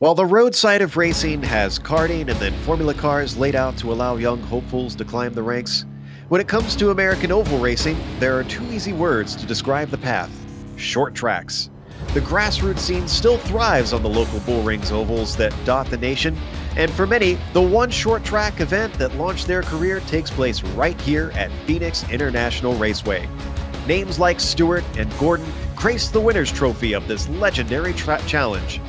While the roadside of racing has karting and then formula cars laid out to allow young hopefuls to climb the ranks, when it comes to American oval racing, there are two easy words to describe the path: short tracks. The grassroots scene still thrives on the local bull rings ovals that dot the nation, and for many, the one short track event that launched their career takes place right here at Phoenix International Raceway. Names like Stewart and Gordon grace the winner's trophy of this legendary challenge.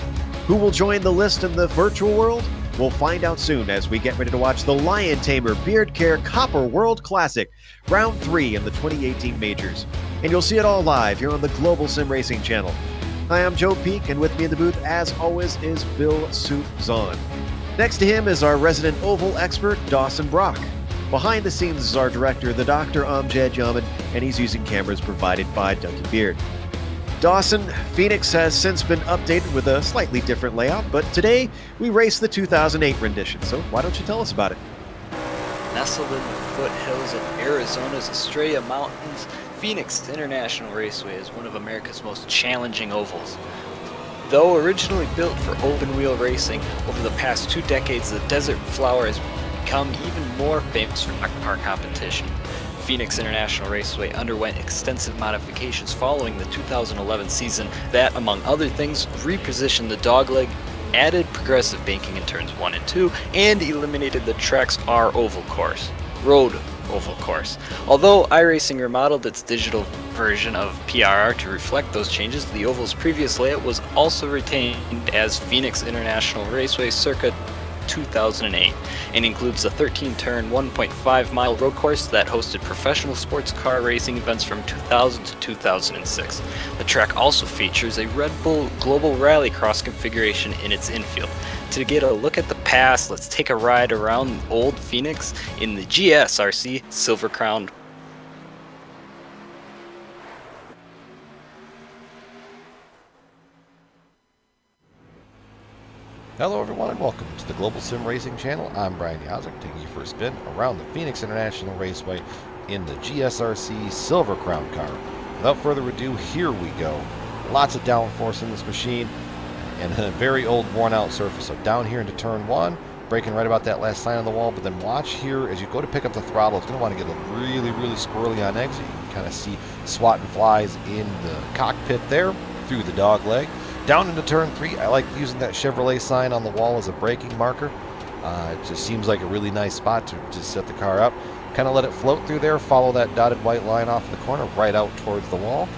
Who will join the list in the virtual world? We'll find out soon as we get ready to watch the Lion Tamer Beard Care Copper World Classic, Round 3 in the 2018 Majors. And you'll see it all live here on the Global Sim Racing channel. Hi, I'm Joe Peak, and with me in the booth, as always, is Bill Suit Zahn. Next to him is our resident oval expert, Dawson Brock. Behind the scenes is our director, the Dr. Amjad Yaman, and he's using cameras provided by Dougie Beard. Dawson, Phoenix has since been updated with a slightly different layout, but today we race the 2008 rendition, so why don't you tell us about it? Nestled in the foothills of Arizona's Estrella Mountains, Phoenix International Raceway is one of America's most challenging ovals. Though originally built for open-wheel racing, over the past 2 decades the Desert Flower has become even more famous for car competition. Phoenix International Raceway underwent extensive modifications following the 2011 season that, among other things, repositioned the dogleg, added progressive banking in turns 1 and 2, and eliminated the track's road oval course. Although iRacing remodeled its digital version of PRR to reflect those changes, the oval's previous layout was also retained as Phoenix International Raceway circa 2008 and includes a 13-turn 1.5-mile road course that hosted professional sports car racing events from 2000 to 2006. The track also features a Red Bull Global Rallycross configuration in its infield. To get a look at the past, let's take a ride around Old Phoenix in the GSRC Silver Crown. Hello everyone and welcome to the Global Sim Racing channel. I'm Brian Yazek, taking you for a spin around the Phoenix International Raceway in the GSRC Silver Crown car. Without further ado, here we go. Lots of downforce in this machine and a very old worn out surface. So down here into turn 1, braking right about that last sign on the wall, but then watch here as you go to pick up the throttle. It's going to want to get really, really squirrely on exit. You can kind of see swatting flies in the cockpit there through the dog leg. Down into turn 3, I like using that Chevrolet sign on the wall as a braking marker. It just seems like a really nice spot to just set the car up. Kind of let it float through there, follow that dotted white line off the corner, right out towards the wall.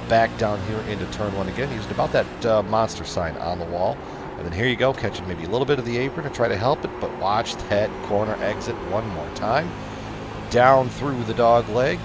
Back down here into turn 1 again, using about that monster sign on the wall. And then here you go, catching maybe a little bit of the apron to try to help it, but watch that corner exit one more time. Down through the dog leg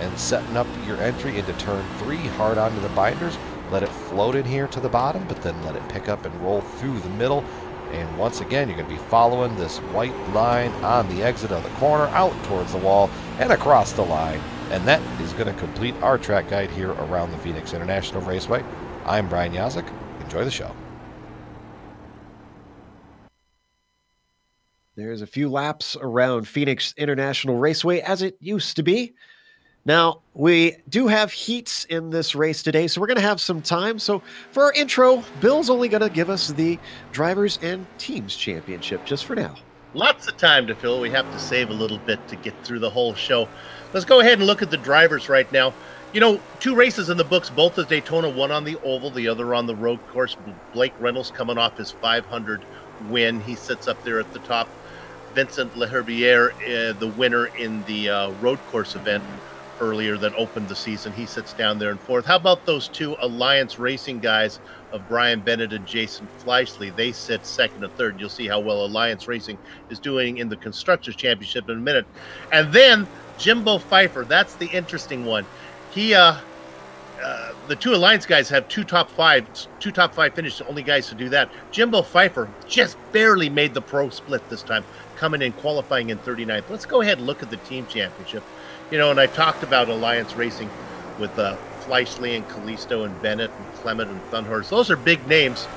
and setting up your entry into turn 3, hard onto the binders. Let it float in here to the bottom, but then let it pick up and roll through the middle. And once again, you're going to be following this white line on the exit of the corner, out towards the wall and across the line. And that is going to complete our track guide here around the Phoenix International Raceway. I'm Brian Yazek. Enjoy the show. There's a few laps around Phoenix International Raceway as it used to be. Now, we do have heats in this race today, so we're going to have some time. So for our intro, Bill's only going to give us the Drivers and Teams Championship just for now. Lots of time to fill. We have to save a little bit to get through the whole show. Let's go ahead and look at the drivers right now. You know, 2 races in the books, both at Daytona, one on the oval, the other on the road course. Blake Reynolds coming off his 500 win. He sits up there at the top. Vincent Leherbier, the winner in the road course event earlier that opened the season. He sits down there in 4th. How about those 2 Alliance Racing guys of Brian Bennett and Jason Fleischle? They sit 2nd and 3rd. You'll see how well Alliance Racing is doing in the Constructors Championship in a minute. And then Jimbo Pfeiffer, that's the interesting one. He, the 2 Alliance guys have 2 top 5 finishes, the only guys to do that. Jimbo Pfeiffer just barely made the pro split this time, coming in qualifying in 39th. Let's go ahead and look at the team championship. You know, and I talked about Alliance Racing with Fleischle and Callisto and Bennett and Clement and Thunhorst. Those are big names.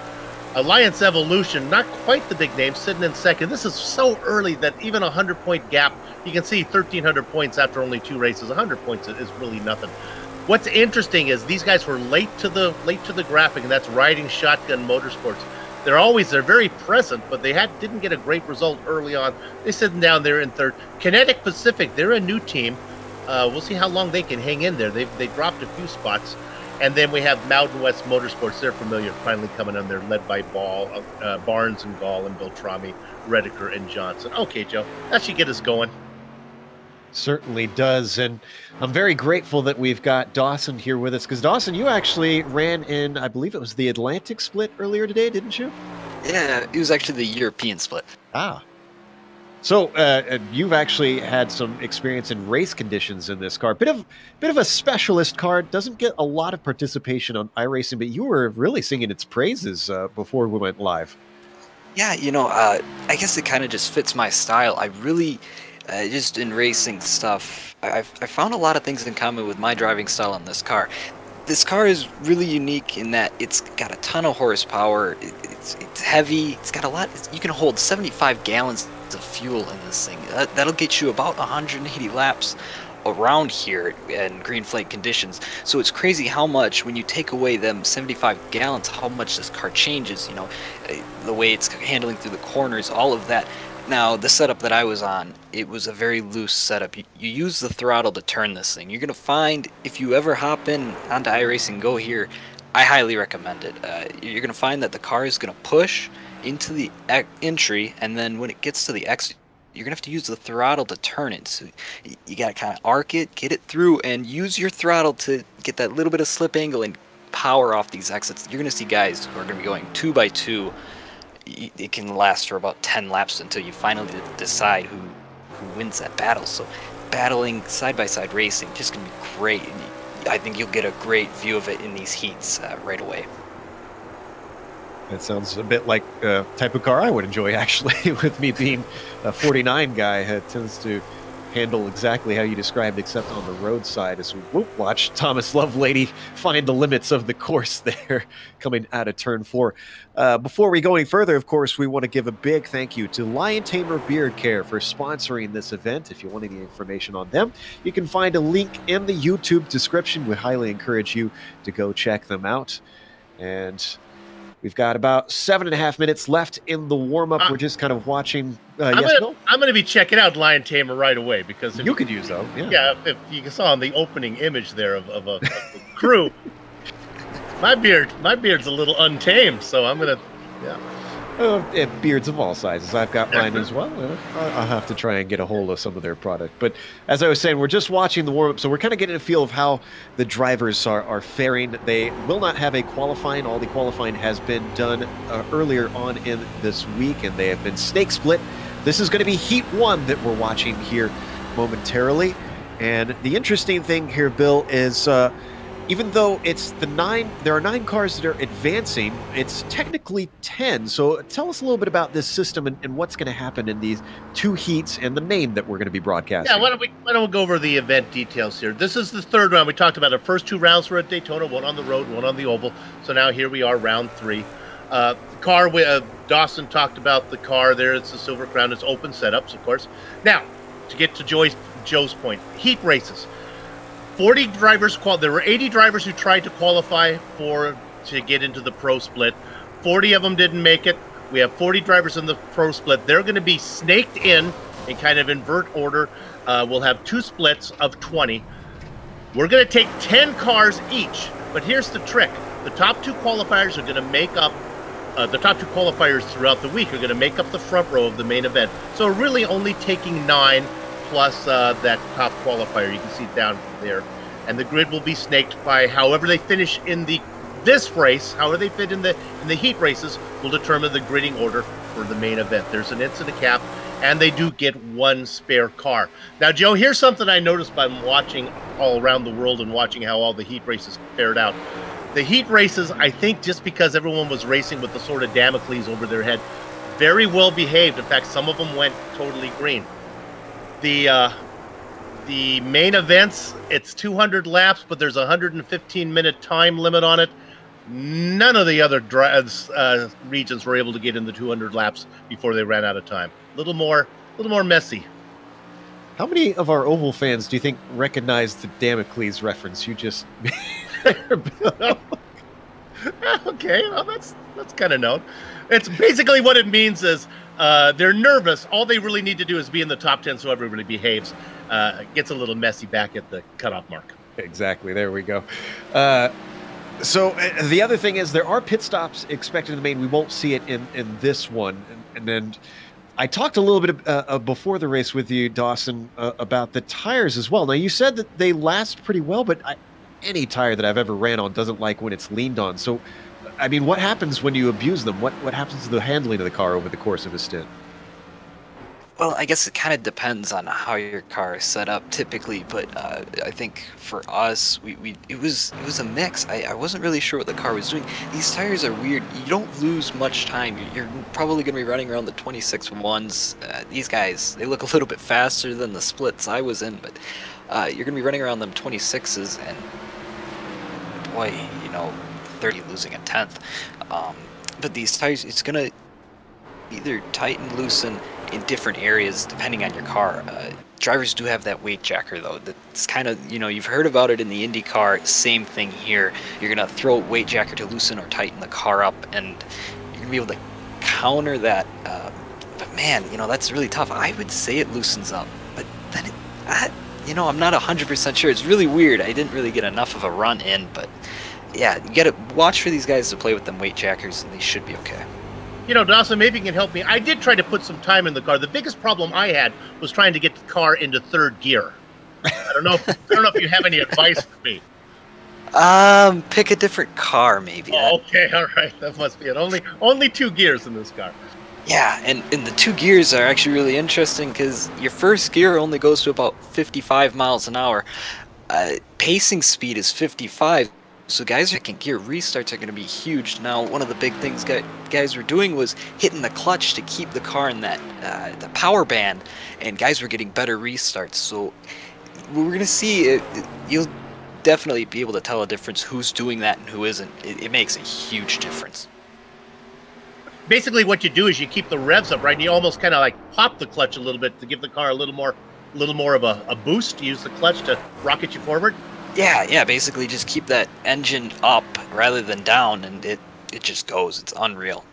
Alliance Evolution, not quite the big name, sitting in 2nd. This is so early that even a 100-point gap, you can see 1,300 points after only 2 races. 100 points is really nothing. What's interesting is these guys were late to the graphic, and that's Riding Shotgun Motorsports. They're very present, but they didn't get a great result early on. They're sitting down there in 3rd. Kinetic Pacific, they're a new team. We'll see how long they can hang in there. They dropped a few spots. And then we have Mountain West Motorsports. They're familiar, finally coming on there, led by Barnes and Gall and Beltrami, Redeker, and Johnson. Okay, Joe, that should get us going. Certainly does. And I'm very grateful that we've got Dawson here with us, because Dawson, you actually ran in, I believe it was the Atlantic split earlier today, didn't you? Yeah, it was actually the European split. Ah. So you've actually had some experience in race conditions in this car. Bit of a specialist car. Doesn't get a lot of participation on iRacing, but you were really singing its praises before we went live. Yeah, you know, I guess it kind of just fits my style. I really, just in racing stuff, I found a lot of things in common with my driving style on this car. This car is really unique in that it's got a ton of horsepower. It's heavy. It's got a lot. You can hold 75 gallons of fuel in this thing. That'll get you about 180 laps around here in green flag conditions. So it's crazy how much, when you take away them 75 gallons, how much this car changes. You know, the way it's handling through the corners, all of that. Now, the setup that I was on, it was a very loose setup. You use the throttle to turn this thing. You're going to find, if you ever hop in onto iRacing, go here, I highly recommend it. You're going to find that the car is going to push into the entry, and then when it gets to the exit, you're going to have to use the throttle to turn it. So you got to kind of arc it, get it through, and use your throttle to get that little bit of slip angle and power off these exits. You're going to see guys who are going to be going 2 by 2. It can last for about 10 laps until you finally decide who wins that battle. So battling side-by-side racing just going to be great. And I think you'll get a great view of it in these heats right away. That sounds a bit like a type of car I would enjoy, actually, with me being a 49 guy. It tends to handle exactly how you described, except on the roadside as we watch Thomas Lovelady find the limits of the course there coming out of turn 4. Before we go any further, of course, we want to give a big thank you to Lion Tamer Beard Care for sponsoring this event. If you want any information on them, you can find a link in the YouTube description. We highly encourage you to go check them out. And we've got about 7.5 minutes left in the warm-up. We're just kind of watching. I'm going to be checking out Lion Tamer right away, because you could use them. Yeah, if you saw on the opening image there of a crew, my beard's a little untamed, so I'm going to, beards of all sizes. I've got mine as well. I'll have to try and get a hold of some of their product. But as I was saying, we're just watching the warm-up, so we're kind of getting a feel of how the drivers are faring. They will not have a qualifying. All the qualifying has been done earlier on in this week, and they have been snake split. This is going to be Heat 1 that we're watching here momentarily. And the interesting thing here, Bill, is even though it's there are 9 cars that are advancing, it's technically 10. So tell us a little bit about this system and what's going to happen in these 2 heats and the main that we're going to be broadcasting. Yeah, why don't we go over the event details here? This is the 3rd round. We talked about our first 2 rounds were at Daytona, 1 on the road, 1 on the oval. So now here we are, round 3. The car, Dawson talked about the car there. It's the Silver Crown. It's open setups, of course. Now, to get to Joe's point, heat races. 40 drivers there were 80 drivers who tried to qualify to get into the pro split. 40 of them didn't make it. We have 40 drivers in the pro split. They're going to be snaked in kind of invert order. We'll have 2 splits of 20. We're going to take 10 cars each, but here's the trick. The top 2 qualifiers are going to make up the top 2 qualifiers throughout the week are going to make up the front row of the main event. So we're really only taking 9 plus that top qualifier. You can see down there. And the grid will be snaked by however they finish in this race, however they fit in the heat races will determine the gridding order for the main event. There's an incident cap, and they do get 1 spare car. Now, Joe, here's something I noticed by watching all around the world and watching how all the heat races fared out. The heat races, I think just because everyone was racing with the sort of Damocles over their head, very well behaved. In fact, some of them went totally green. The main events, it's 200 laps, but there's a 115-minute time limit on it. None of the other regions were able to get in the 200 laps before they ran out of time. A little more messy. How many of our Oval fans do you think recognize the Damocles reference you just made there, Bill? Okay, well, that's kind of known. It's basically what it means is they're nervous. All they really need to do is be in the top 10 so everybody behaves. It gets a little messy back at the cutoff mark. Exactly. There we go. So the other thing is there are pit stops expected in the main. We won't see it in this one. And then I talked a little bit before the race with you, Dawson, about the tires as well. Now, you said that they last pretty well, but any tire that I've ever ran on doesn't like when it's leaned on. So, I mean, what happens when you abuse them? What happens to the handling of the car over the course of a stint? Well, I guess it kind of depends on how your car is set up typically, but I think for us, it was a mix. I wasn't really sure what the car was doing. These tires are weird. You don't lose much time. You're probably going to be running around the 26 ones. These guys, they look a little bit faster than the splits I was in, but you're going to be running around them 26s, and boy, 30 losing a tenth. But these tires, it's going to either tighten, loosen in different areas depending on your car. Drivers do have that weight jacker though. That's kind of, you've heard about it in the Indy car. Same thing here. You're gonna throw a weight jacker to loosen or tighten the car up, and you're gonna be able to counter that. But man, that's really tough. I would say it loosens up, but then I'm not 100% sure. It's really weird. I didn't really get enough of a run in, but yeah, you gotta watch for these guys to play with them weight jackers, and they should be okay. Dawson, maybe you can help me. I did try to put some time in the car. The biggest problem I had was trying to get the car into 3rd gear. I don't know if you have any advice for me. Pick a different car, maybe. Oh, okay, all right. That must be it. Only 2 gears in this car. Yeah, and the 2 gears are actually really interesting because your first gear only goes to about 55 miles an hour. Pacing speed is 55. So guys who can gear restarts are going to be huge. Now, one of the big things guys were doing was hitting the clutch to keep the car in that the power band, and guys were getting better restarts. So we're going to see you'll definitely be able to tell a difference who's doing that and who isn't. It makes a huge difference. Basically, what you do is you keep the revs up, right? And you almost kind of like pop the clutch a little bit to give the car a little more of a boost. Use the clutch to rocket you forward. Yeah, basically just keep that engine up rather than down, and it just goes. It's unreal.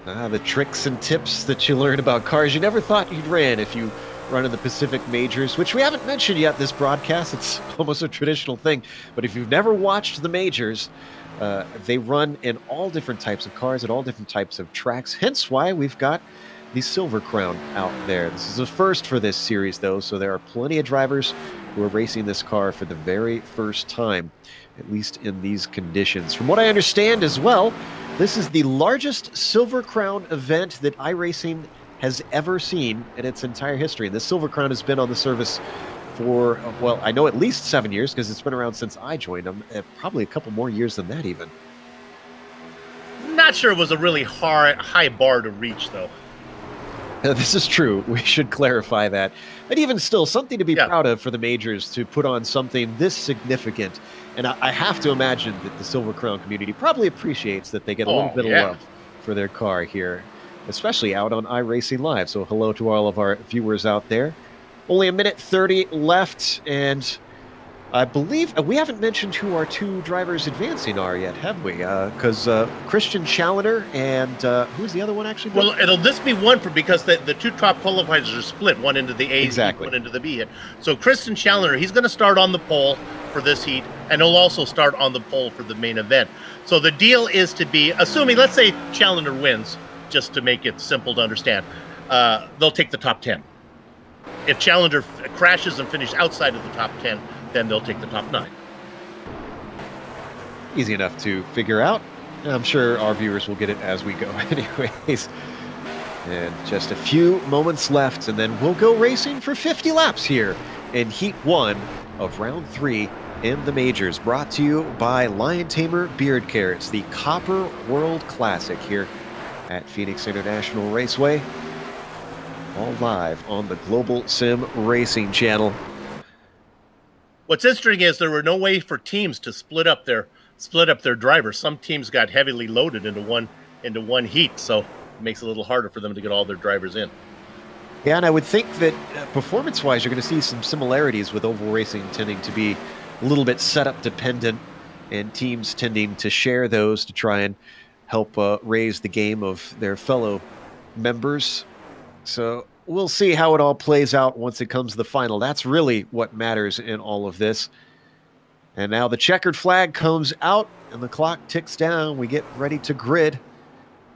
The tricks and tips that you learn about cars you never thought you'd ran if you run in the Pacific Majors, which we haven't mentioned yet this broadcast. It's almost a traditional thing. But if you've never watched the Majors, they run in all different types of cars at all different types of tracks, hence why we've got the Silver Crown out there. This is a first for this series, though, so there are plenty of drivers who are racing this car for the very first time, at least in these conditions. From what I understand as well, this is the largest Silver Crown event that iRacing has ever seen in its entire history. And this Silver Crown has been on the service for, well, I know at least 7 years, because it's been around since I joined them, probably a couple more years than that even. Not sure it was a really high bar to reach, though. This is true. We should clarify that. But even still, something to be proud of for the Majors to put on something this significant. And I have to imagine that the Silver Crown community probably appreciates that they get a little bit of love for their car here, especially out on iRacing Live. So hello to all of our viewers out there. Only a minute 30 left, and I believe we haven't mentioned who our two drivers advancing are yet, have we? Because Christian Challenger and who's the other one actually? Well, this be one because the two top qualifiers are split, one into the A heat, one into the B heat. So Christian Challenger, he's going to start on the pole for this heat, and he'll also start on the pole for the main event. So the deal is to be, assuming, let's say Challenger wins, just to make it simple to understand, they'll take the top 10. If Challenger crashes and finishes outside of the top 10, then they'll take the top 9. Easy enough to figure out. I'm sure our viewers will get it as we go anyways. And just a few moments left, and then we'll go racing for 50 laps here in Heat 1 of Round 3 in the Majors. Brought to you by Lion Tamer Beard Care. It's the Copper World Classic here at Phoenix International Raceway. All live on the Global Sim Racing channel. What's interesting is there were no way for teams to split up their drivers. Some teams got heavily loaded into one heat, so it makes it a little harder for them to get all their drivers in. Yeah, and I would think that performance-wise, you're going to see some similarities with oval racing tending to be a little bit setup dependent, and teams tending to share those to try and help raise the game of their fellow members. So we'll see how it all plays out once it comes to the final. That's really what matters in all of this. And now the checkered flag comes out and the clock ticks down. We get ready to grid.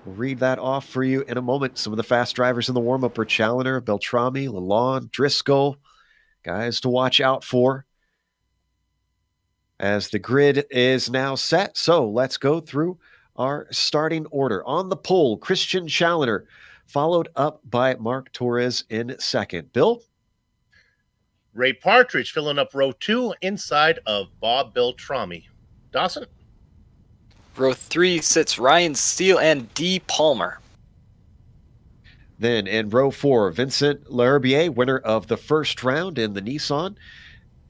We'll read that off for you in a moment. Some of the fast drivers in the warm-up are Challenger, Beltrami, Lalonde, Driscoll. Guys to watch out for as the grid is now set. So let's go through our starting order. On the pole, Christian Challenger, followed up by Mark Torres in second. Bill? Ray Partridge filling up row 2 inside of Bob Beltrami. Dawson? Row 3 sits Ryan Steele and D. Palmer. Then in row 4, Vincent L'Herbier, winner of the first round in the Nissan,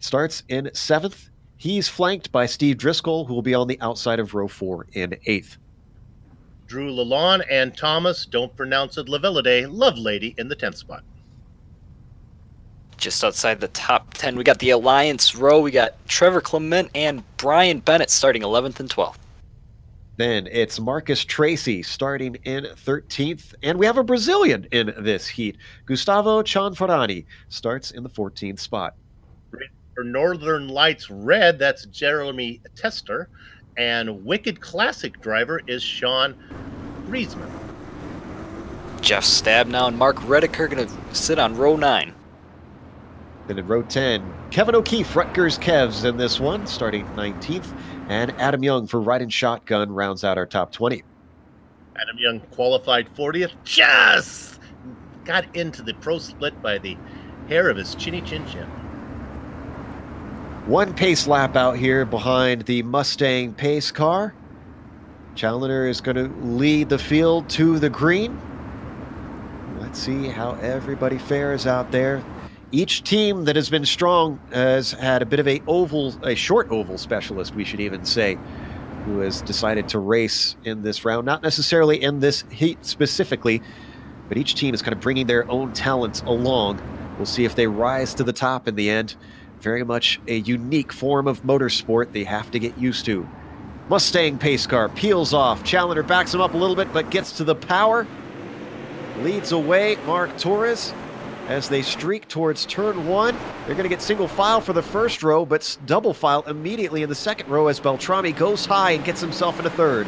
starts in 7th. He's flanked by Steve Driscoll, who will be on the outside of row 4 in 8th. Drew Lalonde and Thomas, don't pronounce it Lavelade, Lovelady in the 10th spot. Just outside the top 10, we got the Alliance row. We got Trevor Clement and Brian Bennett starting 11th and 12th. Then it's Marcus Tracy starting in 13th. And we have a Brazilian in this heat. Gustavo Chanfarani starts in the 14th spot. For Northern Lights Red, that's Jeremy Tester. And Wicked Classic driver is Sean Griezmann. Jeff Stabnow and Mark Reddick are going to sit on row 9. Then in row 10, Kevin O'Keefe, Rutgers Kevs in this one, starting 19th. And Adam Young for Riding Shotgun rounds out our top 20. Adam Young qualified 40th. Just got into the pro split by the hair of his chinny chin chin. One pace lap out here behind the Mustang pace car. Challenger is going to lead the field to the green. Let's see how everybody fares out there. Each team that has been strong has had a bit of a short oval specialist, we should even say, who has decided to race in this round. Not necessarily in this heat specifically, but each team is kind of bringing their own talents along. We'll see if they rise to the top in the end. Very much a unique form of motorsport they have to get used to. Mustang pace car peels off. Challenger backs him up a little bit, but gets to the power. Leads away Mark Torres as they streak towards turn one. They're going to get single file for the first row, but double file immediately in the second row as Beltrami goes high and gets himself into third.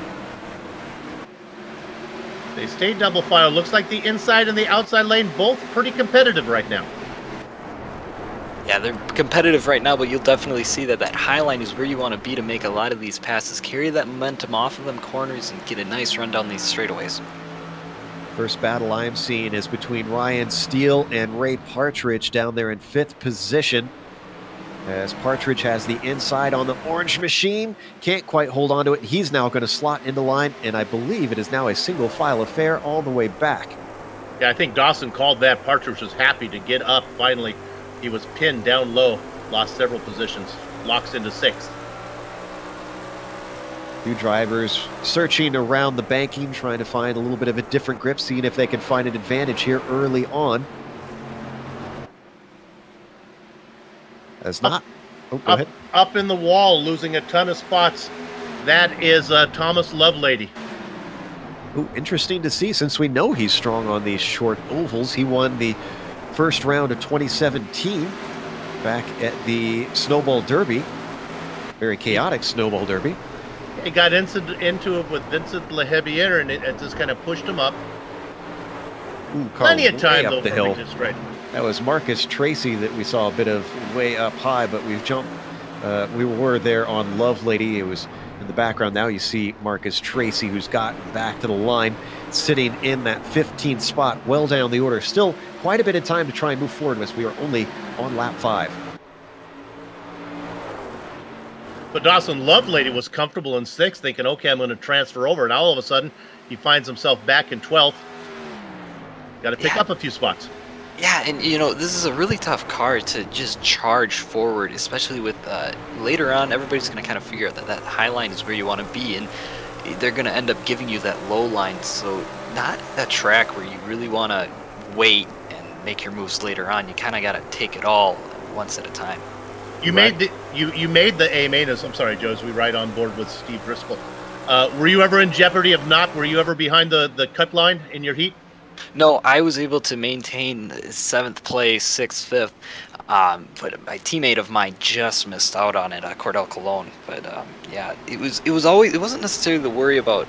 They stay double file. Looks like the inside and the outside lane both pretty competitive right now. Yeah, they're competitive right now, but you'll definitely see that high line is where you want to be to make a lot of these passes. Carry that momentum off of them corners and get a nice run down these straightaways. First battle I'm seeing is between Ryan Steele and Ray Partridge down there in 5th position. As Partridge has the inside on the orange machine. Can't quite hold on to it. He's now going to slot into line, and I believe it is now a single file affair all the way back. Yeah, I think Dawson called that. Partridge was happy to get up finally. He was pinned down low, lost several positions, locks into 6th. Two drivers searching around the banking, trying to find a little bit of a different grip, seeing if they can find an advantage here early on. As not. Oh, go ahead. Up in the wall, losing a ton of spots. That is Thomas Lovelady. Ooh, interesting to see, since we know he's strong on these short ovals. He won the first round of 2017 back at the Snowball Derby. Very chaotic Snowball Derby. He got into it with Vincent Lehebier, and it just kind of pushed him up. Ooh, plenty of time, though, the hill. Right. That was Marcus Tracy that we saw a bit of way up high, but we've jumped. We were there on Lovelady. It was in the background. Now you see Marcus Tracy, who's gotten back to the line, sitting in that 15th spot, well down the order. Still quite a bit of time to try and move forward as we are only on lap 5. But Dawson Lovelady was comfortable in 6th, thinking, okay, I'm going to transfer over. And all of a sudden, he finds himself back in 12th. Got to pick up a few spots. Yeah, and you know, this is a really tough car to just charge forward, especially with later on, everybody's going to kind of figure out that high line is where you want to be, and they're going to end up giving you that low line. So not a track where you really want to wait and make your moves later on. You kind of got to take it all once at a time. You made the A main. I'm sorry, Joe, as we ride on board with Steve Driscoll. Were you ever in jeopardy of not? Were you ever behind the cut line in your heat? No, I was able to maintain 7th place, 6th, 5th, but my teammate of mine just missed out on it, Cordell Colon. But yeah, it wasn't necessarily the worry about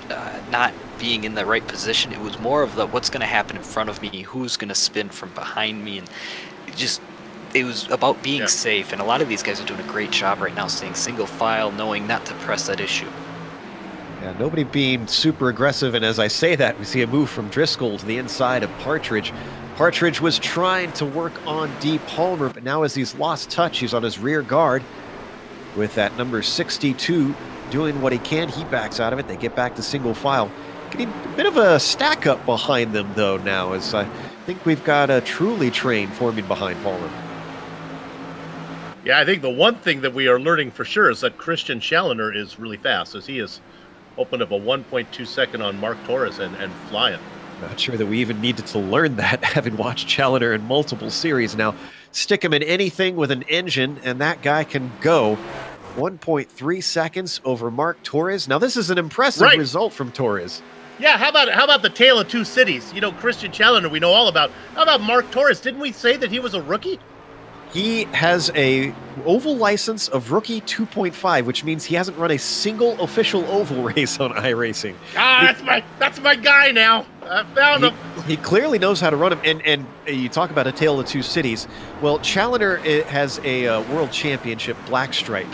not being in the right position. It was more of the what's going to happen in front of me, who's going to spin from behind me, and it was about being safe. And a lot of these guys are doing a great job right now, staying single file, knowing not to press that issue. Yeah, nobody being super aggressive, and as I say that, we see a move from Driscoll to the inside of Partridge. Partridge was trying to work on D. Palmer, but now as he's lost touch, he's on his rear guard with that number 62 doing what he can. He backs out of it. They get back to single file. Getting a bit of a stack up behind them, though, now, as I think we've got a truly train forming behind Palmer. Yeah, I think the one thing that we are learning for sure is that Christian Challenger is really fast, as he has opened up a 1.2 second on Mark Torres and flying. Not sure that we even needed to learn that, having watched Challenger in multiple series now. Stick him in anything with an engine, and that guy can go 1.3 seconds over Mark Torres. Now, this is an impressive result from Torres. Yeah, how about the tale of two cities? You know, Christian Challenger we know all about. How about Mark Torres? Didn't we say that he was a rookie? He has a oval license of rookie 2.5, which means he hasn't run a single official oval race on iRacing. Ah, that's my guy now. I found him. He clearly knows how to run him. And you talk about a tale of two cities. Well, Challenger has a world championship black stripe.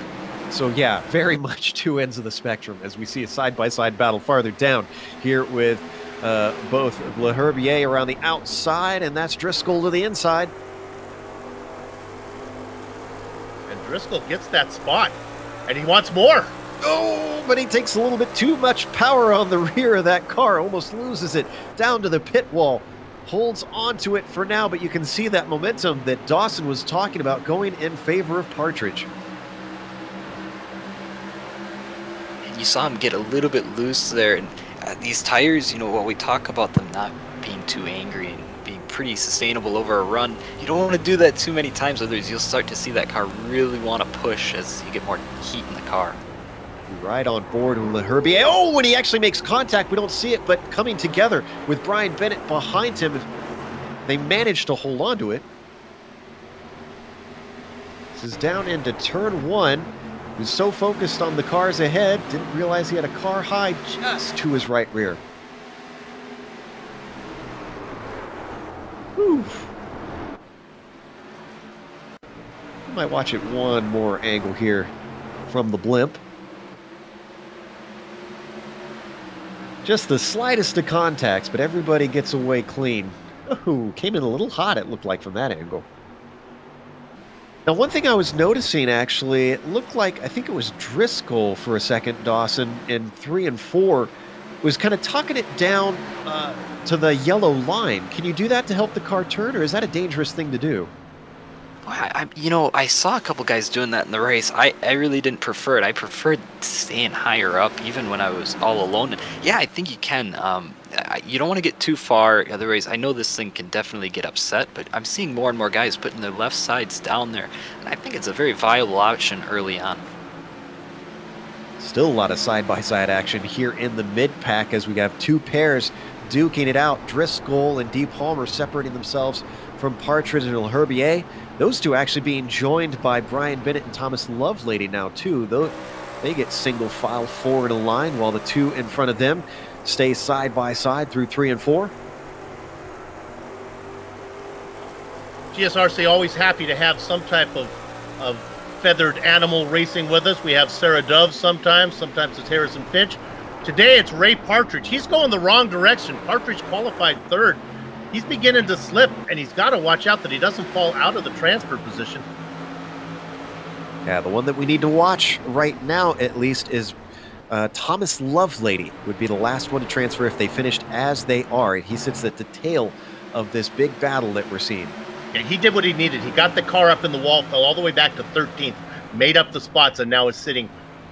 So yeah, very much two ends of the spectrum as we see a side-by-side battle farther down here with both Leherbier around the outside, and that's Driscoll to the inside. Driscoll gets that spot, and he wants more. Oh, but he takes a little bit too much power on the rear of that car, almost loses it down to the pit wall. Holds onto it for now, but you can see that momentum that Dawson was talking about going in favor of Partridge. And you saw him get a little bit loose there. And these tires, you know, what we talk about them not being too angry and being pretty sustainable over a run, you don't want to do that too many times, otherwise you'll start to see that car really want to push as you get more heat in the car. Right on board with Herbier. Oh, when he actually makes contact, we don't see it, but coming together with Brian Bennett behind him, they managed to hold on to it. This is down into turn 1. He was so focused on the cars ahead, didn't realize he had a car high just to his right rear. Whew. I might watch it one more angle here from the blimp. Just the slightest of contacts, but everybody gets away clean. Oh, came in a little hot, it looked like, from that angle. Now, one thing I was noticing, actually, it looked like, I think it was Driscoll for a second, Dawson, in 3 and 4, was kind of tucking it down to the yellow line. Can you do that to help the car turn, or is that a dangerous thing to do? You know, I saw a couple guys doing that in the race. I really didn't prefer it. I preferred staying higher up, even when I was all alone. And yeah, I think you can. You don't want to get too far. Otherwise, I know this thing can definitely get upset, but I'm seeing more and more guys putting their left sides down there. And I think it's a very viable option early on. Still a lot of side-by-side action here in the mid-pack as we have two pairs duking it out. Driscoll and D. Palmer separating themselves from Partridge and Herbier. Those two actually being joined by Brian Bennett and Thomas Lovelady now, too. They get single file forward a line while the two in front of them stay side by side through 3 and 4. GSRC always happy to have some type of feathered animal racing with us. We have Sarah Dove sometimes it's Harrison Finch. Today it's Ray Partridge. He's going the wrong direction. Partridge qualified 3rd. He's beginning to slip, and he's got to watch out that he doesn't fall out of the transfer position. Yeah, the one that we need to watch right now, at least, is Thomas Lovelady would be the last one to transfer if they finished as they are. He sits at the tail of this big battle that we're seeing. Yeah, he did what he needed. He got the car up in the wall, fell all the way back to 13th, made up the spots, and now is sitting,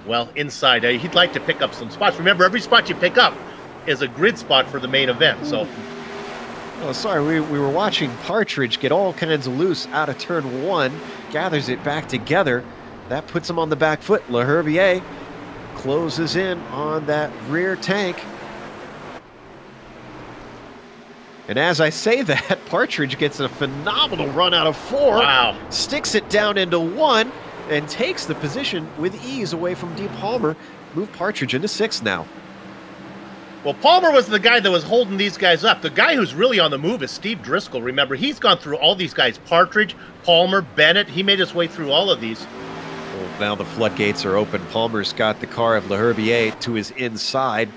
well, inside. He'd like to pick up some spots. Remember, every spot you pick up is a grid spot for the main event, so... Oh, sorry, we were watching Partridge get all kinds of loose out of turn 1, gathers it back together. That puts him on the back foot. Herbier closes in on that rear tank. And as I say that, Partridge gets a phenomenal run out of 4. Wow. Sticks it down into 1 and takes the position with ease away from D. Palmer. Move Partridge into 6th now. Well, Palmer was the guy that was holding these guys up. The guy who's really on the move is Steve Driscoll. Remember, he's gone through all these guys. Partridge, Palmer, Bennett. He made his way through all of these. Well, now the floodgates are open. Palmer's got the car of Herbier to his inside.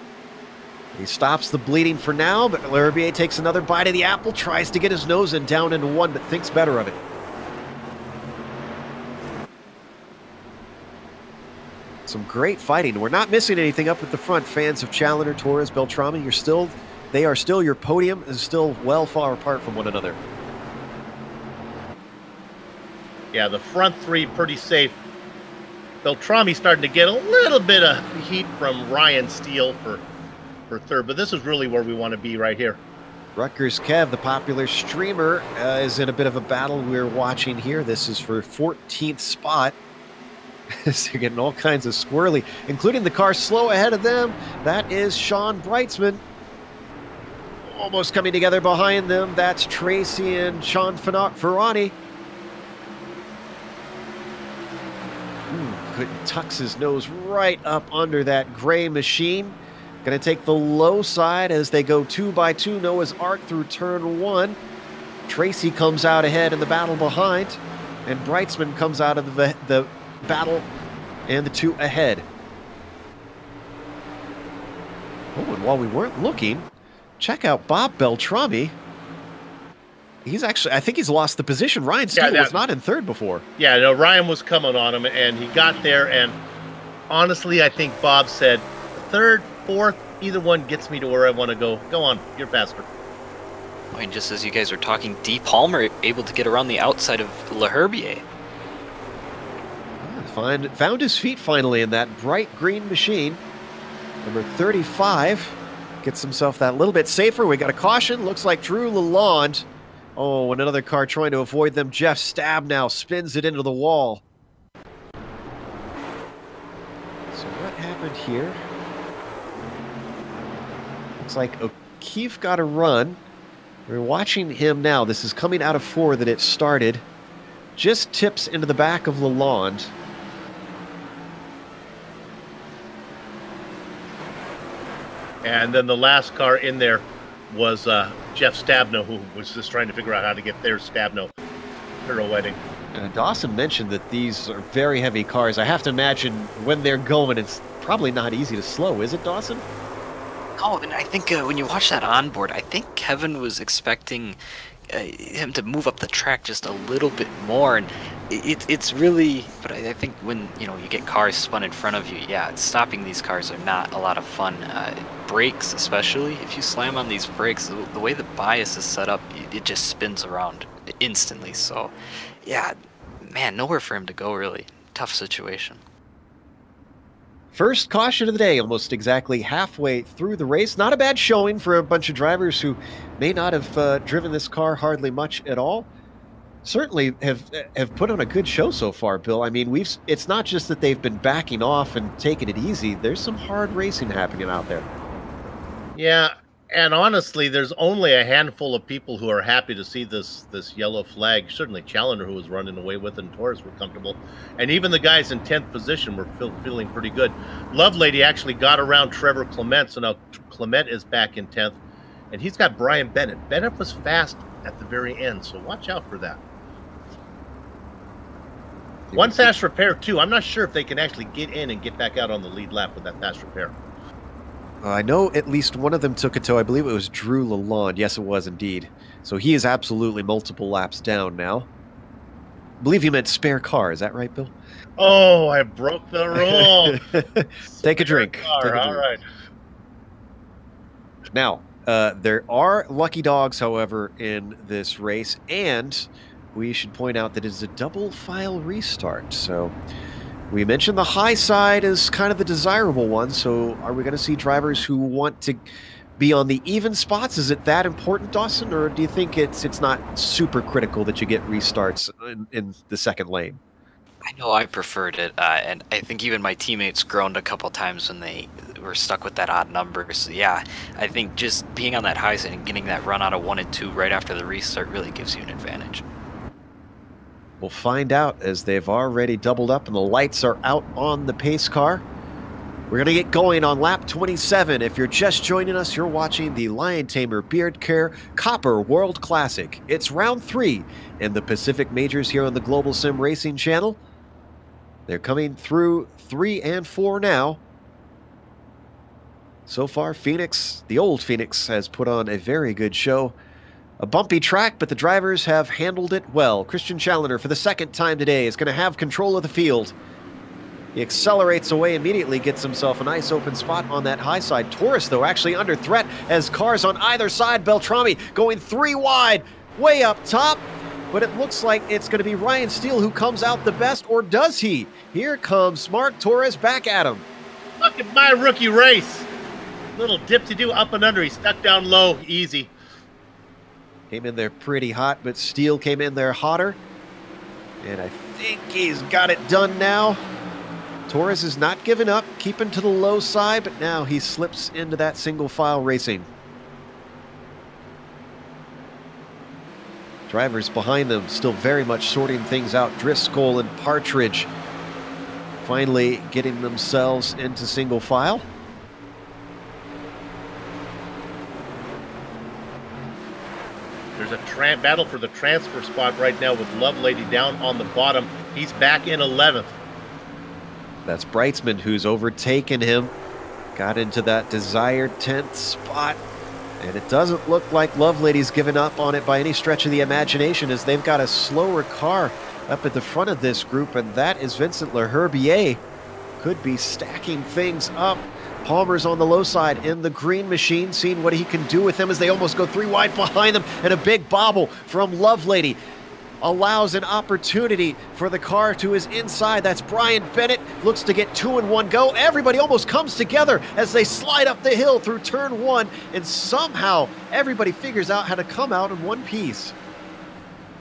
He stops the bleeding for now, but Herbier takes another bite of the apple, tries to get his nose in down into 1, but thinks better of it. Some great fighting. We're not missing anything up at the front. Fans of Challenger, Torres, Beltrami, they are still, your podium is still well far apart from one another. Yeah, the front 3 pretty safe. Beltrami starting to get a little bit of heat from Ryan Steele for 3rd, but this is really where we want to be right here. Rutgers Kev, the popular streamer, is in a bit of a battle we're watching here. This is for 14th spot. They're getting all kinds of squirrely, including the car slow ahead of them. That is Sean Breitzman. Almost coming together behind them. That's Tracy and Sean Ferrani. Tucks his nose right up under that gray machine. Going to take the low side as they go 2 by 2. Noah's Ark through turn 1. Tracy comes out ahead in the battle behind, and Breitzman comes out of the battle and the 2 ahead. Oh, and while we weren't looking, check out Bob Beltrami. He's actually, I think he's lost the position. Ryan Steele was not in third before. Yeah, no, Ryan was coming on him, and he got there, and honestly, I think Bob said, third, fourth, either one gets me to where I want to go. Go on, you're faster. And just as you guys were talking, D. Palmer able to get around the outside of LeHerbier. Found his feet finally in that bright green machine. Number 35 gets himself that little bit safer. We got a caution. Looks like Drew Lalonde. Oh, and another car trying to avoid them. Jeff Stab now spins it into the wall. So what happened here? Looks like O'Keefe got a run. We're watching him now. This is coming out of 4 that it started. Just tips into the back of Lalonde. And then the last car in there was Jeff Stabno, who was just trying to figure out how to get their Stabno pirouetting. Dawson mentioned that these are very heavy cars. I have to imagine when they're going, it's probably not easy to slow, is it, Dawson? Oh, and I think when you watch that onboard, I think Kevin was expecting him to move up the track just a little bit more, and it's really. But I think when you get cars spun in front of you, yeah, stopping these cars are not a lot of fun. Brakes, especially if you slam on these brakes, the way the bias is set up, it just spins around instantly. So, yeah, man, nowhere for him to go. Really tough situation. First caution of the day, almost exactly halfway through the race. Not a bad showing for a bunch of drivers who may not have driven this car hardly much at all. Certainly have put on a good show so far, Bill. I mean, it's not just that they've been backing off and taking it easy. There's some hard racing happening out there. Yeah, and honestly, there's only a handful of people who are happy to see this yellow flag. Certainly Challenger, who was running away with, and Torres were comfortable. And even the guys in 10th position were feeling pretty good. Lovelady actually got around Trevor Clement, so now Clement is back in 10th. And he's got Brian Bennett. Bennett was fast at the very end, so watch out for that. One fast repair, too. I'm not sure if they can actually get in and get back out on the lead lap with that fast repair. I know at least one of them took a tow. I believe it was Drew Lalonde. Yes, it was indeed. So he is absolutely multiple laps down now. I believe you meant spare car. Is that right, Bill? Oh, I broke the rule. Take a drink. All right. Now, there are lucky dogs, however, in this race, and we should point out that it is a double file restart. So we mentioned the high side is kind of the desirable one. So are we going to see drivers who want to be on the even spots? Is it that important, Dawson, or do you think it's not super critical that you get restarts in the second lane? I know I preferred it, and I think even my teammates groaned a couple times when they were stuck with that odd number. So yeah, I think just being on that high side and getting that run out of 1 and 2 right after the restart really gives you an advantage. We'll find out as they've already doubled up and the lights are out on the pace car. We're going to get going on lap 27. If you're just joining us, you're watching the Lion Tamer Beard Care Copper World Classic. It's round 3 in the Pacific Majors here on the Global Sim Racing channel. They're coming through 3 and 4 now. So far, Phoenix, the old Phoenix, has put on a very good show. A bumpy track, but the drivers have handled it well. Christian Challenger, for the second time today, is going to have control of the field. He accelerates away immediately, gets himself a nice open spot on that high side. Torres, though, actually under threat as cars on either side. Beltrami going 3 wide, way up top. But it looks like it's going to be Ryan Steele who comes out the best, or does he? Here comes Mark Torres back at him. Look at my rookie race. Little dip-to-do up and under. He stuck down low, easy. Came in there pretty hot, but Steele came in there hotter. And I think he's got it done now. Torres is not giving up, keeping to the low side, but now he slips into that single file racing. Drivers behind them still very much sorting things out. Driscoll and Partridge finally getting themselves into single file. There's a battle for the transfer spot right now with Lovelady down on the bottom. He's back in 11th. That's Brightsman who's overtaken him. Got into that desired 10th spot. And it doesn't look like Lovelady's given up on it by any stretch of the imagination, as they've got a slower car up at the front of this group, and that is Vincent Leherbier. Could be stacking things up. Palmer's on the low side in the green machine, seeing what he can do with them as they almost go 3 wide behind them, and a big bobble from Lovelady allows an opportunity for the car to his inside. That's Brian Bennett, looks to get 2 in 1 go. Everybody almost comes together as they slide up the hill through turn 1, and somehow everybody figures out how to come out in one piece.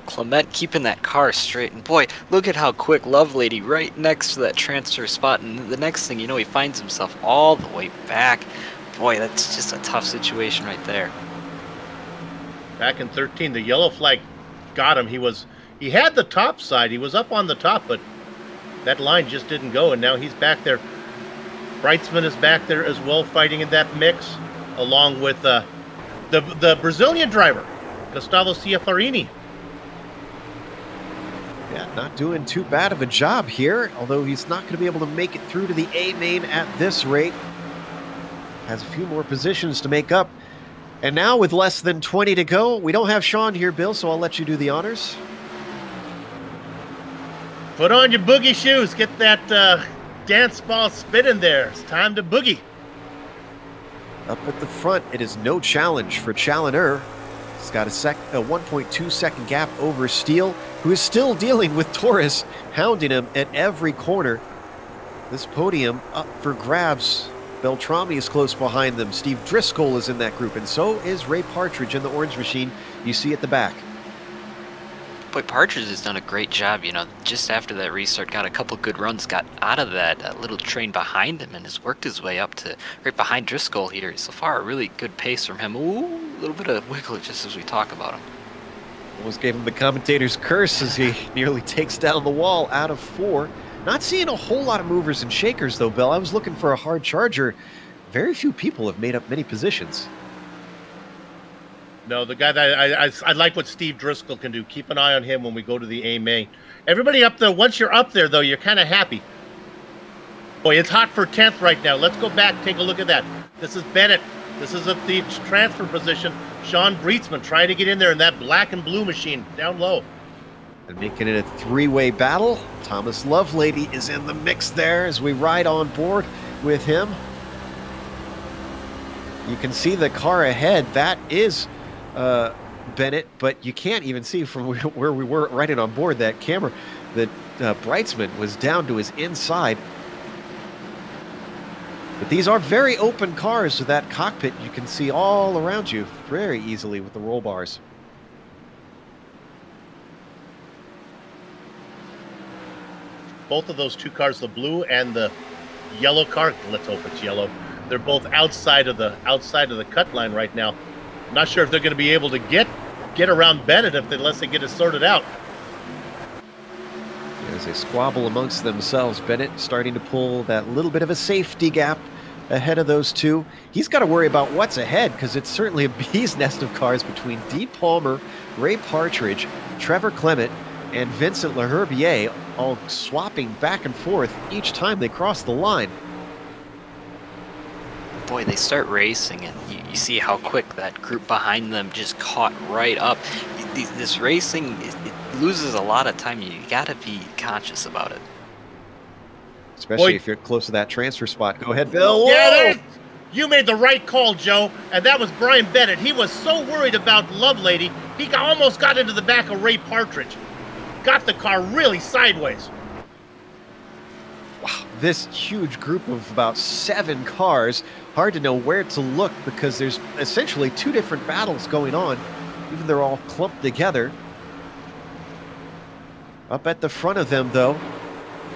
Clement keeping that car straight, and boy, look at how quick Lovelady right next to that transfer spot, and the next thing you know, he finds himself all the way back. Boy, that's just a tough situation right there. Back in 13, the yellow flag got him. He had the top side, he was up on the top, but that line just didn't go, and now he's back there. Breitzman is back there as well, fighting in that mix, along with the Brazilian driver, Gustavo Ciafarini. Yeah, not doing too bad of a job here, although he's not going to be able to make it through to the A main at this rate. Has a few more positions to make up. And now with less than 20 to go, we don't have Sean here, Bill, so I'll let you do the honors. Put on your boogie shoes, get that dance ball spinning there. It's time to boogie. Up at the front, it is no challenge for Challenger. He's got a 1.2 second gap over Steele, who is still dealing with Torres, hounding him at every corner. This podium up for grabs. Beltrami is close behind them. Steve Driscoll is in that group, and so is Ray Partridge in the orange machine you see at the back. Boy, Partridge has done a great job, you know, just after that restart, got a couple good runs, got out of that little train behind him, and has worked his way up to right behind Driscoll here. So far, a really good pace from him. Ooh, a little bit of wiggle just as we talk about him. Almost gave him the commentator's curse as he nearly takes down the wall out of 4. Not seeing a whole lot of movers and shakers, though, Bill. I was looking for a hard charger. Very few people have made up many positions. No, the guy that I like what Steve Driscoll can do. Keep an eye on him when we go to the A main. Everybody up there, once you're up there, though, you're kind of happy. Boy, it's hot for 10th right now. Let's go back, take a look at that. This is Bennett. This is at the transfer position. Sean Breitzman trying to get in there in that black and blue machine down low. And making it a 3-way battle. Thomas Lovelady is in the mix there as we ride on board with him. You can see the car ahead. That is Bennett, but you can't even see from where we were riding on board that camera that Breitzman was down to his inside. But these are very open cars, so that cockpit you can see all around you very easily with the roll bars. Both of those two cars, the blue and the yellow car, let's hope it's yellow, they're both outside of the cut line right now. I'm not sure if they're going to be able to get around Bennett unless they get it sorted out. As they squabble amongst themselves, Bennett starting to pull that little bit of a safety gap ahead of those two. He's got to worry about what's ahead, because it's certainly a bee's nest of cars between Dee Palmer, Ray Partridge, Trevor Clement, and Vincent Leherbier, all swapping back and forth each time they cross the line. Boy, they start racing, and you see how quick that group behind them just caught right up. This racing, it loses a lot of time. You got to be conscious about it. Especially if you're close to that transfer spot. Go ahead, Bill. Yeah, you made the right call, Joe, and that was Brian Bennett. He was so worried about Lovelady, he almost got into the back of Ray Partridge. Got the car really sideways. Wow, this huge group of about 7 cars. Hard to know where to look because there's essentially 2 different battles going on, even they're all clumped together. Up at the front of them, though,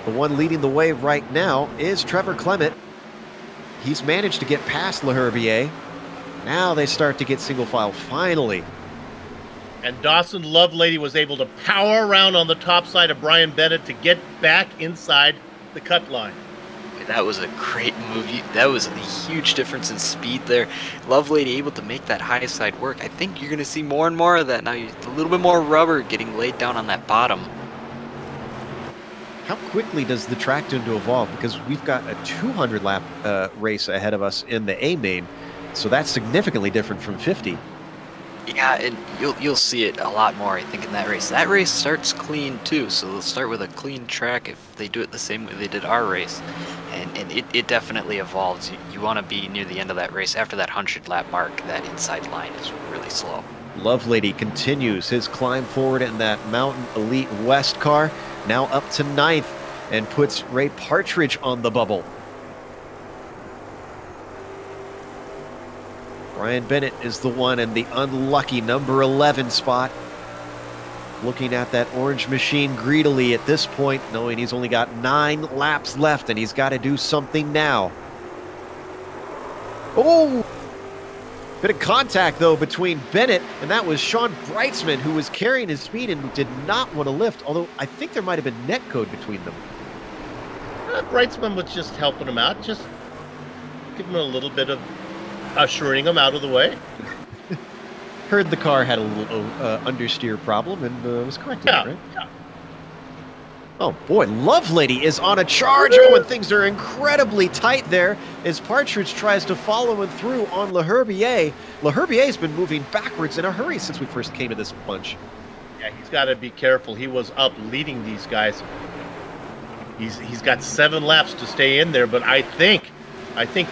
the one leading the way right now is Trevor Clement. He's managed to get past Leherbier. Now they start to get single file, finally. And Dawson Lovelady was able to power around on the top side of Brian Bennett to get back inside the cut line. That was a great move. That was a huge difference in speed there. Lovelady able to make that high side work. I think you're going to see more and more of that now. A little bit more rubber getting laid down on that bottom. How quickly does the track tend to evolve? Because we've got a 200 lap race ahead of us in the A main. So that's significantly different from 50. Yeah, and you'll see it a lot more, I think, in that race. That race starts clean too, so they'll start with a clean track if they do it the same way they did our race, and it definitely evolves. You want to be near the end of that race after that 100-lap mark. That inside line is really slow. Lovelady continues his climb forward in that Mountain Elite West car, now up to 9th, and puts Ray Partridge on the bubble. Brian Bennett is the one in the unlucky number 11 spot. Looking at that orange machine greedily at this point, knowing he's only got 9 laps left and he's got to do something now. Oh! Bit of contact, though, between Bennett and that was Sean Breitzman, who was carrying his speed and did not want to lift, although I think there might have been net code between them. Breitzman was just helping him out, just giving him a little bit of ushering him out of the way. Heard the car had a little understeer problem and was corrected, right? Yeah. Oh boy, Lovelady is on a charge. Oh, and things are incredibly tight there as Partridge tries to follow him through on Le Herbier. Le Herbier's been moving backwards in a hurry since we first came to this bunch. Yeah, he's got to be careful. He was up leading these guys. He's got 7 laps to stay in there, but I think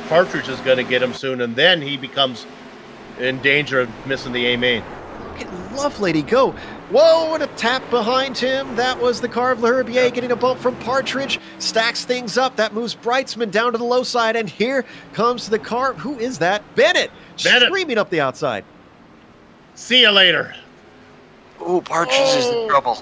Partridge is going to get him soon, and then he becomes in danger of missing the A main. Look at Lovelady go. Whoa, and a tap behind him. That was the car of Le Herbier getting a bump from Partridge. Stacks things up. That moves Breitzman down to the low side, and here comes the car. Who is that? Bennett. Screaming up the outside. See you later. Oh, Partridge is in trouble.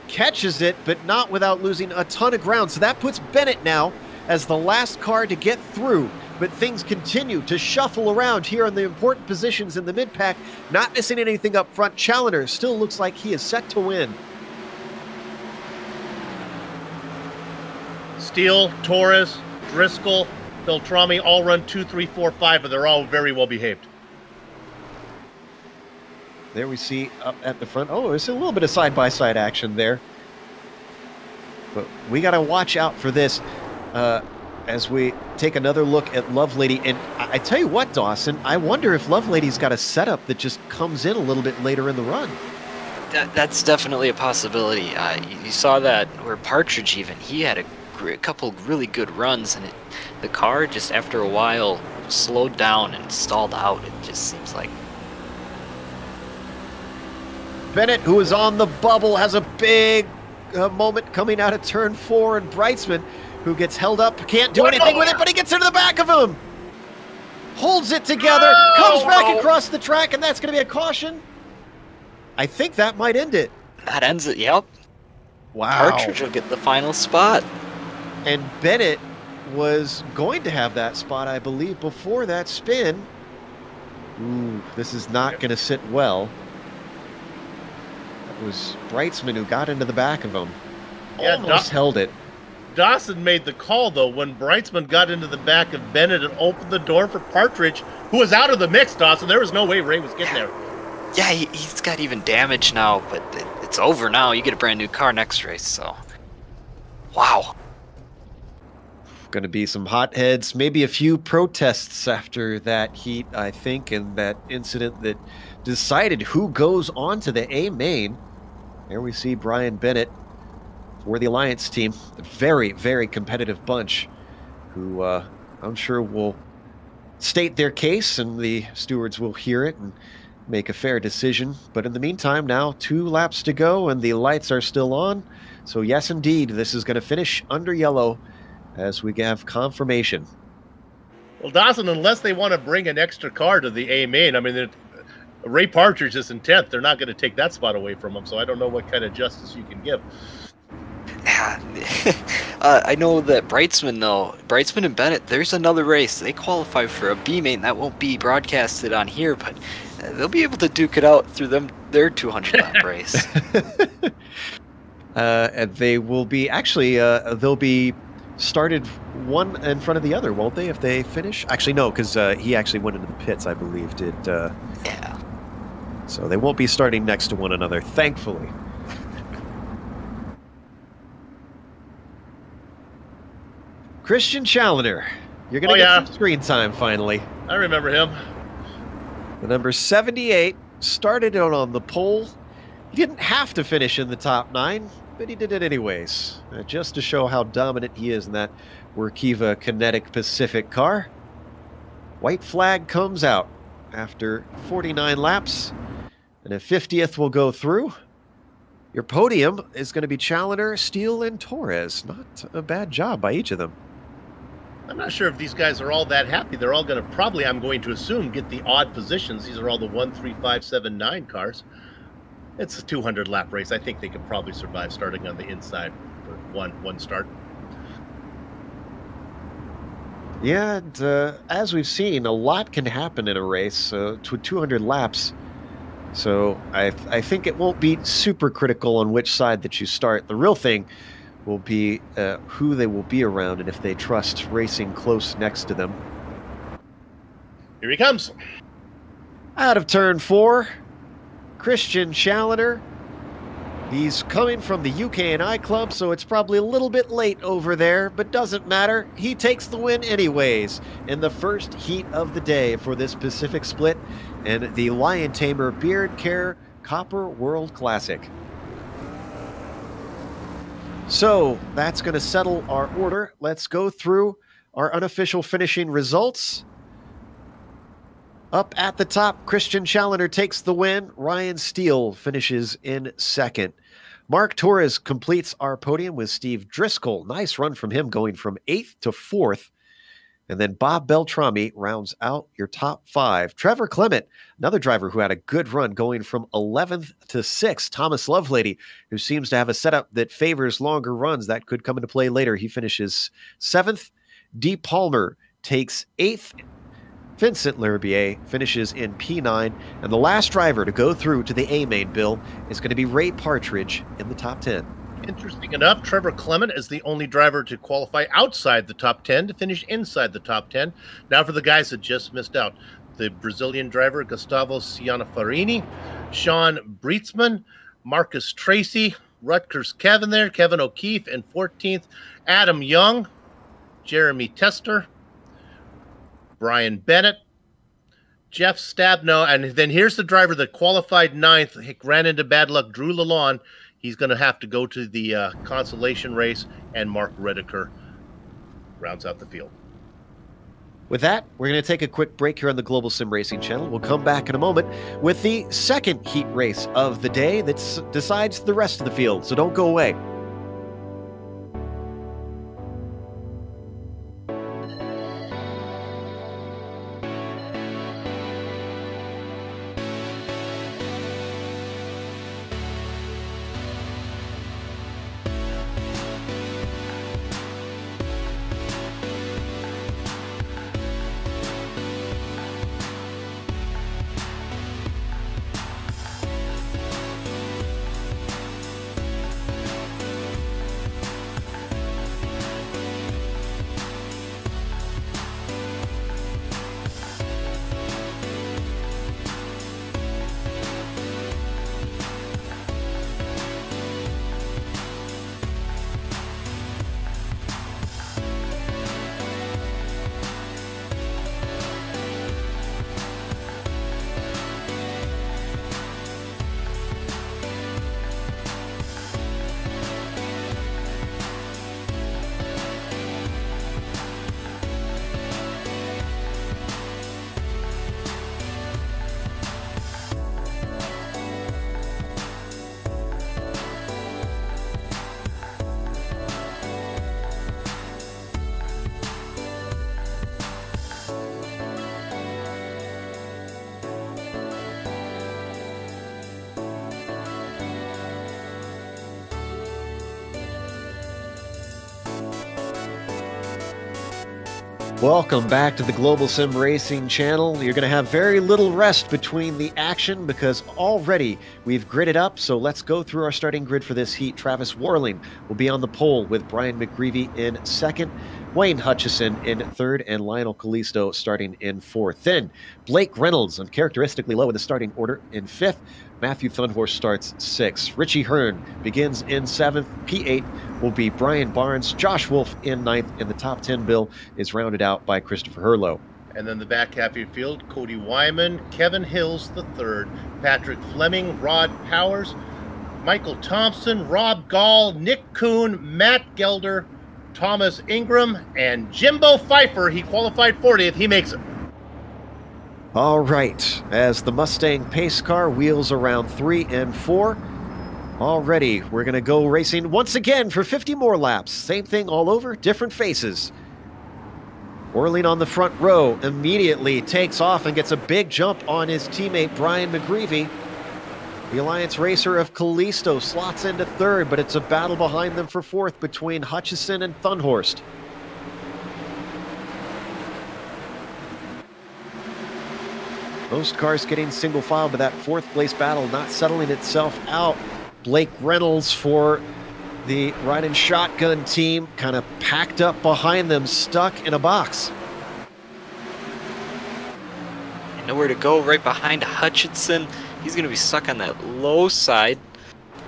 Catches it, but not without losing a ton of ground. So that puts Bennett now as the last car to get through. But things continue to shuffle around here on the important positions in the mid-pack. Not missing anything up front. Challenger still looks like he is set to win. Steele, Torres, Driscoll, Beltrami all run 2, 3, 4, 5, and they're all very well behaved. There we see up at the front. Oh, there's a little bit of side-by-side action there. But we got to watch out for this as we take another look at Lovelady. And I tell you what, Dawson, I wonder if Lovelady's got a setup that just comes in a little bit later in the run. That's definitely a possibility. You saw that where Partridge even, he had a couple really good runs, and the car just after a while slowed down and stalled out. It just seems like. Bennett, who is on the bubble, has a big moment coming out of turn 4, and Breitzman, who gets held up, can't do anything with it, but he gets into the back of him. Holds it together, comes back across the track, and that's going to be a caution. I think that might end it. That ends it, yep. Wow. Partridge will get the final spot. And Bennett was going to have that spot, I believe, before that spin. Ooh, this is not going to sit well. That was Breitzman who got into the back of him. Yeah, almost held it. Dawson made the call, though, when Breitzman got into the back of Bennett and opened the door for Partridge, who was out of the mix, Dawson. There was no way Ray was getting there. Yeah, he's got even damage now, but it's over now. You get a brand new car next race, so. Wow. Going to be some hotheads, maybe a few protests after that heat, I think, and that incident that decided who goes on to the A main. There we see Brian Bennett for the Alliance team. A very, very competitive bunch who I'm sure will state their case, and the stewards will hear it and make a fair decision. But in the meantime, now 2 laps to go and the lights are still on. So yes, indeed, this is going to finish under yellow as we have confirmation. Well, Dawson, unless they want to bring an extra car to the A main, I mean, Ray Partridge is in 10th. They're not going to take that spot away from him, so I don't know what kind of justice you can give. I know that Breitzman and Bennett, there's another race. They qualify for a B main. That won't be broadcasted on here, but they'll be able to duke it out through their 200-lap race. And they will be, actually, they'll be started one in front of the other, won't they, if they finish? Actually, no, because he actually went into the pits, I believe, did. Yeah. So they won't be starting next to one another, thankfully. Christian Challenger, you're going to get some screen time finally. I remember him. The number 78 started out on the pole. He didn't have to finish in the top 9, but he did it anyways, just to show how dominant he is in that Workiva Kinetic Pacific car. White flag comes out after 49 laps, and a 50th will go through. Your podium is going to be Challenger, Steele, and Torres. Not a bad job by each of them. I'm not sure if these guys are all that happy. They're all going to probably, I'm going to assume, get the odd positions. These are all the 1, 3, 5, 7, 9 cars. It's a 200-lap race. I think they could probably survive starting on the inside for one start. Yeah, and as we've seen, a lot can happen in a race to 200 laps. So I think it won't be super critical on which side that you start. The real thing will be who they will be around and if they trust racing close next to them. Here he comes. Out of turn 4, Christian Challenger. He's coming from the UK&I Club, so it's probably a little bit late over there, but doesn't matter. He takes the win anyways in the first heat of the day for this Pacific Split and the Lion Tamer Beard Care Copper World Classic. So that's going to settle our order. Let's go through our unofficial finishing results. Up at the top, Christian Challenger takes the win. Ryan Steele finishes in second. Mark Torres completes our podium with Steve Driscoll. Nice run from him, going from 8th to 4th. And then Bob Beltrami rounds out your top 5. Trevor Clement, another driver who had a good run, going from 11th to 6th. Thomas Lovelady, who seems to have a setup that favors longer runs. That could come into play later. He finishes 7th. Dee Palmer takes 8th. Vincent Lherbier finishes in P9. And the last driver to go through to the A main, Bill, is going to be Ray Partridge in the top 10. Interesting enough, Trevor Clement is the only driver to qualify outside the top 10 to finish inside the top 10. Now for the guys that just missed out. The Brazilian driver, Gustavo Cianafarini, Sean Breitsman, Marcus Tracy, Rutgers Kevin there, Kevin O'Keefe in 14th, Adam Young, Jeremy Tester, Brian Bennett, Jeff Stabno, and then here's the driver that qualified 9th, ran into bad luck, Drew Lalonde. He's going to have to go to the consolation race, and Mark Redeker rounds out the field. With that, we're going to take a quick break here on the Global Sim Racing channel. We'll come back in a moment with the second heat race of the day that decides the rest of the field, so don't go away. Welcome back to the Global Sim Racing channel. You're going to have very little rest between the action because already we've gridded up. So let's go through our starting grid for this heat. Travis Warling will be on the pole with Brian McGreevy in second, Wayne Hutchison in third, and Lionel Callisto starting in fourth. Then Blake Reynolds, uncharacteristically low in the starting order, in fifth. Matthew Thunhorse starts sixth. Richie Hearn begins in seventh. P8 will be Brian Barnes. Josh Wolf in ninth. And the top 10 bill is rounded out by Christopher Herlow. And then the back half of your field, Cody Wyman, Kevin Hills III, Patrick Fleming, Rod Powers, Michael Thompson, Rob Gall, Nick Kuhn, Matt Gelder, Thomas Ingram, and Jimbo Pfeiffer. He qualified 40th. He makes it. All right, as the Mustang pace car wheels around 3 and 4, already we're going to go racing once again for 50 more laps. Same thing all over, different faces. Whirling on the front row, immediately takes off and gets a big jump on his teammate Brian McGreevy. The Alliance racer of Callisto slots into third, but it's a battle behind them for fourth between Hutchison and Thunhorst. Most cars getting single file, but that fourth place battle not settling itself out. Blake Reynolds for the riding shotgun team kind of packed up behind them, stuck in a box. Nowhere to go, right behind Hutchinson. He's going to be stuck on that low side.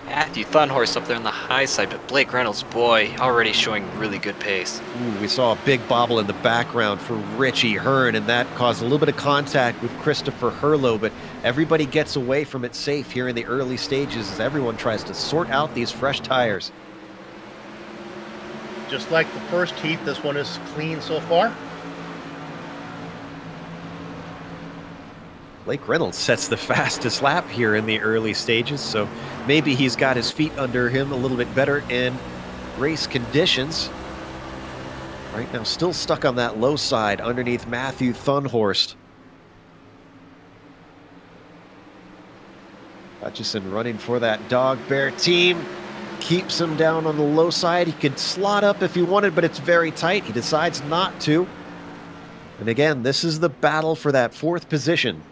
Matthew Thunhorst up there on the high side, but Blake Reynolds, boy, already showing really good pace. Ooh, we saw a big bobble in the background for Richie Hearn, and that caused a little bit of contact with Christopher Hurlow, but everybody gets away from it safe here in the early stages as everyone tries to sort out these fresh tires. Just like the first heat, this one is clean so far. Blake Reynolds sets the fastest lap here in the early stages, so maybe he's got his feet under him a little bit better in race conditions. Right now, still stuck on that low side underneath Matthew Thunhorst. Hutchison running for that Dog Bear team. Keeps him down on the low side. He could slot up if he wanted, but it's very tight. He decides not to. And again, this is the battle for that fourth position.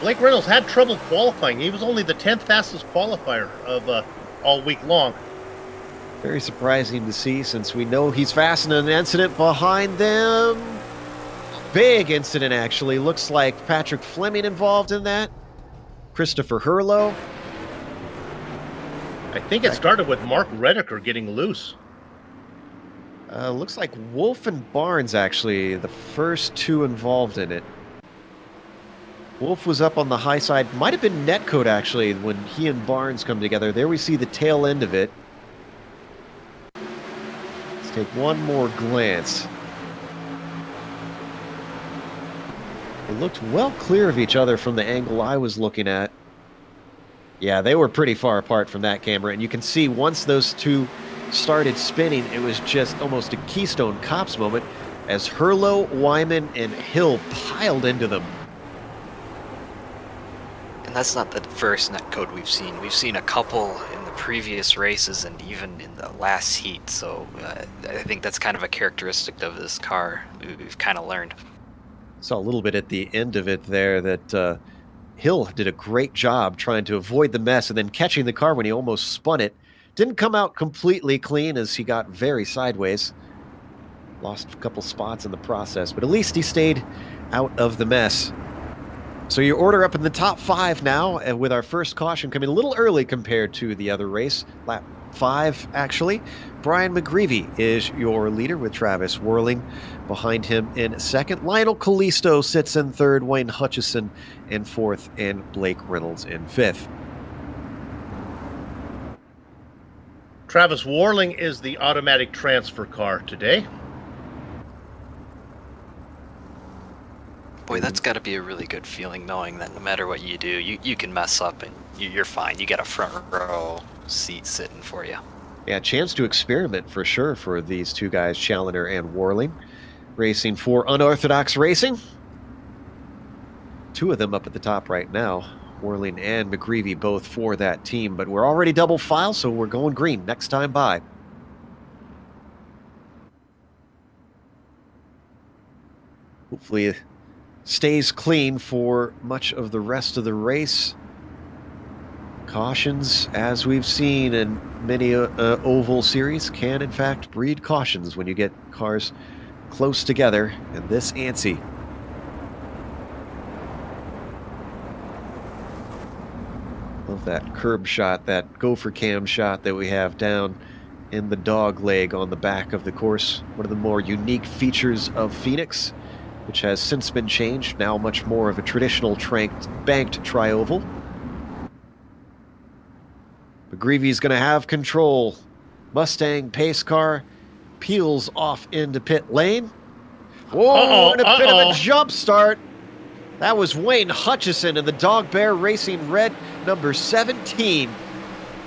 Blake Reynolds had trouble qualifying. He was only the 10th fastest qualifier of all week long. Very surprising to see, since we know he's fast in an incident behind them. Big incident, actually. Looks like Patrick Fleming involved in that. Christopher Hurlow. I think it started with Mark Redeker getting loose. Looks like Wolf and Barnes, actually, the first two involved in it. Wolf was up on the high side. Might have been Netcode, actually, when he and Barnes come together. There we see the tail end of it. Let's take one more glance. They looked well clear of each other from the angle I was looking at. Yeah, they were pretty far apart from that camera, and you can see once those two started spinning, it was just almost a Keystone Cops moment as Hurlow, Wyman, and Hill piled into them. And that's not the first netcode we've seen. We've seen a couple in the previous races and even in the last heat, so I think that's kind of a characteristic of this car. We've kind of learned. Saw a little bit at the end of it there that Hill did a great job trying to avoid the mess and then catching the car when he almost spun it. Didn't come out completely clean as he got very sideways. Lost a couple spots in the process, but at least he stayed out of the mess. So your order up in the top 5 now, and with our first caution coming a little early compared to the other race. Lap 5, actually. Brian McGreevy is your leader with Travis whirling behind him in second. Lionel Callisto sits in third, Wayne Hutchison in fourth, and Blake Reynolds in fifth. Travis Warling is the automatic transfer car today. Boy, that's got to be a really good feeling knowing that no matter what you do, you can mess up and you're fine. You got a front row seat sitting for you. Yeah, chance to experiment for sure for these two guys, Challoner and Warling. Racing for Unorthodox Racing. Two of them up at the top right now. Warling and McGreevy both for that team, but we're already double file, so we're going green next time by. Hopefully it stays clean for much of the rest of the race. Cautions, as we've seen in many oval series, can in fact breed cautions when you get cars close together, and this ANSI. Love that curb shot, that gopher cam shot that we have down in the dog leg on the back of the course. One of the more unique features of Phoenix, which has since been changed, now much more of a traditional banked tri-oval. McGreevy's going to have control. Mustang pace car peels off into pit lane. Whoa, and a bit of a jump start. That was Wayne Hutchison in the Dog Bear Racing Red number 17.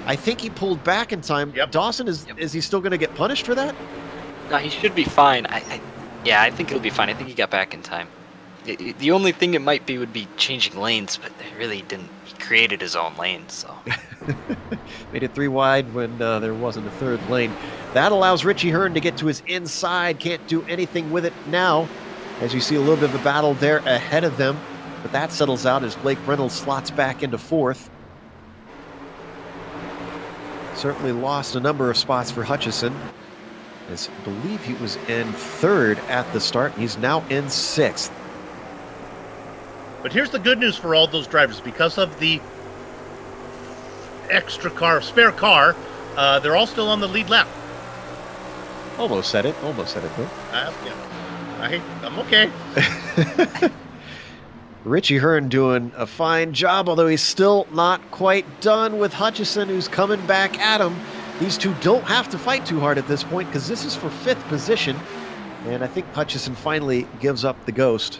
I think he pulled back in time. Yep. Dawson, is he still going to get punished for that? No, he should be fine. Yeah, I think he'll be fine. I think he got back in time. The only thing it might be would be changing lanes, but it really didn't. He created his own lane, so. Made it 3 wide when there wasn't a third lane. That allows Richie Hearn to get to his inside. Can't do anything with it now, as you see a little bit of a battle there ahead of them. But that settles out as Blake Reynolds slots back into 4th. Certainly lost a number of spots for Hutchison, as I believe he was in 3rd at the start. He's now in 6th. But here's the good news for all those drivers. Because of the spare car, they're all still on the lead lap. Almost said it, Bill. Yeah. I'm okay. Richie Hearn doing a fine job, although he's still not quite done with Hutchison, who's coming back at him. These two don't have to fight too hard at this point, because this is for 5th position. And I think Hutchison finally gives up the ghost.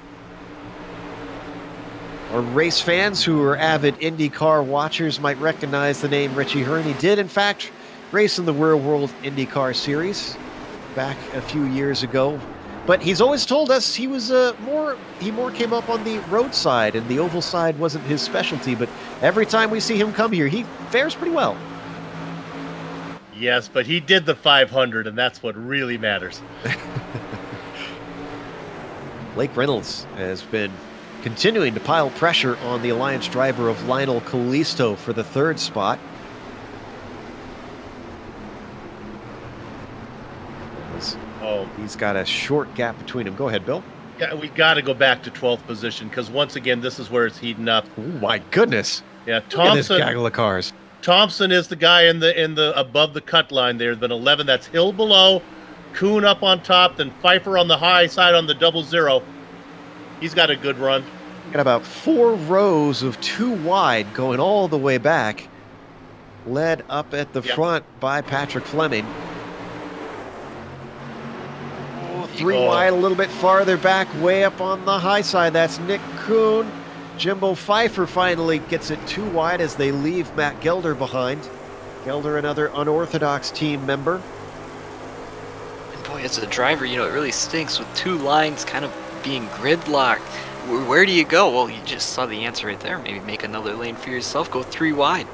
Our race fans who are avid IndyCar watchers might recognize the name Richie Hearn. He did, in fact, race in the Real World IndyCar Series back a few years ago. But he's always told us he was more came up on the road side, and the oval side wasn't his specialty. But every time we see him come here, he fares pretty well. Yes, but he did the 500, and that's what really matters. Blake Reynolds has been continuing to pile pressure on the Alliance driver of Lionel Kalisto for the 3rd spot. He's got a short gap between him. Go ahead, Bill. Yeah, we got to go back to 12th position, because once again, this is where it's heating up. Oh my goodness! Yeah, Look at this gaggle of cars. Thompson is the guy in the above the cut line. There's been 11. That's Hill below, Kuhn up on top, then Pfeiffer on the high side on the 00. He's got a good run. Got about 4 rows of 2 wide going all the way back, led up at the front by Patrick Fleming. 3 wide, a little bit farther back, way up on the high side. That's Nick Kuhn. Jimbo Pfeiffer finally gets it 2 wide as they leave Matt Gelder behind. Gelder, another unorthodox team member. And boy, as a driver, it really stinks with 2 lines kind of being gridlocked. Where do you go? Well, you just saw the answer right there. Maybe make another lane for yourself. Go 3 wide.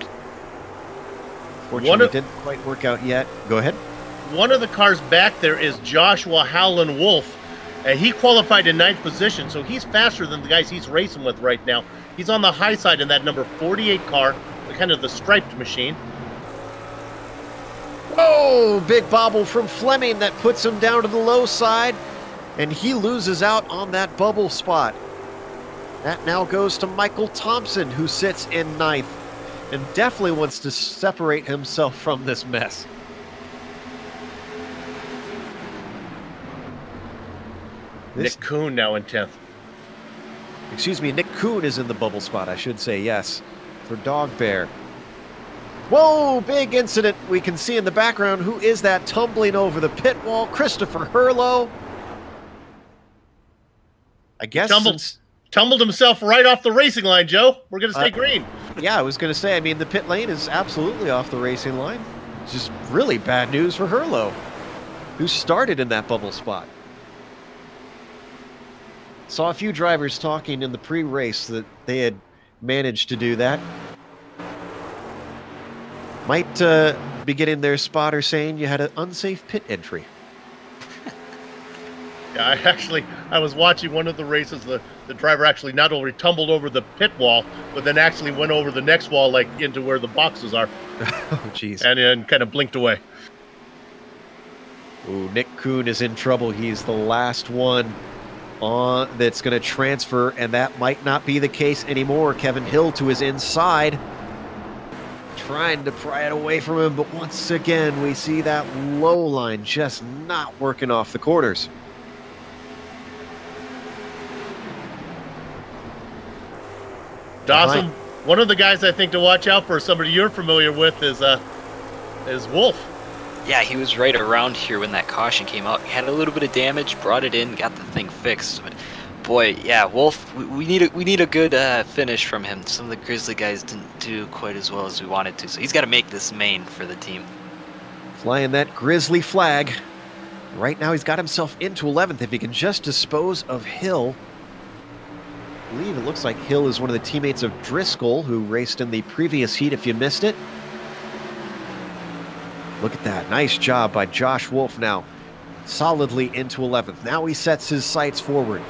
Fortunately, it didn't quite work out yet. Go ahead. One of the cars back there is Joshua Howland Wolf. He qualified in 9th position, so he's faster than the guys he's racing with right now. He's on the high side in that number 48 car, kind of the striped machine. Whoa! Big bobble from Fleming that puts him down to the low side, and he loses out on that bubble spot. That now goes to Michael Thompson, who sits in 9th and definitely wants to separate himself from this mess. Nick Kuhn now in 10th. Excuse me, Nick Kuhn is in the bubble spot, I should say, yes, for Dog Bear. Whoa, big incident we can see in the background. Who is that tumbling over the pit wall? Christopher Hurlow. I guess tumbled himself right off the racing line, Joe. We're going to stay green. Yeah, I was going to say, I mean, the pit lane is absolutely off the racing line. It's just really bad news for Hurlow, who started in that bubble spot. Saw a few drivers talking in the pre-race that they had managed to do that. Might be getting their spotter saying you had an unsafe pit entry. Yeah, I was watching one of the races. The driver actually not only tumbled over the pit wall, but then actually went over the next wall, like into where the boxes are. Oh, jeez. And then kind of blinked away. Ooh, Nick Kuhn is in trouble. He's the last one that's going to transfer, and that might not be the case anymore. Kevin Hill to his inside. trying to pry it away from him, but once again, we see that low line just not working off the corners. Dawson, one of the guys I think to watch out for, somebody you're familiar with, is Wolf. Yeah, he was right around here when that caution came out. He had a little bit of damage, brought it in, got the thing fixed. But boy, yeah, Wolf, we need a good finish from him. Some of the Grizzly guys didn't do quite as well as we wanted to, so he's got to make this main for the team. Flying that Grizzly flag. Right now he's got himself into 11th. If he can just dispose of Hill. I believe it looks like Hill is one of the teammates of Driscoll, who raced in the previous heat if you missed it. Look at that. Nice job by Josh Wolf now. Solidly into 11th. Now he sets his sights forward.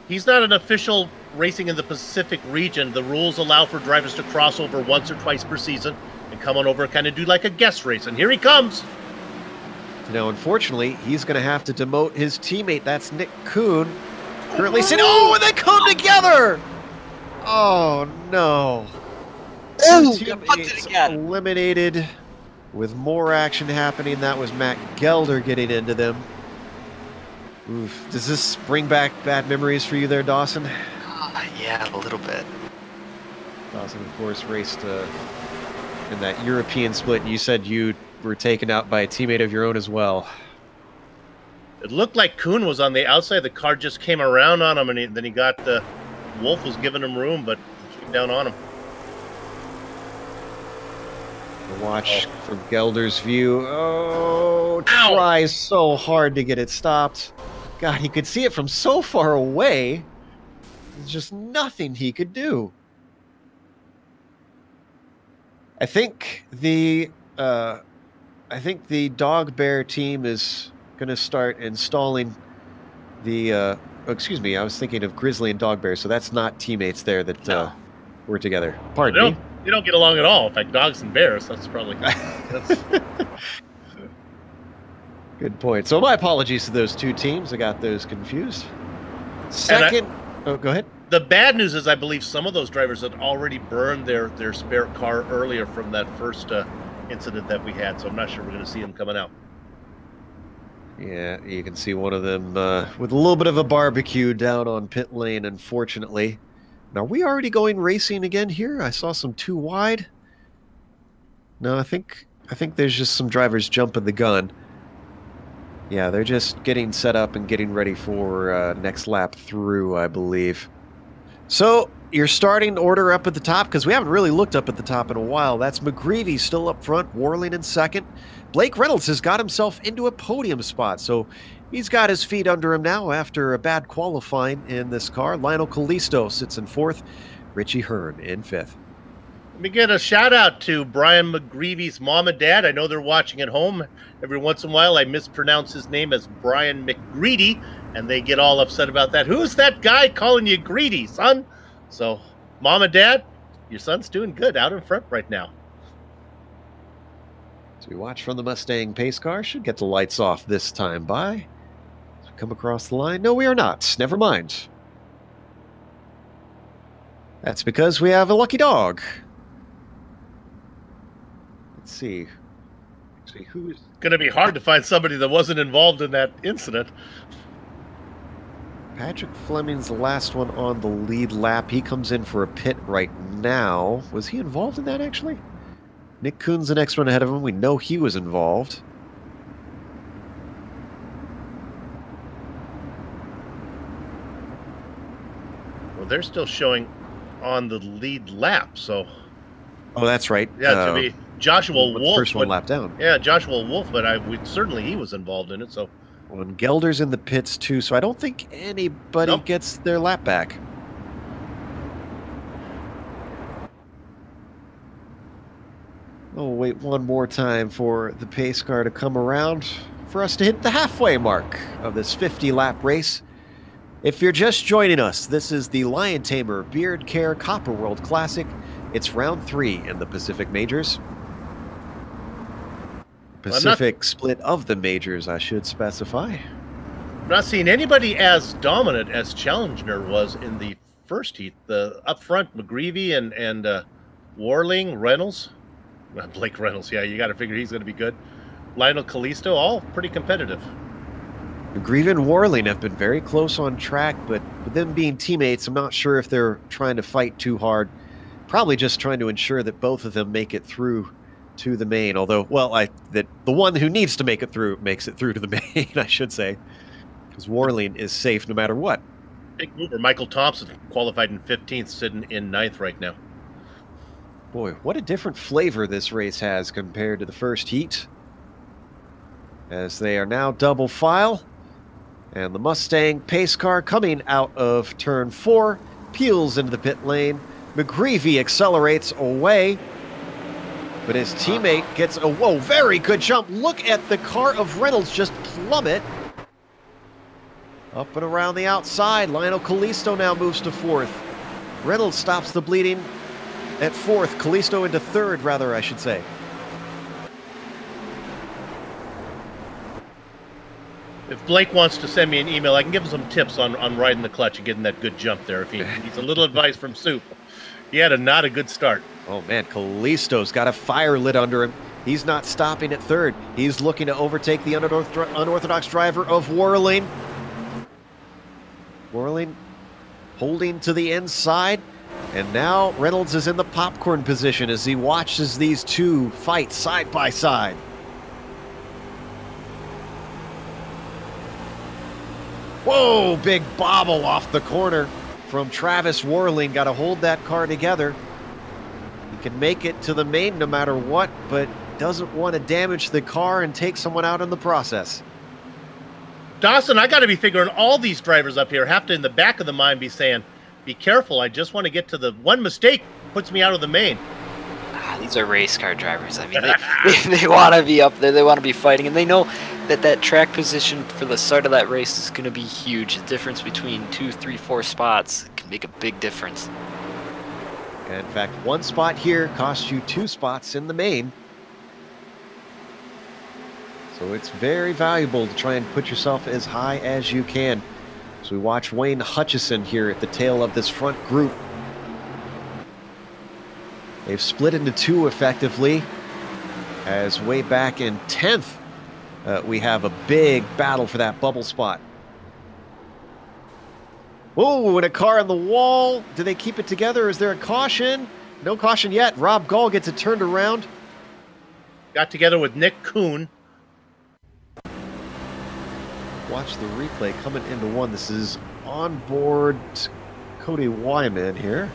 He's not an official racing in the Pacific region. The rules allow for drivers to cross over once or twice per season and come on over and kind of do like a guest race. And here he comes. Now, unfortunately, he's going to have to demote his teammate. That's Nick Kuhn. Currently sitting. Oh, and they come together! Oh, no. Oh, teammates eliminated with more action happening. That was Matt Gelder getting into them. Oof. Does this bring back bad memories for you there, Dawson? Yeah, a little bit. Dawson, of course, raced in that European split. You said you were taken out by a teammate of your own as well. It looked like Kuhn was on the outside. The car just came around on him, and then he got Wolf was giving him room, but came down on him. The watch from Gelder's view. Oh, tries so hard to get it stopped. God, he could see it from so far away. There's just nothing he could do. I think the Dog Bear team is going to start installing the. Excuse me, I was thinking of Grizzly and Dog Bear, so that's not teammates there that were together. Pardon me. You don't get along at all. In fact, dogs and bears. That's probably. Good point. So my apologies to those two teams. I got those confused. Second. Oh, go ahead. The bad news is I believe some of those drivers had already burned their spare car earlier from that first incident that we had, so I'm not sure we're going to see them coming out. Yeah, you can see one of them with a little bit of a barbecue down on pit lane, unfortunately. Now, are we already going racing again here? I saw some too wide. No, I think there's just some drivers jumping the gun. Yeah, they're just getting set up and getting ready for next lap through, I believe. So, your starting order up at the top, because we haven't really looked up at the top in a while. That's McGreevy still up front, Warling in second. Blake Reynolds has got himself into a podium spot, so he's got his feet under him now after a bad qualifying in this car. Lionel Callisto sits in fourth, Richie Hearn in fifth. Let me get a shout out to Brian McGreevy's mom and dad. I know they're watching at home. Every once in a while I mispronounce his name as Brian McGreedy, and they get all upset about that. Who's that guy calling you greedy, son? So, mom and dad, your son's doing good out in front right now. So we watch from the Mustang pace car. Should get the lights off this time by. Come across the line. No, we are not. Never mind. That's because we have a lucky dog. Let's see. Actually, who's going to be hard to find somebody that wasn't involved in that incident. Patrick Fleming's the last one on the lead lap. He comes in for a pit right now. Was he involved in that, actually? Nick Kuhn's the next one ahead of him. We know he was involved. Well, they're still showing on the lead lap, so... Oh, that's right. Yeah, to be Joshua Wolf. First one lap down. Yeah, Joshua Wolf, but certainly he was involved in it, so... Well, and Gelder's in the pits, too, so I don't think anybody gets their lap back. Oh, wait one more time for the pace car to come around for us to hit the halfway mark of this 50-lap race. If you're just joining us, this is the Lion Tamer Beard Care Copper World Classic. It's round 3 in the Pacific Majors. Pacific split of the majors, I should specify. I'm not seeing anybody as dominant as Challenger was in the first heat. The up front, McGreevy and Warling, Reynolds, Blake Reynolds. Yeah, you got to figure he's going to be good. Lionel Callisto, all pretty competitive. McGreevy and Warling have been very close on track, but with them being teammates, I'm not sure if they're trying to fight too hard. Probably just trying to ensure that both of them make it through to the main. Although, well, that the one who needs to make it through makes it through to the main, I should say, because Warling is safe no matter what. Big mover. Michael Thompson qualified in 15th, sitting in 9th right now. Boy, what a different flavor this race has compared to the first heat, as they are now double file. And the Mustang pace car coming out of turn 4 peels into the pit lane. McGreevy accelerates away, but his teammate gets a very good jump. Look at the car of Reynolds just plummet up and around the outside. Lionel Callisto now moves to 4th. Reynolds stops the bleeding at 4th. Callisto into 3rd, rather, I should say. If Blake wants to send me an email, I can give him some tips on riding the clutch and getting that good jump there. If he needs a little advice from Soup. He had not a good start. Oh, man, Callisto's got a fire lit under him. He's not stopping at 3rd. He's looking to overtake the unorthodox driver of Warling. Warling holding to the inside. And now Reynolds is in the popcorn position as he watches these two fight side by side. Whoa, big bobble off the corner from Travis Warling. Got to hold that car together. He can make it to the main no matter what, but doesn't want to damage the car and take someone out in the process. Dawson, I got to be figuring all these drivers up here have to, in the back of the mind, be saying, be careful, I just want to get to the one mistake puts me out of the main. These are race car drivers. I mean, they want to be up there. They want to be fighting, and they know that that track position for the start of that race is going to be huge. The difference between 2, 3, 4 spots can make a big difference. In fact, one spot here costs you 2 spots in the main. So it's very valuable to try and put yourself as high as you can. So we watch Wayne Hutchison here at the tail of this front group. They've split into 2 effectively, as way back in 10th, we have a big battle for that bubble spot. Whoa, and a car on the wall. Do they keep it together? Is there a caution? No caution yet. Rob Gall gets it turned around. Got together with Nick Kuhn. Watch the replay coming into 1. This is on board Cody Wyman here.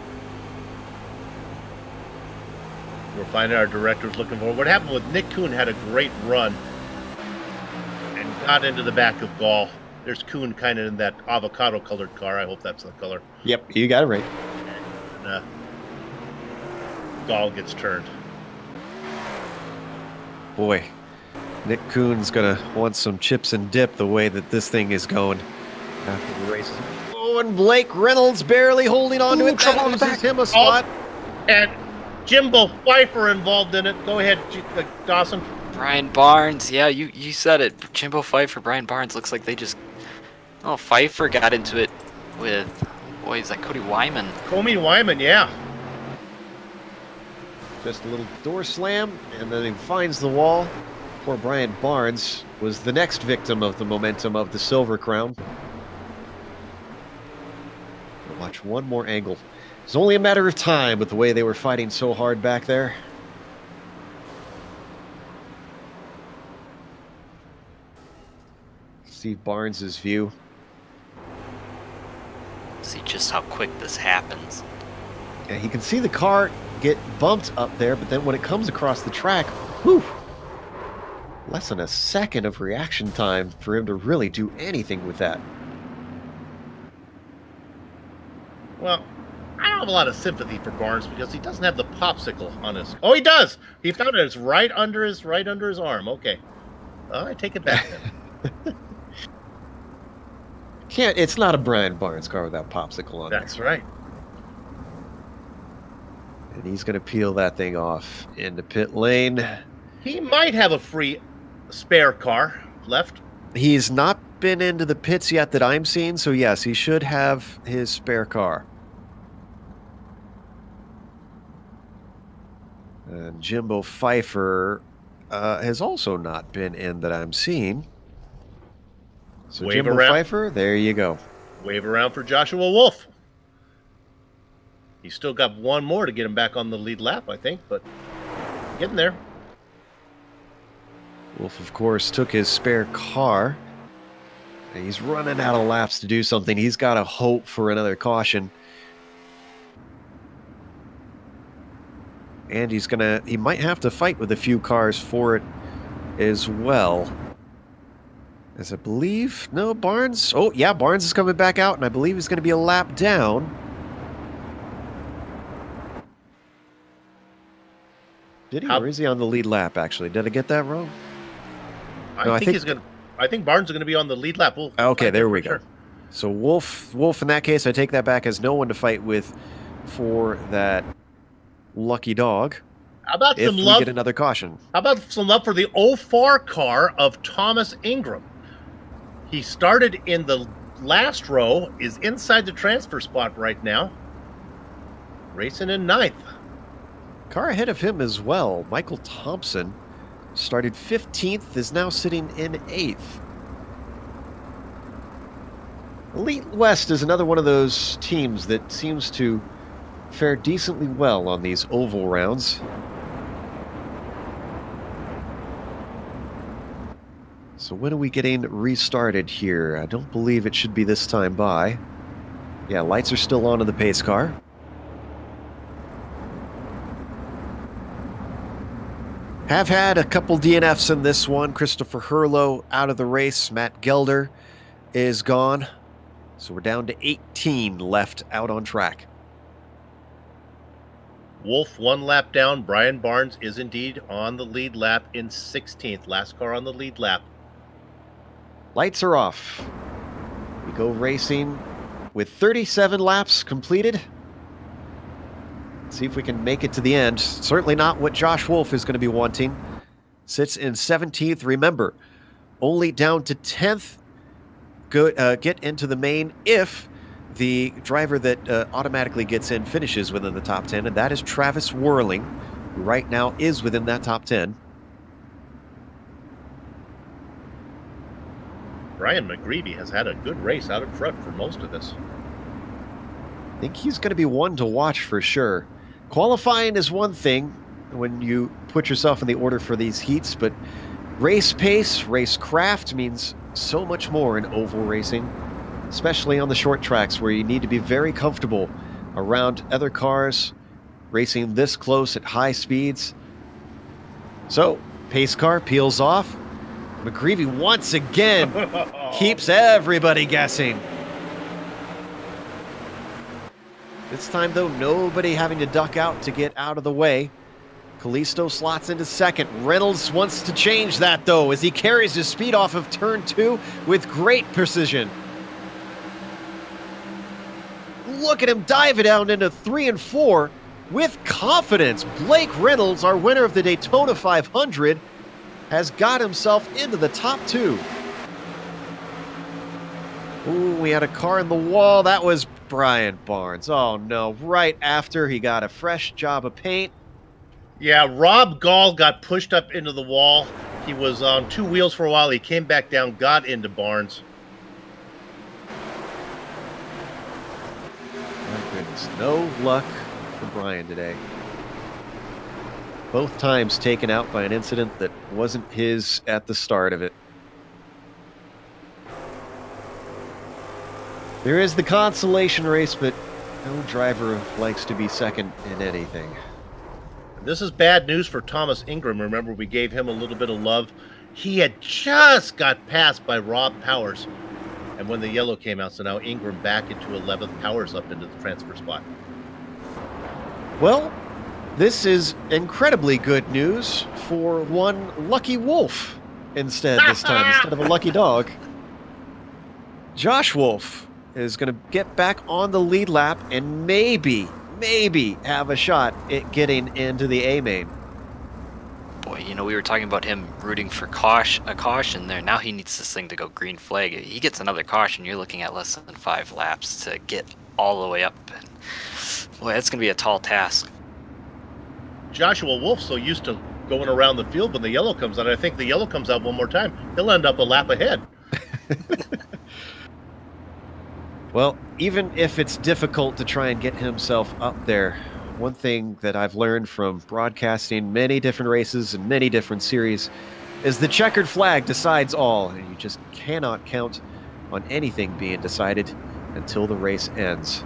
We're finding our directors looking for what happened with Nick Kuhn. Had a great run and got into the back of Gall. There's Kuhn kind of in that avocado colored car. I hope that's the color. Yep, you got it right. And Gall gets turned. Boy, Nick Kuhn's gonna want some chips and dip the way that this thing is going after the race. Oh, and Blake Reynolds barely holding on to it. Trouble on the That back. loses him a spot. And Jimbo Pfeiffer involved in it. Go ahead, Dawson. Brian Barnes, yeah, you said it. Jimbo Pfeiffer, Brian Barnes, looks like they just... Oh, Pfeiffer got into it with... Boy, is that Cody Wyman? Comey Wyman, yeah. Just a little door slam, and then he finds the wall. Poor Brian Barnes was the next victim of the momentum of the Silver Crown. We'll watch one more angle. It's only a matter of time with the way they were fighting so hard back there. Steve Barnes' view. See just how quick this happens. Yeah, he can see the car get bumped up there, but then when it comes across the track, whew, less than a second of reaction time for him to really do anything with that. Well, I don't have a lot of sympathy for Barnes because he doesn't have the popsicle on his... Oh, he does! He found it. It's right under his arm. Okay. I take it back then. It's not a Brian Barnes car without popsicle on there. That's right. And he's going to peel that thing off into pit lane. He might have a free spare car left. He's not been into the pits yet that I'm seeing, so yes, he should have his spare car. And Jimbo Pfeiffer has also not been in that I'm seeing. So Wave Jimbo around. Pfeiffer, there you go. Wave around for Joshua Wolf. He's still got one more to get him back on the lead lap, I think, but getting there. Wolf, of course, took his spare car. And he's running out of laps to do something. He's got to hope for another caution. And he might have to fight with a few cars for it as well. As I believe, no, Barnes. Oh, yeah, Barnes is coming back out, and I believe he's going to be a lap down. Did he? Or is he on the lead lap, actually? Did I get that wrong? I think he's going to. I think Barnes is going to be on the lead lap. Okay, there we go. So Wolf, in that case, I take that back, has no one to fight with for that lucky dog. How about if some we love? Get another caution. How about some love for the 04 car of Thomas Ingram? He started in the last row, is inside the transfer spot right now, racing in 9th. Car ahead of him as well. Michael Thompson started 15th, is now sitting in 8th. Elite West is another one of those teams that seems to fare decently well on these oval rounds. So when are we getting restarted here? I don't believe it should be this time by. Yeah, lights are still on in the pace car. Have had a couple DNFs in this one. Christopher Hurlow out of the race. Matt Gelder is gone. So we're down to 18 left out on track. Wolf 1 lap down. Brian Barnes is indeed on the lead lap in 16th. Last car on the lead lap. Lights are off. We go racing with 37 laps completed. Let's see if we can make it to the end. Certainly not what Josh Wolf is going to be wanting. Sits in 17th. Remember, only down to 10th. Get into the main if the driver that automatically gets in finishes within the top 10, and that is Travis Whirling, who right now is within that top 10. Brian McGreevy has had a good race out in front for most of this. I think he's going to be one to watch for sure. Qualifying is one thing when you put yourself in the order for these heats, but race pace, race craft means so much more in oval racing, especially on the short tracks where you need to be very comfortable around other cars, racing this close at high speeds. So, pace car peels off. McGreevy once again keeps everybody guessing. This time, though, nobody having to duck out to get out of the way. Kalisto slots into second. Reynolds wants to change that, though, as he carries his speed off of turn 2 with great precision. Look at him dive it down into 3 and 4 with confidence. Blake Reynolds, our winner of the Daytona 500, has got himself into the top 2. Ooh, we had a car in the wall. That was Brian Barnes. Oh, no. Right after he got a fresh job of paint. Yeah, Rob Gall got pushed up into the wall. He was on 2 wheels for a while. He came back down, got into Barnes. My goodness. No luck for Brian today. Both times taken out by an incident that wasn't his at the start of it. There is the consolation race, but no driver likes to be second in anything. This is bad news for Thomas Ingram. Remember, we gave him a little bit of love. He had just got passed by Rob Powers. And when the yellow came out, so now Ingram back into 11th, Powers up into the transfer spot. Well, this is incredibly good news for one lucky wolf instead this time, instead of a lucky dog. Josh Wolf is going to get back on the lead lap and maybe have a shot at getting into the A main. Boy, you know, we were talking about him rooting for a caution there. Now he needs this thing to go green flag. If he gets another caution, you're looking at less than 5 laps to get all the way up. And boy, that's going to be a tall task. Joshua Wolf's so used to going around the field when the yellow comes out. I think the yellow comes out one more time, he'll end up a lap ahead. Well, even if it's difficult to try and get himself up there, one thing that I've learned from broadcasting many different races and many different series is the checkered flag decides all, and you just cannot count on anything being decided until the race ends.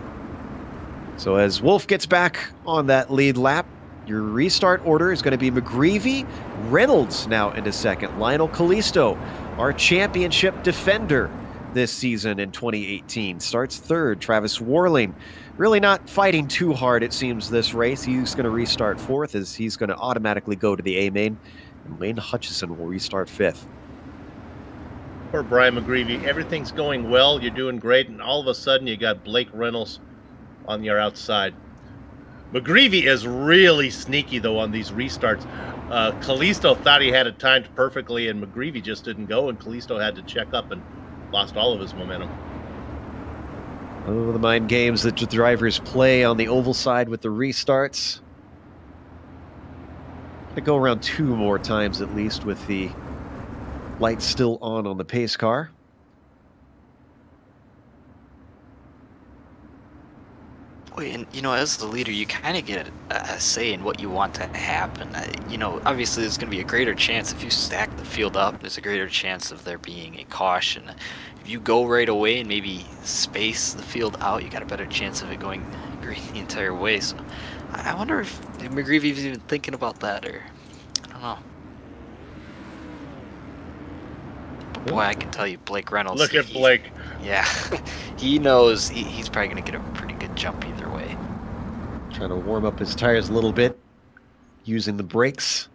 So as Wolf gets back on that lead lap, your restart order is going to be McGreevy, Reynolds now into second, Lionel Kalisto, our championship defender this season in 2018, starts third. Travis Warling really not fighting too hard, it seems, this race. He's going to restart fourth as he's going to automatically go to the A main, and Lane Hutchison will restart fifth. Poor Brian McGreevy, everything's going well, you're doing great, and all of a sudden you got Blake Reynolds on your outside. McGreevy is really sneaky, though, on these restarts. Kalisto thought he had it timed perfectly, and McGreevy just didn't go, and Kalisto had to check up and lost all of his momentum. Oh, the mind games that the drivers play on the oval side with the restarts. I go around 2 more times at least with the lights still on the pace car. And, you know, as the leader, you kind of get a say in what you want to happen. You know, obviously there's going to be a greater chance if you stack the field up, there's a greater chance of there being a caution. If you go right away and maybe space the field out, you got a better chance of it going green the entire way. So I wonder if McGreevy's even thinking about that, or I don't know. But boy, I can tell you, Blake Reynolds. Look at Blake. Yeah, he knows he's probably going to get a pretty good jump either way. Trying to warm up his tires a little bit, using the brakes,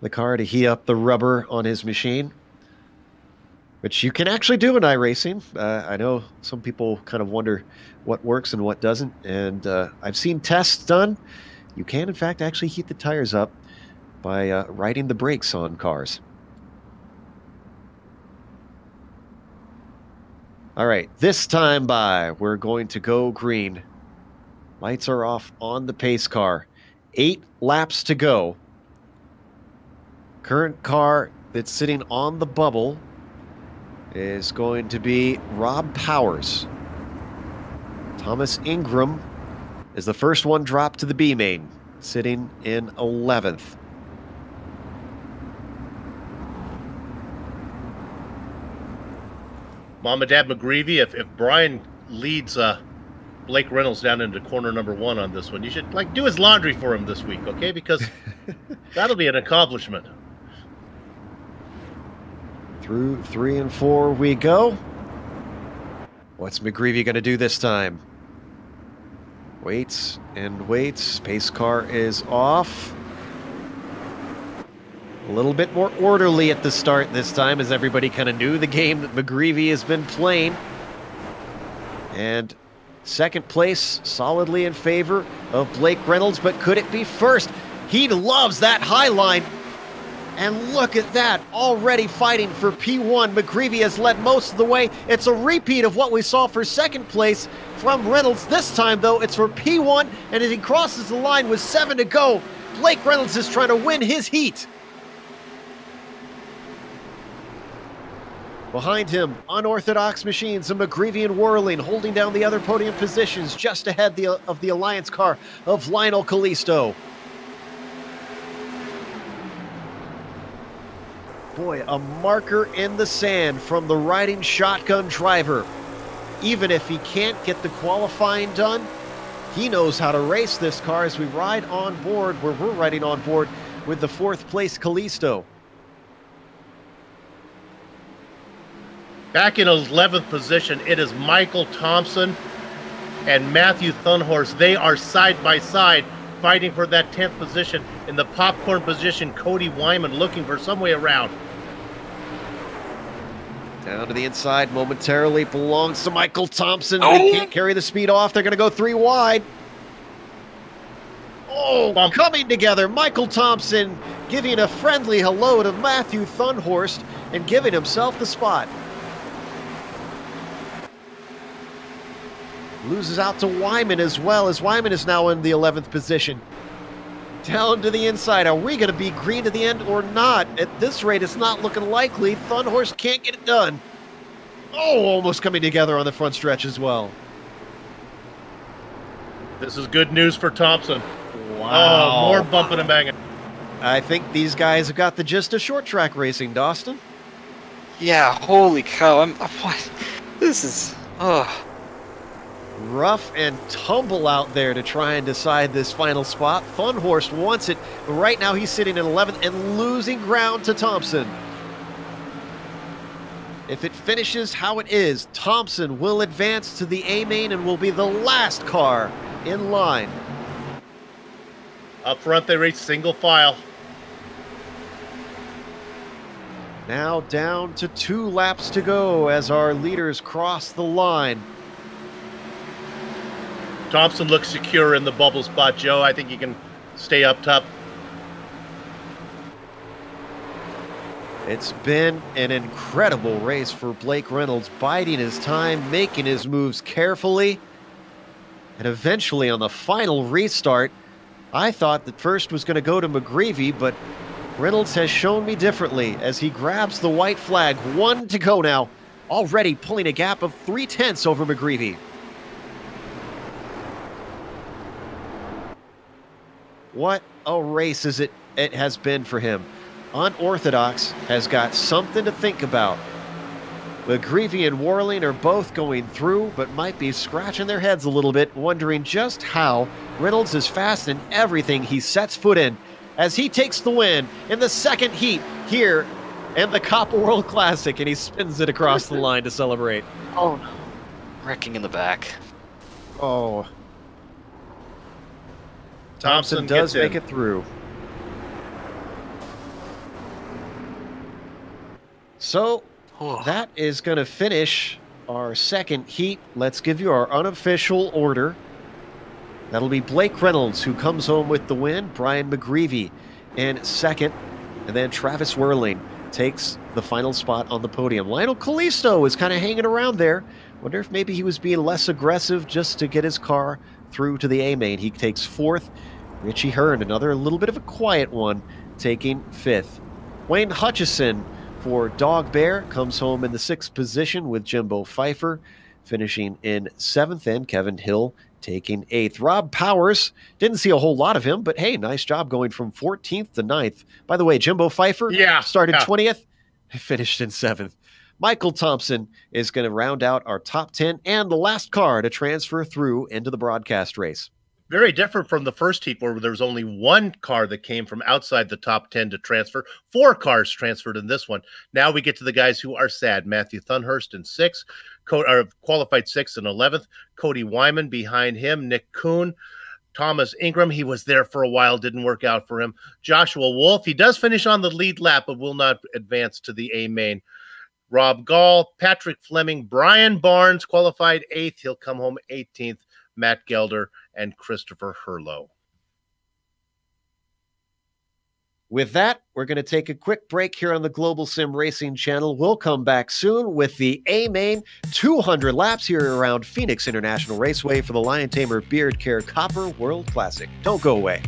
the car to heat up the rubber on his machine, which you can actually do in iRacing. I know some people kind of wonder what works and what doesn't, and I've seen tests done. You can, in fact, actually heat the tires up by riding the brakes on cars. All right, this time we're going to go green. Lights are off on the pace car. 8 laps to go. Current car that's sitting on the bubble is going to be Rob Powers. Thomas Ingram is the first one dropped to the B main, sitting in 11th. Mom and Dad McGreevy, if Brian leads Blake Reynolds down into corner number 1 on this one, you should do his laundry for him this week, okay? Because that'll be an accomplishment. Through 3 and 4 we go. What's McGreevy going to do this time? Waits and waits. Pace car is off. A little bit more orderly at the start this time, as everybody kind of knew the game that McGreevy has been playing. And second place solidly in favor of Blake Reynolds, but could it be first? He loves that high line. And look at that, already fighting for P1. McGreevy has led most of the way. It's a repeat of what we saw for second place from Reynolds. This time, though, it's for P1, and as he crosses the line with 7 to go, Blake Reynolds is trying to win his heat. Behind him, unorthodox machines of McGreevy and Whirling holding down the other podium positions just ahead of the Alliance car of Lionel Kalisto. Boy, a marker in the sand from the riding shotgun driver. Even if he can't get the qualifying done, he knows how to race this car as we ride on board, where we're riding on board with the 4th place Kalisto. Back in 11th position, it is Michael Thompson and Matthew Thunhorst. They are side by side fighting for that 10th position. In the popcorn position, Cody Wyman looking for some way around. Down to the inside momentarily belongs to Michael Thompson. They can't carry the speed off. They're going to go 3 wide. Oh, coming together. Michael Thompson giving a friendly hello to Matthew Thunhorst and giving himself the spot. Loses out to Wyman as well, as Wyman is now in the 11th position. down to the inside. Are we going to be green to the end or not? At this rate, it's not looking likely. Thunhorse can't get it done. Oh, almost coming together on the front stretch as well. This is good news for Thompson. Wow. Oh, more bumping and banging. I think these guys have got the gist of short track racing, Dawson. Yeah, holy cow. What? This is... Oh. Rough and tumble out there to try and decide this final spot. Thunhorst wants it, but right now he's sitting in 11th and losing ground to Thompson. If it finishes how it is, Thompson will advance to the A-main and will be the last car in line. Up front, they race single file. Now down to 2 laps to go as our leaders cross the line. Thompson looks secure in the bubble spot, Joe. I think he can stay up top. It's been an incredible race for Blake Reynolds, biding his time, making his moves carefully. And eventually on the final restart, I thought that first was going to go to McGreevy, but Reynolds has shown me differently as he grabs the white flag. 1 to go now, already pulling a gap of 0.3 over McGreevy. What a race it has been for him. Unorthodox has got something to think about. McGreevy and Warling are both going through, but might be scratching their heads a little bit, wondering just how Reynolds is fast in everything he sets foot in as he takes the win in the second heat here in the Coppa World Classic, and he spins it across the line to celebrate. Oh no. Wrecking in the back. Oh. Thompson does gets make in. it through. So that is going to finish our second heat. Let's give you our unofficial order. That'll be Blake Reynolds, who comes home with the win. Brian McGreevy in second. And then Travis Whirling takes the final spot on the podium. Lionel Callisto is kind of hanging around there. Wonder if maybe he was being less aggressive just to get his car through to the A-main. He takes 4th. Richie Hearn, another little bit of a quiet one, taking 5th. Wayne Hutchison for Dog Bear comes home in the 6th position with Jimbo Pfeiffer finishing in 7th, and Kevin Hill taking 8th. Rob Powers, didn't see a whole lot of him, but hey, nice job going from 14th to 9th. By the way, Jimbo Pfeiffer started 20th, finished in 7th. Michael Thompson is going to round out our top 10 and the last car to transfer through into the broadcast race. Very different from the first heat where there was only 1 car that came from outside the top 10 to transfer. 4 cars transferred in this one. Now we get to the guys who are sad. Matthew Thunhurst in 6th, qualified 6th and 11th. Cody Wyman behind him. Nick Kuhn. Thomas Ingram, he was there for a while, didn't work out for him. Joshua Wolf, he does finish on the lead lap, but will not advance to the A-main. Rob Gall, Patrick Fleming, Brian Barnes qualified 8th. He'll come home 18th. Matt Gelder and Christopher Herlow. With that, we're going to take a quick break here on the Global Sim Racing channel. We'll come back soon with the A-main 200 laps here around Phoenix International Raceway for the Lion Tamer Beard Care Copper World Classic. Don't go away.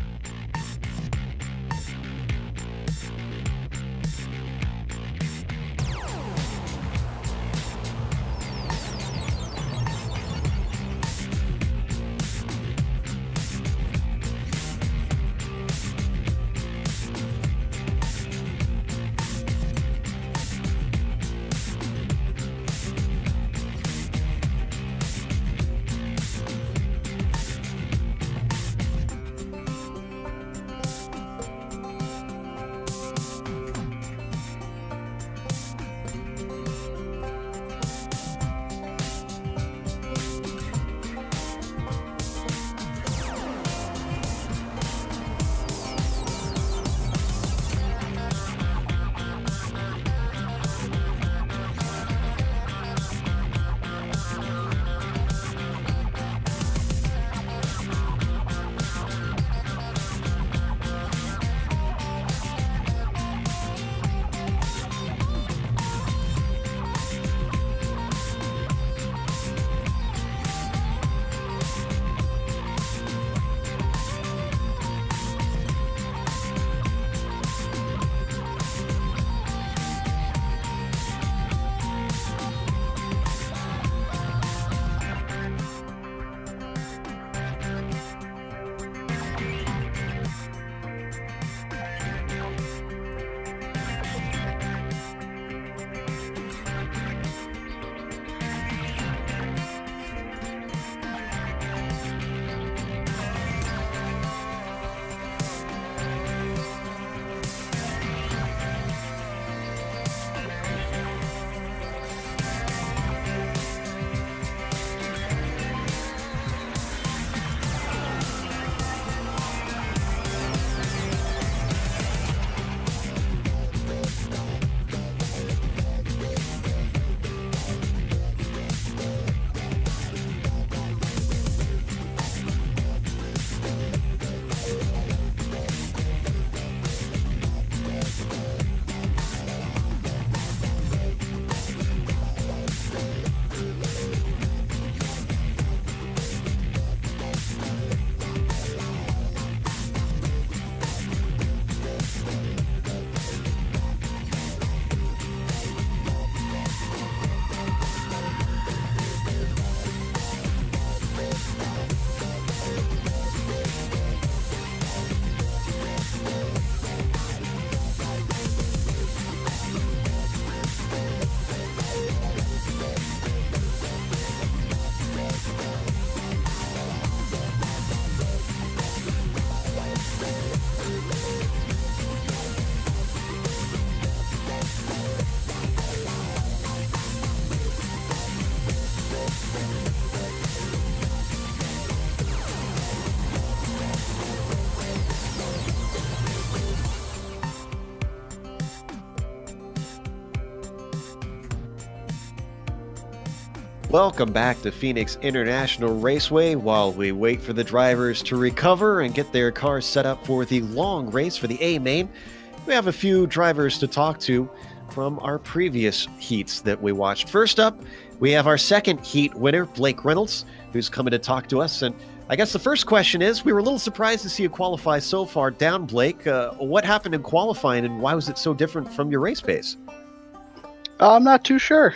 Welcome back to Phoenix International Raceway. While we wait for the drivers to recover and get their cars set up for the long race for the A main, we have a few drivers to talk to from our previous heats that we watched. First up, we have our second heat winner, Blake Reynolds, who's coming to talk to us. And I guess the first question is, we were a little surprised to see you qualify so far down, Blake. What happened in qualifying, and why was it so different from your race pace? I'm not too sure.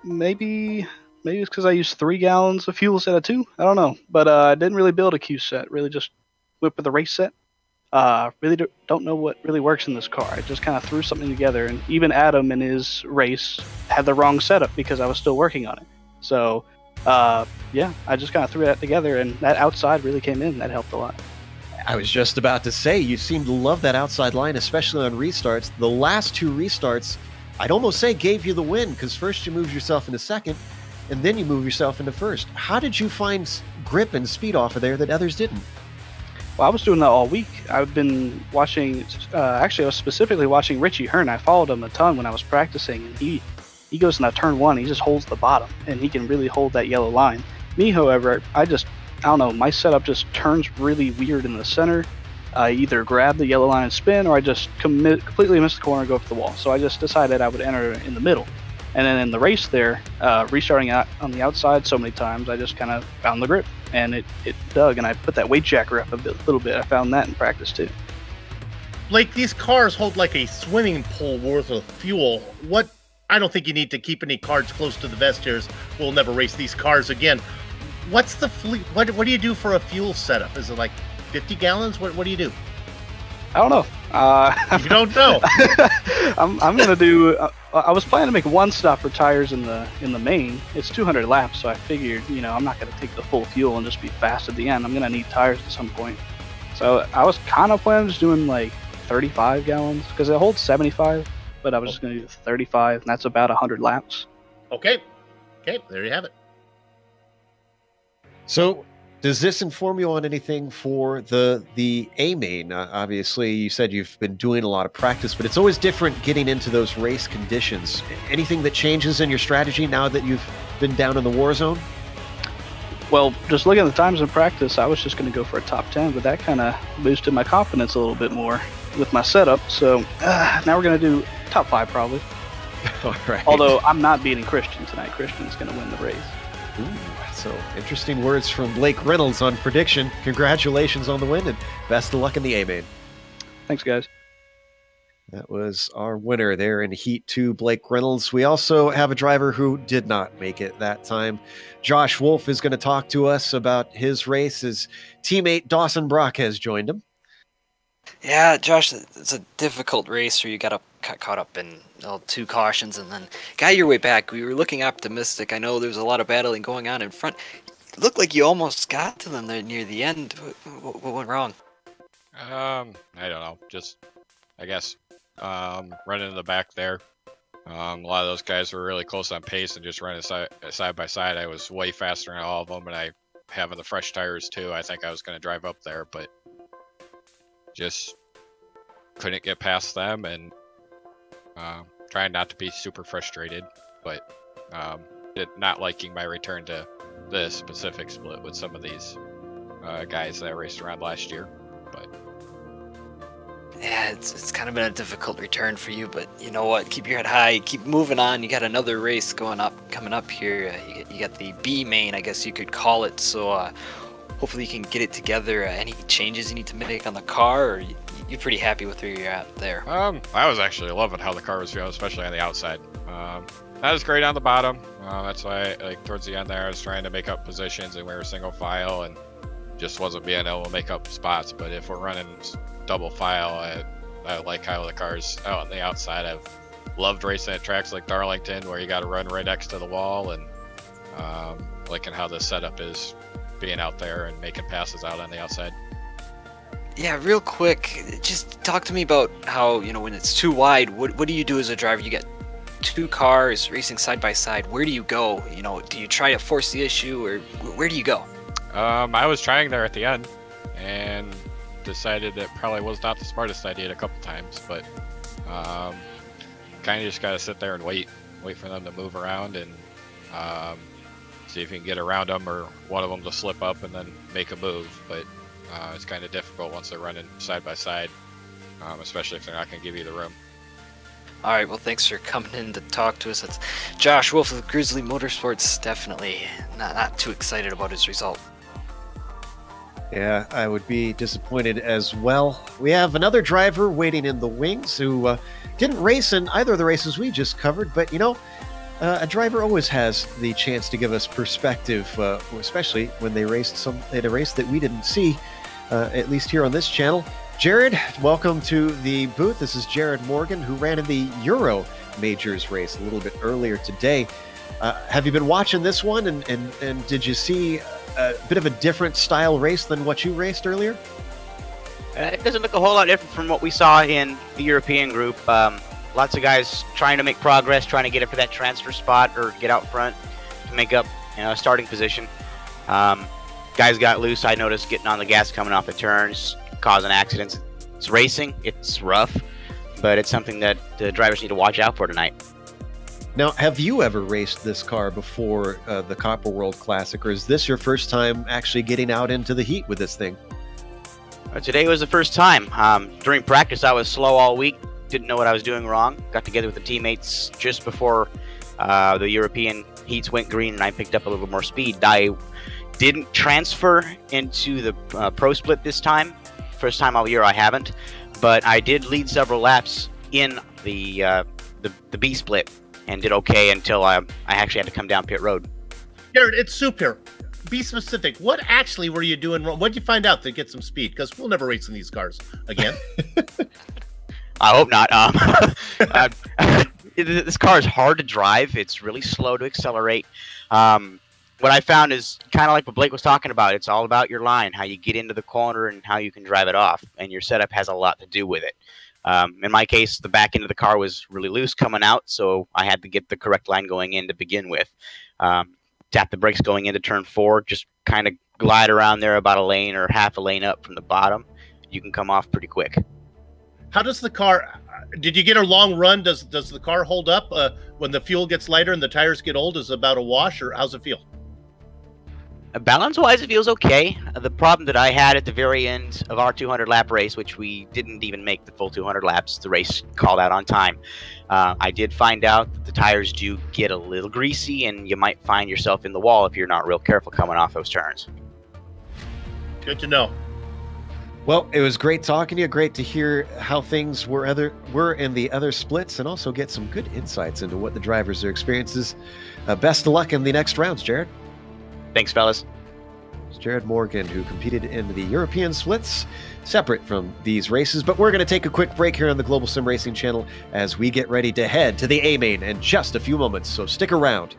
Maybe it's because I used 3 gallons of fuel instead of 2. I don't know. But I didn't really build a Q set. Really just went with the race set. Really don't know what really works in this car. I just kind of threw something together. And even Adam in his race had the wrong setup because I was still working on it. So, yeah, I just kind of threw that together. And that outside really came in. That helped a lot. I was just about to say, you seem to love that outside line, especially on restarts. The last 2 restarts, I'd almost say gave you the win, because first you moved yourself into second, and then you move yourself into first. How did you find grip and speed off of there that others didn't? Well, I was doing that all week. I've been watching, actually I was specifically watching Richie Hearn. I followed him a ton when I was practicing, and he goes in that turn 1, he just holds the bottom, and he can really hold that yellow line. Me, however, I don't know, my setup just turns really weird in the center. I either grab the yellow line and spin, or I just completely miss the corner and go up the wall. So I just decided I would enter in the middle. And then in the race there, restarting out on the outside so many times, I just kind of found the grip, and it dug, and I put that weight jacker up a little bit. I found that in practice too. Blake, these cars hold like a swimming pool worth of fuel. I don't think you need to keep any cards close to the vest here. We'll never race these cars again. What's the fleet? What do you do for a fuel setup? Is it like 50 gallons? What do you do? I don't know. You don't know. I'm gonna do. I was planning to make 1 stop for tires in the main. It's 200 laps, so I figured, I'm not gonna take the full fuel and just be fast at the end. I'm gonna need tires at some point. So I was kind of planning just doing like 35 gallons because it holds 75, but I was just gonna do 35, and that's about 100 laps. Okay, there you have it. So, does this inform you on anything for the A main? Obviously, you said you've been doing a lot of practice, but it's always different getting into those race conditions. Anything that changes in your strategy now that you've been down in the war zone? Well, just looking at the times in practice, I was just going to go for a top 10, but that kind of boosted my confidence a little bit more with my setup. So now we're going to do top 5 probably. All right. Although I'm not beating Christian tonight. Christian's going to win the race. Ooh, so interesting words from Blake Reynolds on prediction. Congratulations on the win, and best of luck in the A main. Thanks, guys. That was our winner there in Heat 2, Blake Reynolds. We also have a driver who did not make it that time. Josh Wolf is going to talk to us about his race. His teammate Dawson Brock has joined him. Yeah, Josh, it's a difficult race where you got caught up in 2 cautions and then got your way back. We were looking optimistic. I know there's a lot of battling going on in front. It looked like you almost got to them there near the end. What went wrong? I don't know. Just, I guess, running in the back there. A lot of those guys were really close on pace and just running side by side. I was way faster than all of them, and having the fresh tires too. I think I was going to drive up there, but just couldn't get past them, and trying not to be super frustrated, but not liking my return to the specific split with some of these guys that I raced around last year. But yeah, it's kind of been a difficult return for you, but you know what? Keep your head high, keep moving on. You got another race coming up here. You got the B main, I guess you could call it. So hopefully you can get it together. Any changes you need to make on the car, or you're pretty happy with where you're at there? I was actually loving how the car was feeling, especially on the outside. That was great on the bottom. That's why, towards the end there, I was trying to make up positions, and we were single file, and just wasn't being able to make up spots. But if we're running double file, I like how the car's out on the outside. I've loved racing at tracks like Darlington, where you got to run right next to the wall, and liking how the setup is being out there and making passes out on the outside. Yeah, real quick, just talk to me about how, when it's too wide, what do you do as a driver? You get 2 cars racing side by side. Where do you go? Do you try to force the issue, or where do you go? I was trying there at the end and decided that probably was not the smartest idea a couple times, but kind of just got to sit there and wait for them to move around, and See if you can get around them or one of them to slip up and then make a move. But it's kind of difficult once they're running side by side, especially if they're not going to give you the room. All right, well, thanks for coming in to talk to us. That's Josh Wolf of Grizzly Motorsports. Definitely not too excited about his result. Yeah, I would be disappointed as well. We have another driver waiting in the wings who didn't race in either of the races we just covered, but, you know, a driver always has the chance to give us perspective, especially when they raced in a race that we didn't see, at least here on this channel. Jared, welcome to the booth. This is Jared Morgan, who ran in the Euro Majors race a little bit earlier today. Have you been watching this one, and did you see a bit of a different style race than what you raced earlier? It doesn't look a whole lot different from what we saw in the European group. Lots of guys trying to make progress, trying to get up to that transfer spot or get out front to make up, you know, a starting position. Guys got loose, I noticed, getting on the gas coming off the turns, causing accidents. It's racing, it's rough, but it's something that the drivers need to watch out for tonight. Now, have you ever raced this car before the Copper World Classic, or is this your first time actually getting out into the heat with this thing? Today was the first time. During practice, I was slow all week, didn't know what I was doing wrong. Got together with the teammates just before the European heats went green, and I picked up a little more speed. I didn't transfer into the pro split this time. First time all year I haven't, but I did lead several laps in the B split and did okay until I actually had to come down pit road. Jared, it's Soup here. Be specific. What actually were you doing wrong? What did you find out to get some speed? Because we'll never race in these cars again. I hope not. This car is hard to drive. It's really slow to accelerate. What I found is kind of like what Blake was talking about. It's all about your line, how you get into the corner and how you can drive it off. And your setup has a lot to do with it. In my case, the back end of the car was really loose coming out, so I had to get the correct line going in to begin with. Tap the brakes going into turn 4, just kind of glide around there about a lane or half a lane up from the bottom. You can come off pretty quick. How does the car, did you get a long run? Does the car hold up when the fuel gets lighter and the tires get old? Is it about a wash, or how's it feel? Balance-wise, it feels okay. The problem that I had at the very end of our 200-lap race, which we didn't even make the full 200 laps, the race called out on time. I did find out that the tires do get a little greasy, and you might find yourself in the wall if you're not real careful coming off those turns. Good to know. Well, it was great talking to you. Great to hear how things were in the other splits, and also get some good insights into what the drivers are experiences. Best of luck in the next rounds, Jared. Thanks, fellas. It's Jared Morgan, who competed in the European splits, separate from these races. But we're going to take a quick break here on the Global Sim Racing channel as we get ready to head to the A-Main in just a few moments, so stick around.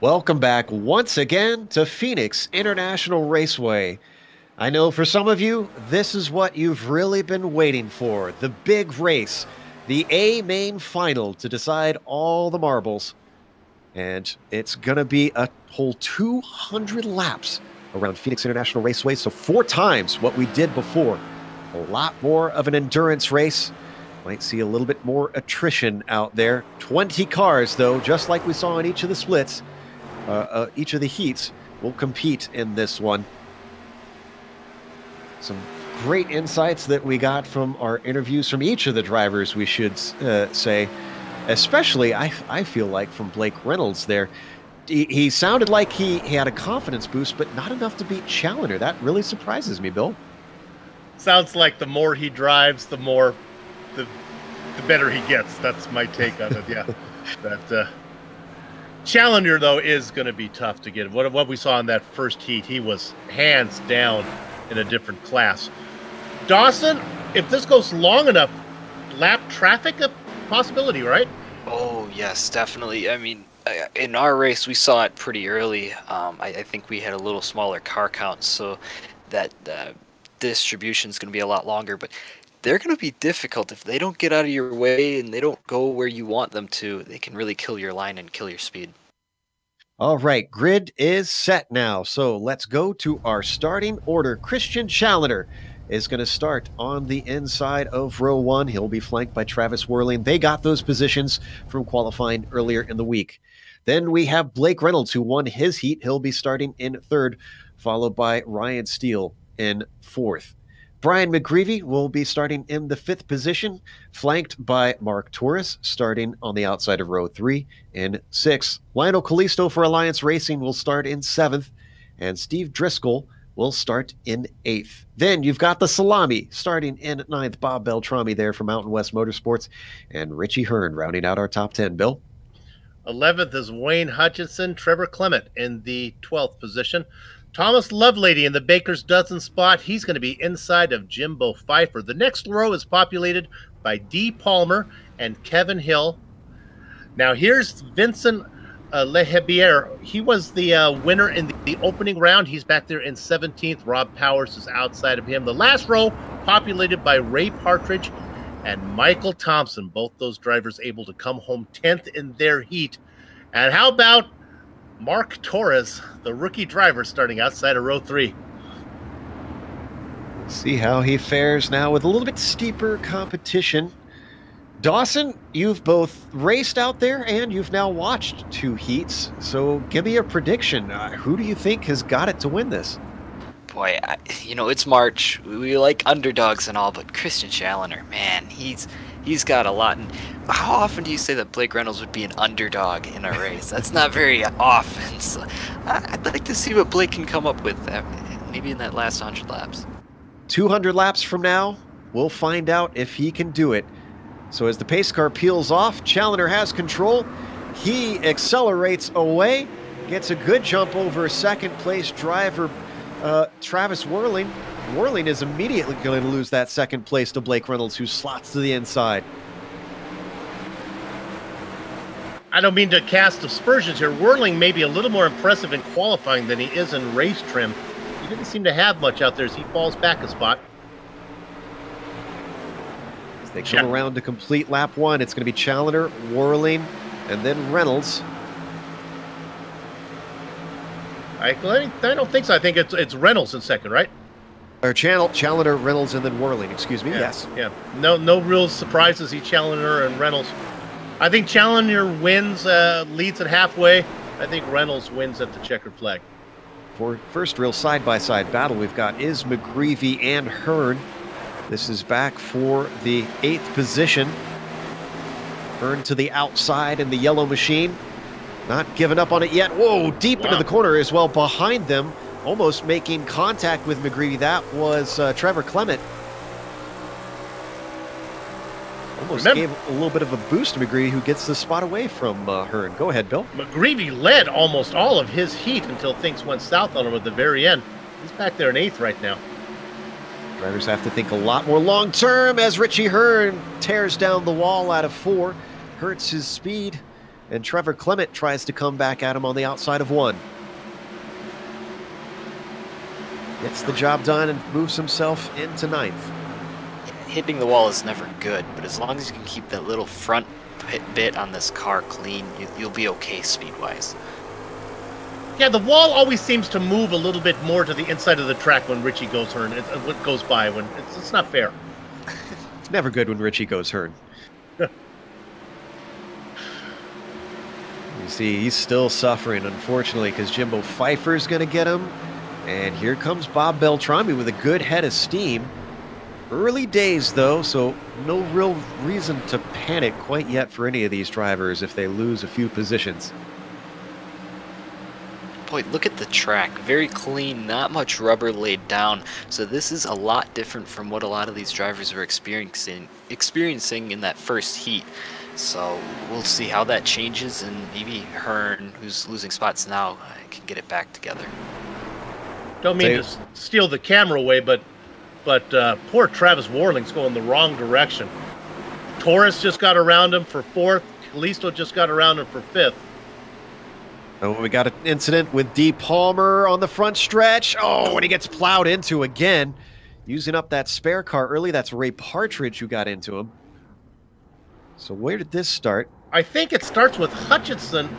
Welcome back once again to Phoenix International Raceway. I know for some of you, this is what you've really been waiting for, the big race The A main final to decide all the marbles. And it's going to be a whole 200 laps around Phoenix International Raceway. So 4 times what we did before. A lot more of an endurance race. Might see a little bit more attrition out there. 20 cars, though, just like we saw in each of the splits, each of the heats will compete in this one. Some great insights that we got from our interviews from each of the drivers, we should say. Especially, I feel like, from Blake Reynolds there. He sounded like he had a confidence boost, but not enough to beat Challenger. That really surprises me, Bill. Sounds like the more he drives, the better he gets. That's my take on it, yeah. That Challenger, though, is going to be tough to get. What we saw in that first heat, he was hands down in a different class. Dawson, if this goes long enough, lap traffic a possibility, right? Oh, yes, definitely. I mean, in our race, we saw it pretty early. I think we had a little smaller car count, so that distribution is going to be a lot longer. But they're going to be difficult if they don't get out of your way and they don't go where you want them to. They can really kill your line and kill your speed. All right, grid is set now. So let's go to our starting order. Christian Challenger is going to start on the inside of row 1. He'll be flanked by Travis Whirling. They got those positions from qualifying earlier in the week. Then we have Blake Reynolds, who won his heat. He'll be starting in 3rd, followed by Ryan Steele in 4th. Brian McGreevy will be starting in the 5th position, flanked by Mark Torres, starting on the outside of row 3 in 6th. Lionel Callisto for Alliance Racing will start in 7th, and Steve Driscoll will start in 8th. Then you've got the Salami starting in 9th, Bob Beltrami there from Mountain West Motorsports, and Richie Hearn rounding out our top 10. Bill? 11th is Wayne Hutchinson, Trevor Clement in the 12th position. Thomas Lovelady in the Baker's Dozen spot. He's going to be inside of Jimbo Pfeiffer. The next row is populated by Dee Palmer and Kevin Hill. Now here's Vincent Lehebier. He was the winner in the opening round. He's back there in 17th. Rob Powers is outside of him. The last row populated by Ray Partridge and Michael Thompson. Both those drivers able to come home 10th in their heat. And how about Mark Torres, the rookie driver, starting outside of row 3. See how he fares now with a little bit steeper competition. Dawson, you've both raced out there and you've now watched 2 heats. So give me a prediction. Who do you think has got it to win this? Boy, it's March. We like underdogs and all, but Christian Challenger, man, he's got a lot. And how often do you say that Blake Reynolds would be an underdog in a race? That's not very often. So I'd like to see what Blake can come up with, maybe in that last 100 laps. 200 laps from now, we'll find out if he can do it. So as the pace car peels off, Challenger has control. He accelerates away, gets a good jump over second place driver Travis Whirling. Whirling is immediately going to lose that second place to Blake Reynolds, who slots to the inside. I don't mean to cast aspersions here. Whirling may be a little more impressive in qualifying than he is in race trim. He didn't seem to have much out there as he falls back a spot. As they come around to complete lap 1, it's going to be Challenger, Whirling, and then Reynolds. I don't think so. I think it's Reynolds in second, right? Or Challenger, Reynolds, and then Whirling. Excuse me. Yeah, yes. Yeah. No real surprises. Challenger and Reynolds. I think Challenger wins, leads at halfway. I think Reynolds wins at the checkered flag. For first real side-by-side battle we've got is McGreevy and Hearn. This is back for the 8th position. Hearn to the outside in the yellow machine. Not giving up on it yet. Whoa, deep into the corner as well behind them. Almost making contact with McGreevy. That was Trevor Clement. Almost gave a little bit of a boost to McGreevy, who gets the spot away from Hearn. Go ahead, Bill. McGreevy led almost all of his heat until things went south on him at the very end. He's back there in 8th right now. Drivers have to think a lot more long-term as Richie Hearn tears down the wall out of 4. Hurts his speed. And Trevor Clement tries to come back at him on the outside of 1. Gets the job done and moves himself into 9th. hitting the wall is never good, but as long as you can keep that little front bit on this car clean, you'll be okay speed-wise. Yeah, the wall always seems to move a little bit more to the inside of the track when Richie goes Hearn. What goes by when it's not fair. It's never good when Richie goes Hearn. You see, he's still suffering, unfortunately, because Jimbo Pfeiffer's going to get him. And here comes Bob Beltrami with a good head of steam. Early days, though, so no real reason to panic quite yet for any of these drivers if they lose a few positions. Boy, look at the track. Very clean, not much rubber laid down. So this is a lot different from what a lot of these drivers were experiencing in that first heat. So we'll see how that changes, and maybe Hearn, who's losing spots now, can get it back together. Don't mean to steal the camera away, but poor Travis Warling's going the wrong direction. Torres just got around him for 4th. Callisto just got around him for 5th. Oh, we got an incident with D. Palmer on the front stretch. Oh, and he gets plowed into again. Using up that spare car early. That's Ray Partridge who got into him. So where did this start? I think it starts with Hutchinson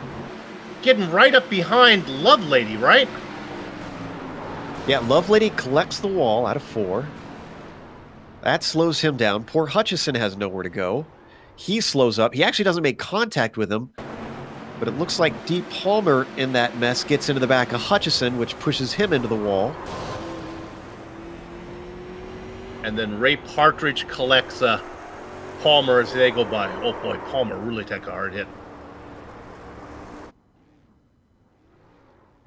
getting right up behind Lovelady, right? Yeah, Lovelady collects the wall out of 4. That slows him down. Poor Hutchison has nowhere to go. He slows up. He actually doesn't make contact with him. But it looks like D. Palmer in that mess gets into the back of Hutchison, which pushes him into the wall. And then Ray Partridge collects Palmer as they go by. Oh boy, Palmer really took a hard hit.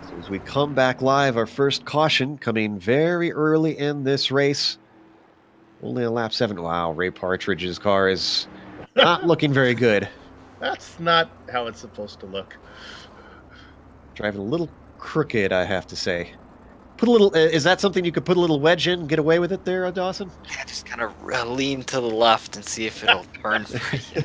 So as we come back live, our first caution coming very early in this race. Only on lap 7. Wow, Ray Partridge's car is not looking very good. That's not how it's supposed to look. Driving a little crooked, I have to say. Put a little. Is that something you could put a little wedge in, get away with it there, Dawson? Yeah, just kind of lean to the left and see if it'll turn for you.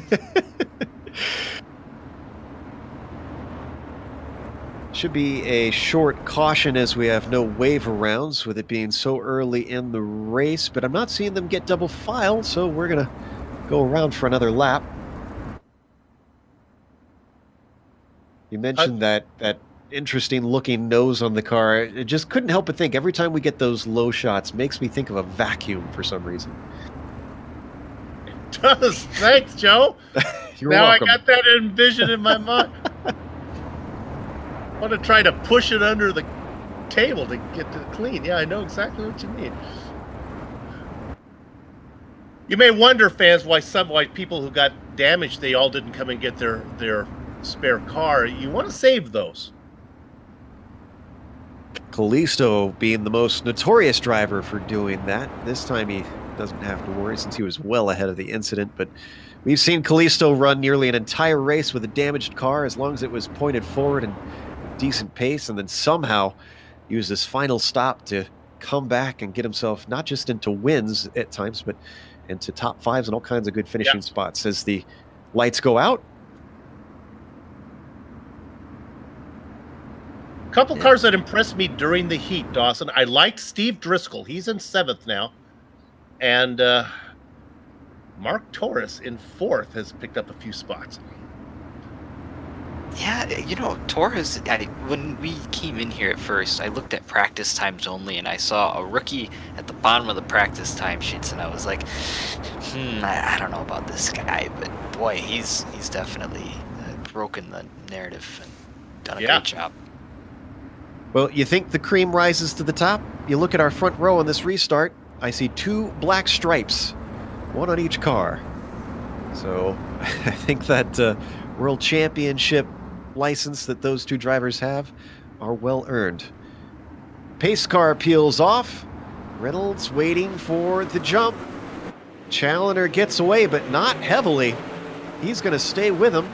Should be a short caution as we have no waiver rounds with it being so early in the race, but I'm not seeing them get double filed, so we're going to go around for another lap. You mentioned that interesting looking nose on the car. It just couldn't help but think every time we get those low shots, makes me think of a vacuum for some reason. It does. Thanks, Joe. You're now welcome. I got that envision in my mind. I want to try to push it under the table to get it clean. Yeah, I know exactly what you mean. You may wonder, fans, why people who got damaged, they all didn't come and get their spare car. You want to save those. Callisto being the most notorious driver for doing that. This time he doesn't have to worry since he was well ahead of the incident, but we've seen Callisto run nearly an entire race with a damaged car as long as it was pointed forward and decent pace, and then somehow use this final stop to come back and get himself not just into wins at times, but into top 5s and all kinds of good finishing spots as the lights go out. Couple cars that impressed me during the heat, Dawson. I liked Steve Driscoll. He's in 7th now. And Mark Torres in 4th has picked up a few spots. Yeah, you know, Torres, when we came in here at first, I looked at practice times only, and I saw a rookie at the bottom of the practice time sheets, and I was like, I don't know about this guy, but boy, he's definitely broken the narrative and done a great job. Well, you think the cream rises to the top? You look at our front row on this restart, I see 2 black stripes, 1 on each car. So I think that World Championship license that those 2 drivers have are well earned. Pace car peels off. Reynolds waiting for the jump. Challenger gets away, but not heavily. He's going to stay with him.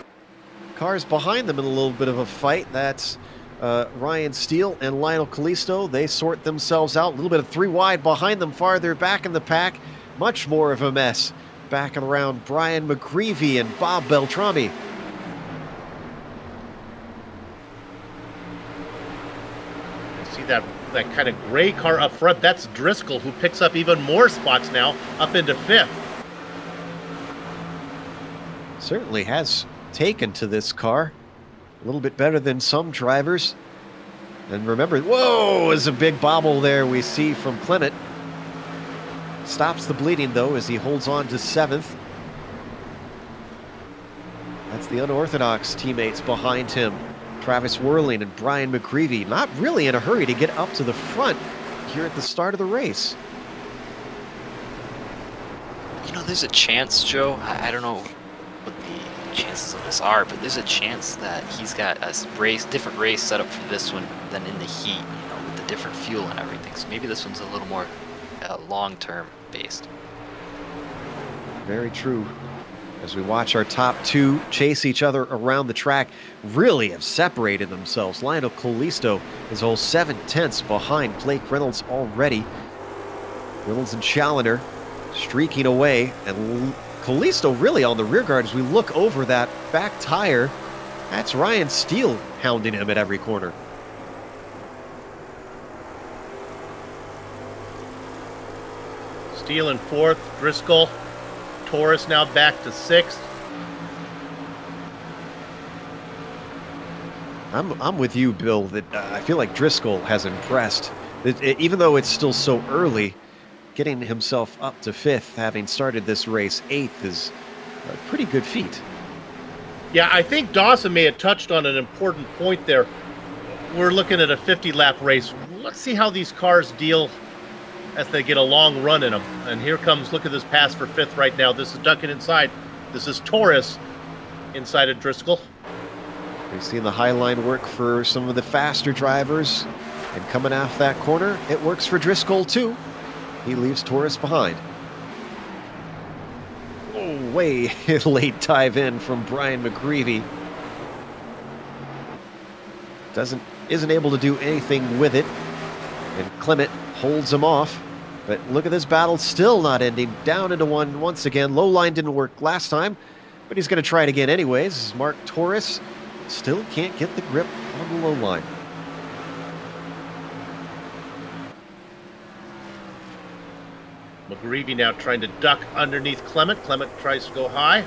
Cars behind them in a little bit of a fight. That's Ryan Steele and Lionel Callisto. They sort themselves out. A little bit of 3 wide behind them, farther back in the pack. Much more of a mess back and around Brian McGreevy and Bob Beltrami. See that kind of gray car up front. That's Driscoll, who picks up even more spots now, up into 5th. Certainly has taken to this car a little bit better than some drivers. And remember, whoa, is a big bobble there we see from Clement. Stops the bleeding, though, as he holds on to 7th. That's the unorthodox teammates behind him. Travis Whirling and Brian McGreevy, not really in a hurry to get up to the front here at the start of the race. You know, there's a chance, Joe, I don't know what the chances of this are, but there's a chance that he's got a different race set up for this one than in the heat, you know, with the different fuel and everything. So maybe this one's a little more long-term based. Very true. As we watch our top two chase each other around the track, really have separated themselves. Lionel Callisto is all 7/10 behind Blake Reynolds already. Reynolds and Challoner streaking away, and Callisto really on the rear guard as we look over that back tire. That's Ryan Steele hounding him at every corner. Steele in 4th, Driscoll. Torres now back to 6th. I'm with you, Bill, that I feel like Driscoll has impressed. Even though it's still so early, getting himself up to 5th, having started this race 8th, is a pretty good feat. Yeah, I think Dawson may have touched on an important point there. We're looking at a 50-lap race. Let's see how these cars deal as they get a long run in them. And here comes, look at this pass for 5th right now. This is ducking inside. This is Torres inside of Driscoll. We've seen the high line work for some of the faster drivers, and coming off that corner, it works for Driscoll too. He leaves Torres behind. Oh, way late dive in from Brian McGreevy. Isn't able to do anything with it, and Clement holds him off. But look at this battle, still not ending. Down into one once again. Low line didn't work last time, but he's going to try it again anyways. Mark Torres still can't get the grip on the low line. McGreevy now trying to duck underneath Clement. Clement tries to go high.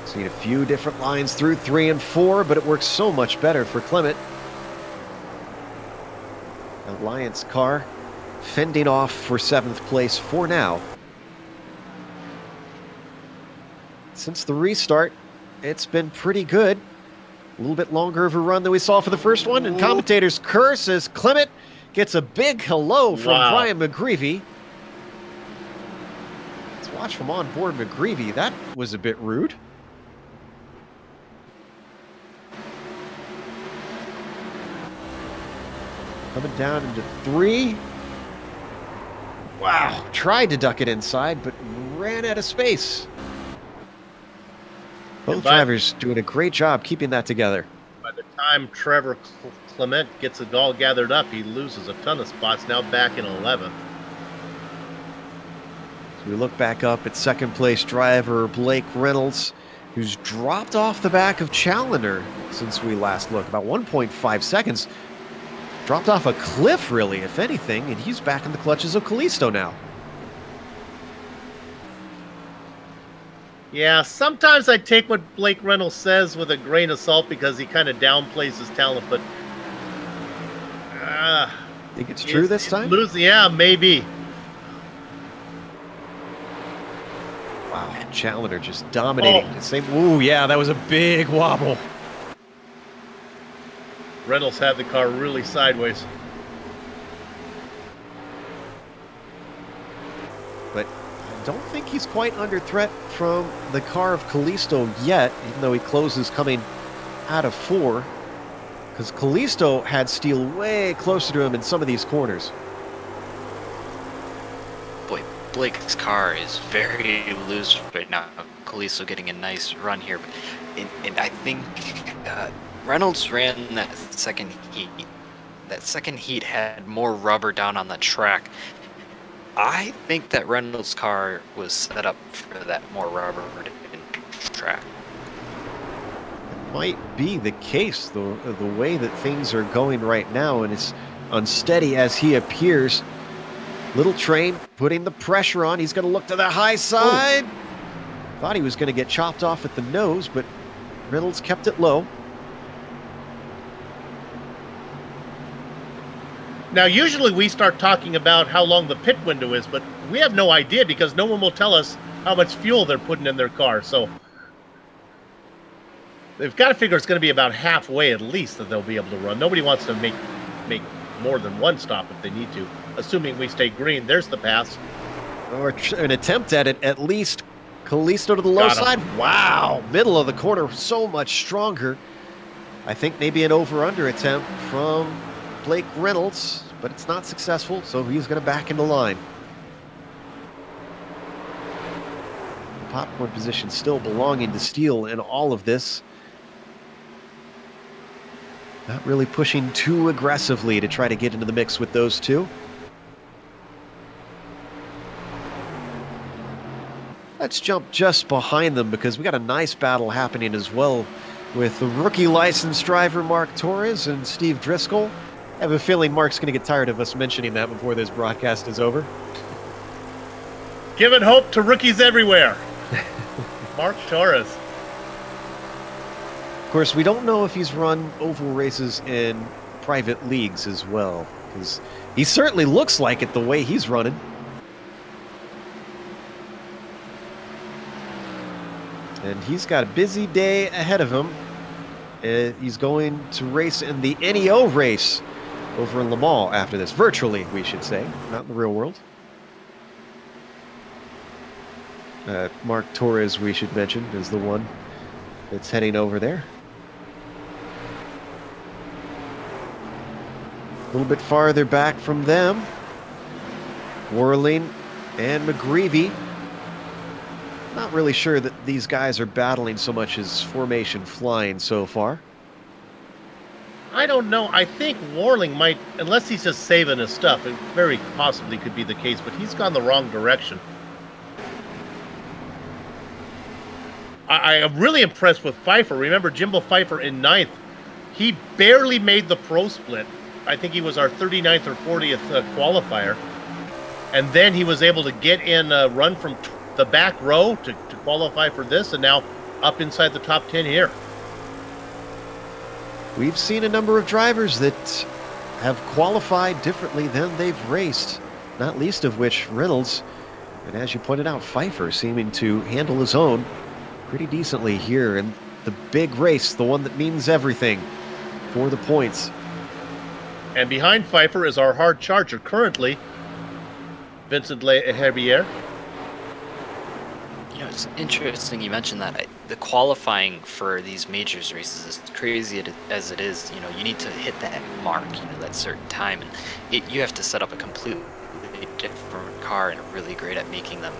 Seen a few different lines through 3 and 4, but it works so much better for Clement. Alliance car fending off for 7th place for now. Since the restart, it's been pretty good. A little bit longer of a run than we saw for the first one, and commentators curse as Clement gets a big hello from Brian McGreevy. Let's watch from on board McGreevy. That was a bit rude. Coming down into 3. Wow, tried to duck it inside, but ran out of space. Both drivers doing a great job keeping that together. By the time Trevor Clement gets it all gathered up, he loses a ton of spots, now back in 11th. So we look back up at 2nd place driver Blake Reynolds, who's dropped off the back of Challoner since we last looked, about 1.5 seconds. Dropped off a cliff, really, if anything, and he's back in the clutches of Callisto now. Yeah, sometimes I take what Blake Reynolds says with a grain of salt because he kind of downplays his talent, but think it's true this time? Yeah, maybe. Wow, Challoner just dominating. Ooh, yeah, that was a big wobble. Reynolds had the car really sideways. But I don't think he's quite under threat from the car of Callisto yet, even though he closes coming out of 4. Because Callisto had Steele way closer to him in some of these corners. Boy, Blake's car is very loose right now. Callisto getting a nice run here. And I think Reynolds ran that second heat. That second heat had more rubber down on the track. I think that Reynolds' car was set up for that more rubber track. might be the case, the way that things are going right now, and it's unsteady as he appears. Little Train putting the pressure on. He's going to look to the high side. Thought he was going to get chopped off at the nose, but Reynolds kept it low. Now, usually we start talking about how long the pit window is, but we have no idea because no one will tell us how much fuel they're putting in their car. So they've got to figure it's going to be about halfway at least that they'll be able to run. Nobody wants to make more than one stop if they need to, assuming we stay green. There's the pass. Or an attempt at it, at least. Callisto to the low side. Wow, middle of the corner, so much stronger. I think maybe an over-under attempt from Blake Reynolds, but it's not successful, so he's going to back into line. The popcorn position still belonging to Steele in all of this. Not really pushing too aggressively to try to get into the mix with those two. Let's jump just behind them because we got a nice battle happening as well with the rookie licensed driver Mark Torres and Steve Driscoll. I have a feeling Mark's going to get tired of us mentioning that before this broadcast is over. Giving hope to rookies everywhere. Mark Torres. Of course, we don't know if he's run oval races in private leagues as well, because he certainly looks like it the way he's running. And he's got a busy day ahead of him. He's going to race in the NEO race over in Le Mans after this. Virtually, we should say, not in the real world. Mark Torres, we should mention, is the one that's heading over there. A little bit farther back from them, Worling and McGreevy. Not really sure that these guys are battling so much as formation flying so far. I don't know. I think Worling might, unless he's just saving his stuff, it very possibly could be the case, but he's gone the wrong direction. I am really impressed with Pfeiffer. Remember Jimbo Pfeiffer in 9th? He barely made the pro split. I think he was our 39th or 40th qualifier. And then he was able to get in a run from the back row to qualify for this, and now up inside the top 10 here. We've seen a number of drivers that have qualified differently than they've raced, not least of which Reynolds, and as you pointed out, Pfeiffer seeming to handle his own pretty decently here in the big race, the one that means everything for the points. And behind Pfeiffer is our hard charger currently, Vincent Herbier. You know, it's interesting you mentioned that. The qualifying for these majors races, as crazy as it is, you know, you need to hit that mark, you know, that certain time, and you have to set up a completely different car and really great at making them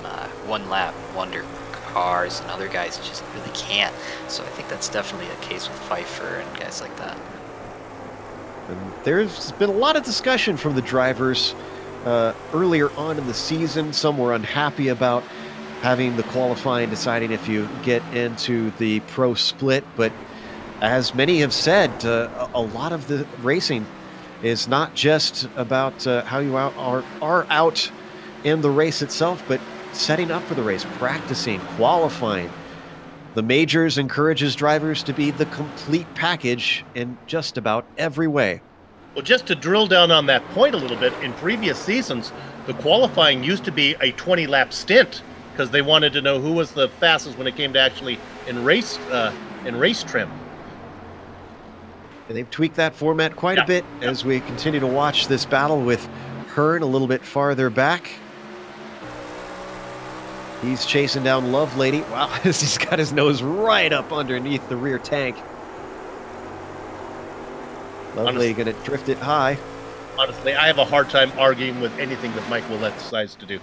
one lap wonder cars, and other guys just really can't. So I think that's definitely a case with Pfeiffer and guys like that. And there's been a lot of discussion from the drivers earlier on in the season. Some were unhappy about having the qualifying, deciding if you get into the pro split. But as many have said, a lot of the racing is not just about how you are out in the race itself, but setting up for the race, practicing, qualifying. The majors encourages drivers to be the complete package in just about every way. Well, just to drill down on that point a little bit, in previous seasons, the qualifying used to be a 20-lap stint because they wanted to know who was the fastest when it came to actually in race trim. And they've tweaked that format quite a bit as we continue to watch this battle with Hearn a little bit farther back. He's chasing down Lovelady. Wow, he's got his nose right up underneath the rear tank. Lovelady going to drift it high. Honestly, I have a hard time arguing with anything that Mike Willett decides to do.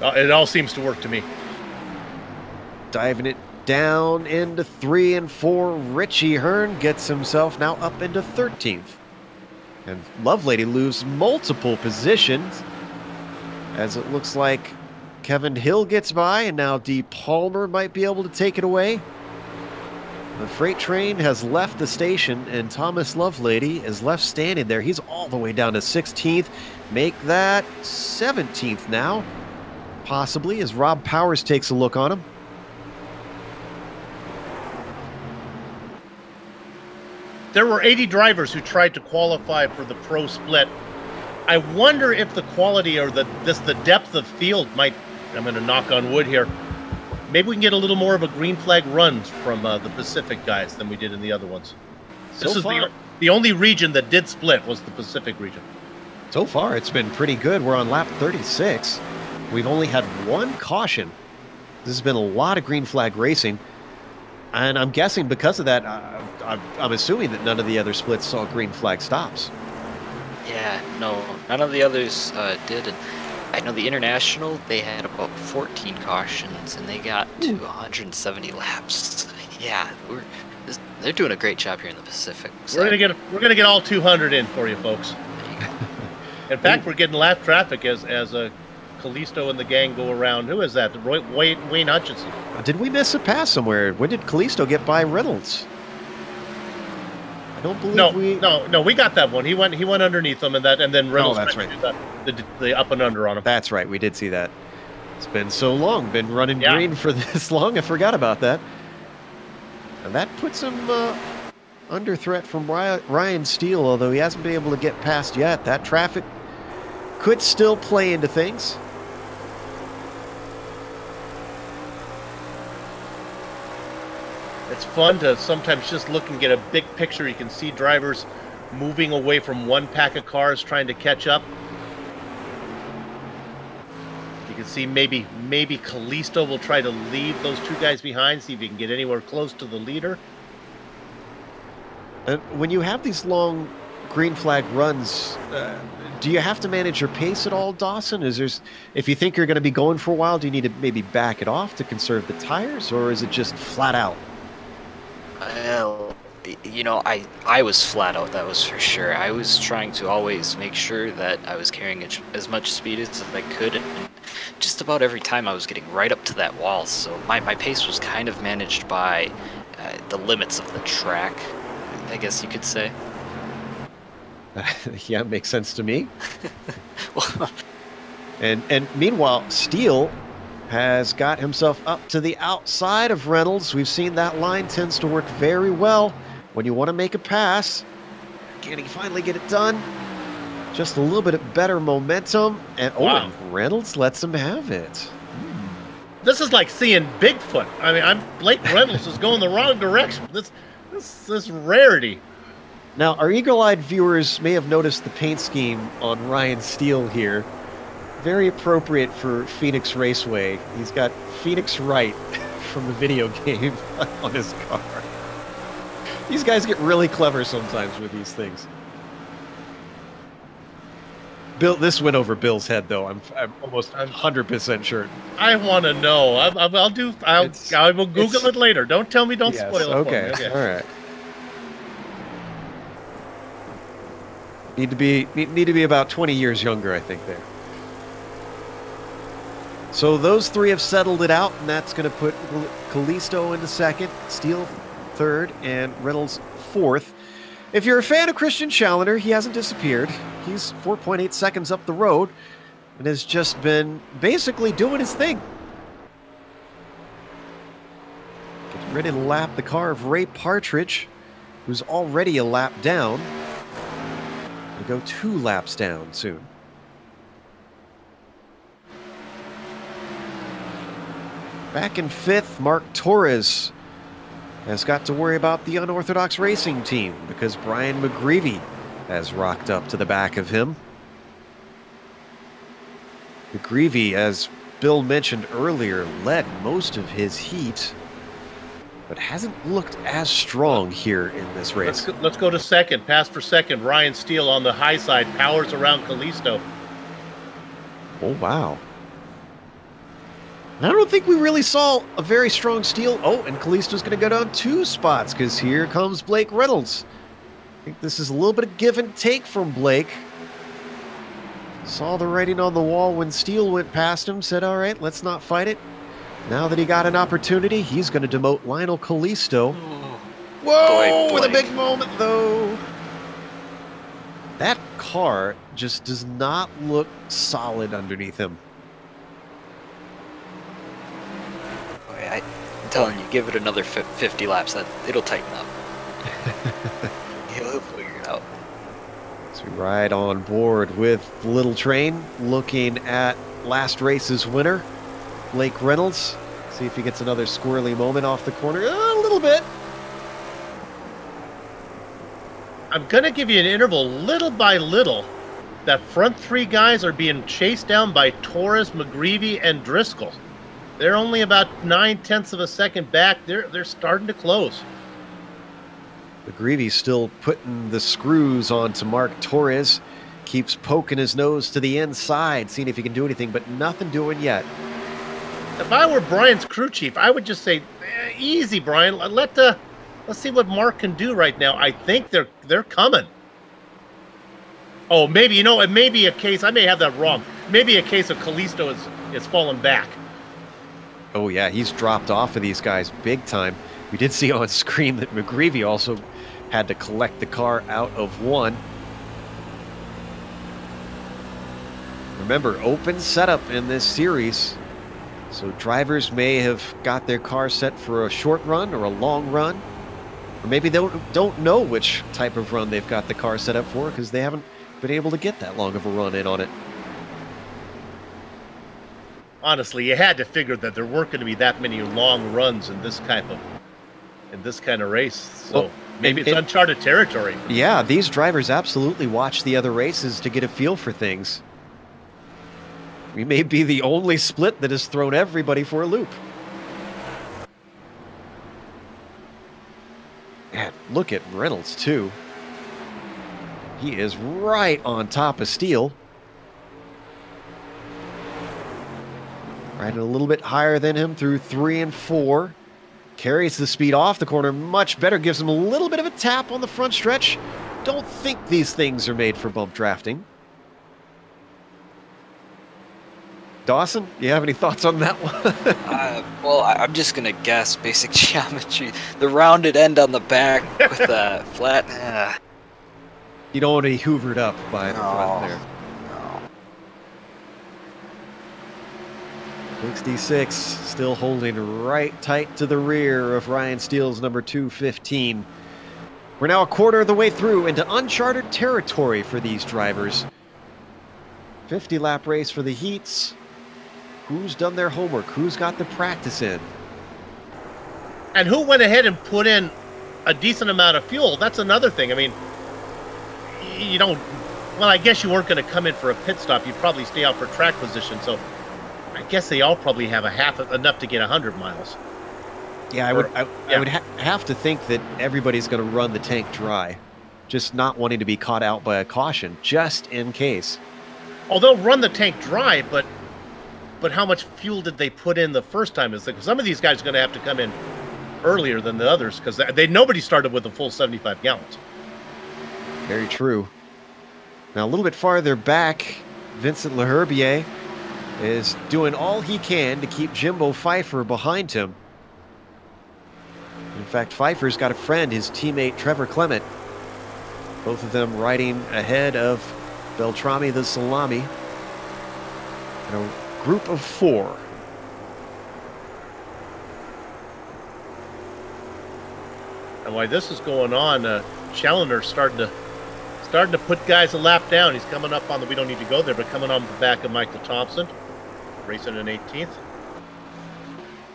It all seems to work to me. Diving it down into 3 and 4. Richie Hearn gets himself now up into 13th. And Lovelady loses multiple positions as it looks like Kevin Hill gets by, and now Dee Palmer might be able to take it away. The freight train has left the station, and Thomas Lovelady is left standing there. He's all the way down to 16th. Make that 17th now, possibly, as Rob Powers takes a look on him. There were 80 drivers who tried to qualify for the pro split. I wonder if the quality or the depth of field might, I'm going to knock on wood here, maybe we can get a little more of a green flag runs from the Pacific guys than we did in the other ones. This is the only region that did split was the Pacific region. So far, it's been pretty good. We're on lap 36. We've only had one caution. This has been a lot of green flag racing. And I'm guessing because of that, I'm assuming that none of the other splits saw green flag stops. Yeah, no, none of the others did. And I know the International, they had about 14 cautions, and they got to 170 laps. Yeah, they're doing a great job here in the Pacific. We're gonna get all 200 in for you, folks. In fact, we're getting lap traffic as Kalisto and the gang go around. Who is that? Wayne Hutchinson. Did we miss a pass somewhere? When did Kalisto get by Reynolds? I don't believe No, we got that one. He went underneath them, and then Reynolds that's right. the up and under on him. That's right, we did see that. It's been so long, been running green for this long, I forgot about that. And that puts him under threat from Ryan Steele, although he hasn't been able to get past yet. That traffic could still play into things. It's fun to sometimes just look and get a big picture. You can see drivers moving away from one pack of cars trying to catch up. You can see maybe Kalisto will try to leave those two guys behind, see if he can get anywhere close to the leader. When you have these long green flag runs, do you have to manage your pace at all, Dawson? If you think you're going to be going for a while, do you need to maybe back it off to conserve the tires, or is it just flat out? Well, you know, I was flat out, that was for sure. I was trying to always make sure that I was carrying as much speed as I could, and just about every time I was getting right up to that wall, so my pace was kind of managed by the limits of the track, I guess you could say. Yeah, makes sense to me. And meanwhile, Steele has got himself up to the outside of Reynolds. We've seen that line tends to work very well when you want to make a pass. Can he finally get it done? Just a little bit of better momentum, and and Reynolds lets him have it. This is like seeing Bigfoot. I mean, Blake Reynolds is going the wrong direction. This rarity. Now, our eagle-eyed viewers may have noticed the paint scheme on Ryan Steele here. Very appropriate for Phoenix Raceway. He's got Phoenix Wright from the video game on his car. These guys get really clever sometimes with these things. Bill, this went over Bill's head, though. I'm almost 100% sure. I want to know. I will Google it later. Don't tell me. Don't spoil it. Okay. For me. Okay. All right. Need to be about 20 years younger, I think, there. So those three have settled it out, and that's going to put Kalisto into second, Steele third, and Reynolds fourth. If you're a fan of Christian Challenger, he hasn't disappeared. He's 4.8 seconds up the road and has just been basically doing his thing. Getting ready to lap the car of Ray Partridge, who's already a lap down. We'll go 2 laps down soon. Back in 5th, Mark Torres has got to worry about the unorthodox racing team because Brian McGreevy has rocked up to the back of him. McGreevy, as Bill mentioned earlier, led most of his heat, but hasn't looked as strong here in this race. Let's go to second. Pass for second. Ryan Steele on the high side. Powers around Kalisto. Oh, wow. I don't think we really saw a very strong Steele. Oh, and Kalisto's going to go down 2 spots because here comes Blake Reynolds. I think this is a little bit of give and take from Blake. Saw the writing on the wall when Steele went past him, said, all right, let's not fight it. Now that he got an opportunity, he's going to demote Lionel Kalisto Whoa, Boy, with a Blake. big moment, though. That car just does not look solid underneath him. Boy, I'm telling you, give it another 50 laps, it'll tighten up. He'll figure it out. So we ride on board with Little Train, looking at last race's winner, Blake Reynolds. See if he gets another squirrely moment off the corner. A little bit. I'm going to give you an interval little by little. That front three guys are being chased down by Torres, McGreevy, and Driscoll. They're only about 9/10 of a second back. They're starting to close. McGreevy's still putting the screws onto Mark Torres. Keeps poking his nose to the inside, seeing if he can do anything, but nothing doing yet. If I were Brian's crew chief, I would just say, easy, Brian. Let's see what Mark can do right now. I think they're coming. Oh, maybe, it may be a case, I may have that wrong. Maybe a case of Kalisto is falling back. Oh yeah, he's dropped off of these guys big time. We did see on screen that McGreevy also had to collect the car out of one. Remember, open setup in this series. So drivers may have got their car set for a short run or a long run. Or maybe they don't know which type of run they've got the car set up for because they haven't been able to get that long of a run in on it. Honestly, you had to figure that there weren't going to be that many long runs in this kind of race. So Well, maybe it's uncharted territory. Yeah, these drivers absolutely watch the other races to get a feel for things. We may be the only split that has thrown everybody for a loop. And look at Reynolds, too. He is right on top of Steele. Riding a little bit higher than him through 3 and 4. Carries the speed off the corner much better. Gives him a little bit of a tap on the front stretch. Don't think these things are made for bump drafting. Dawson, you have any thoughts on that one? Well, I'm just going to guess basic geometry. The rounded end on the back with the flat. You don't want to be hoovered up by the front there. No. 66, still holding right tight to the rear of Ryan Steele's number 215. We're now a quarter of the way through into uncharted territory for these drivers. 50-lap race for the heats. Who's done their homework? Who's got the practice in? And who went ahead and put in a decent amount of fuel? That's another thing. I mean, you don't... Well, I guess you weren't going to come in for a pit stop. You'd probably stay out for track position. So I guess they all probably have enough to get 100 miles. Yeah, I would have to think that everybody's going to run the tank dry. Just not wanting to be caught out by a caution, just in case. Oh, they'll run the tank dry, but how much fuel did they put in the first time? Some of these guys are going to have to come in earlier than the others because nobody started with a full 75 gallons. Very true. Now, a little bit farther back, Vincent Leherbier is doing all he can to keep Jimbo Pfeiffer behind him. In fact, Pfeiffer's got a friend, his teammate Trevor Clement. Both of them riding ahead of Beltrami the Salami. And a group of 4. And while this is going on, Challenger's starting to put guys a lap down. He's coming up on the, we don't need to go there, but coming on the back of Michael Thompson, racing in 18th.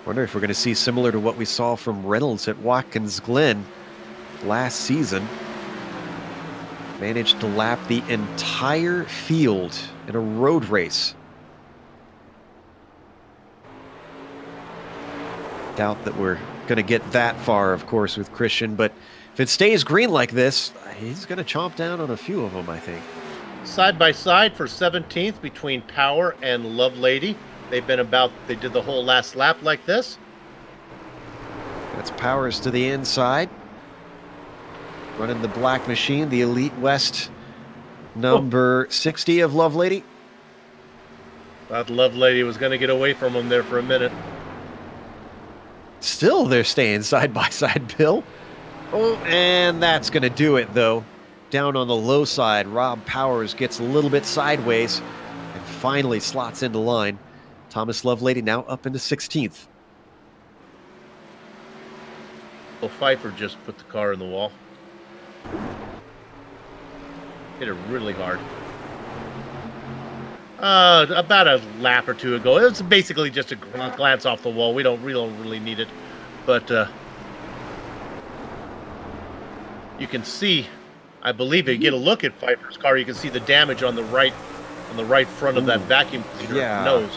Wonder if we're going to see similar to what we saw from Reynolds at Watkins Glen last season. Managed to lap the entire field in a road race. Doubt that we're going to get that far, of course, with Christian, but if it stays green like this, he's going to chomp down on a few of them, I think. Side by side for 17th between Power and Lovelady. They did the whole last lap like this. That's Powers to the inside. Running the black machine, the Elite West number 60 of Lovelady. That Lovelady was going to get away from him there for a minute. Still, they're staying side by side, Bill. Oh, and that's going to do it, though. Down on the low side, Rob Powers gets a little bit sideways and finally slots into line. Thomas Lovelady now up into 16th. Well, Pfeiffer just put the car in the wall. Hit it really hard. About a lap or two ago. It was basically just a glance off the wall. We don't really need it. But you can see, I believe, if you get a look at Pfeiffer's car, you can see the damage on the right front of that vacuum cleaner nose.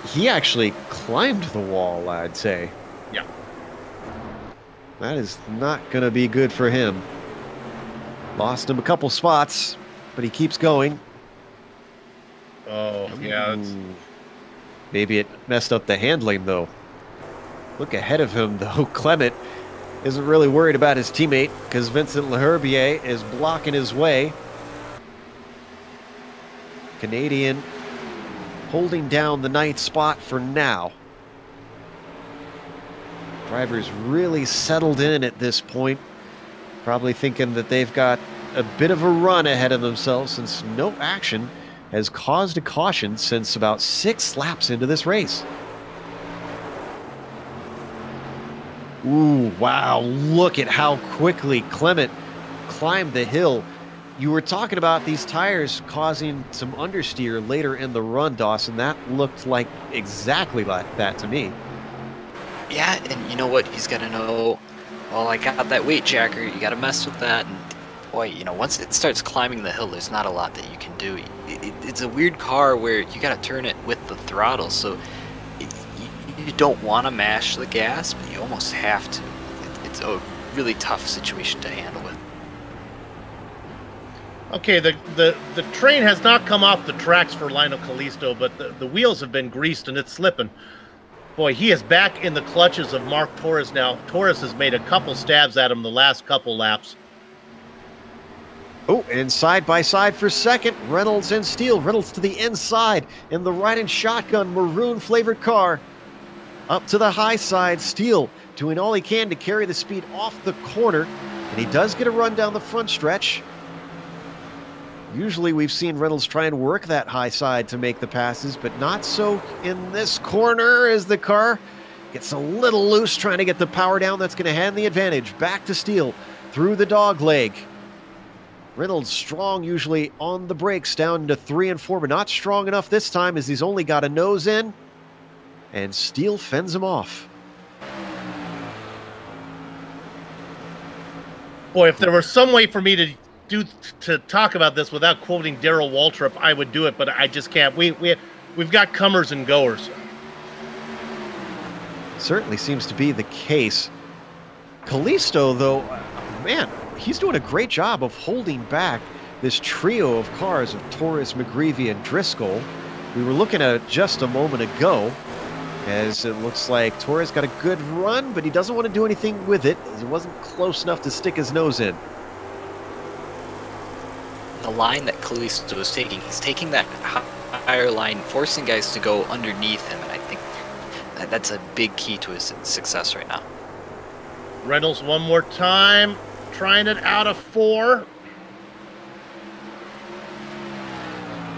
He actually climbed the wall, I'd say. Yeah. That is not going to be good for him. Lost him a couple spots, but he keeps going. Oh, yeah. Maybe it messed up the handling, though. Look ahead of him, though. Clement isn't really worried about his teammate because Vincent Leherbier is blocking his way. Canadian holding down the 9th spot for now. Drivers really settled in at this point, probably thinking that they've got a bit of a run ahead of themselves since no action has caused a caution since about 6 laps into this race. Ooh, wow, look at how quickly Clement climbed the hill. You were talking about these tires causing some understeer later in the run, Dawson. That looked like exactly like that to me. Yeah, and you know what? He's got to know, well, I got that weight jacker. You got to mess with that. And boy, you know, once it starts climbing the hill, there's not a lot that you can do. It's a weird car where you got to turn it with the throttle. So you don't want to mash the gas, but you almost have to. It's a really tough situation to handle with. Okay, the train has not come off the tracks for Lionel Callisto, but the wheels have been greased and it's slipping. Boy, he is back in the clutches of Mark Torres now. Torres has made a couple stabs at him the last couple laps. Oh, and side by side for second, Reynolds and Steele. Reynolds to the inside in the right and shotgun maroon flavored car. Up to the high side, Steele doing all he can to carry the speed off the corner, and he does get a run down the front stretch. Usually we've seen Reynolds try and work that high side to make the passes, but not so in this corner as the car gets a little loose trying to get the power down. That's going to hand the advantage back to Steele through the dog leg. Reynolds strong usually on the brakes down to 3 and 4, but not strong enough this time as he's only got a nose in. And Steele fends him off. Boy, if there were some way for me to talk about this without quoting Darrell Waltrip, I would do it, but I just can't. We've got comers and goers. Certainly seems to be the case. Callisto, though, man, he's doing a great job of holding back this trio of cars of Torres, McGreevy, and Driscoll. We were looking at it just a moment ago, as it looks like Torres got a good run, but he doesn't want to do anything with it, as he wasn't close enough to stick his nose in. The line that Callisto is taking, he's taking that higher line, forcing guys to go underneath him, and I think that's a big key to his success right now. Reynolds one more time, trying it out of 4.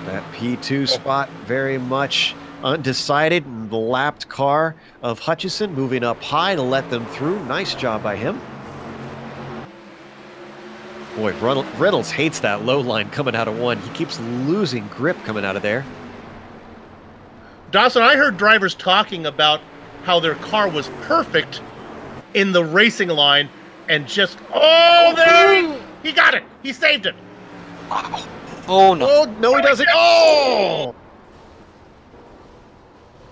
That P2 spot very much undecided, and the lapped car of Hutchison moving up high to let them through. Nice job by him. Boy, Reynolds hates that low line coming out of 1. He keeps losing grip coming out of there. Dawson, I heard drivers talking about how their car was perfect in the racing line and just, there he got it. He saved it. Wow. Oh, no. Oh, no, he doesn't. Oh!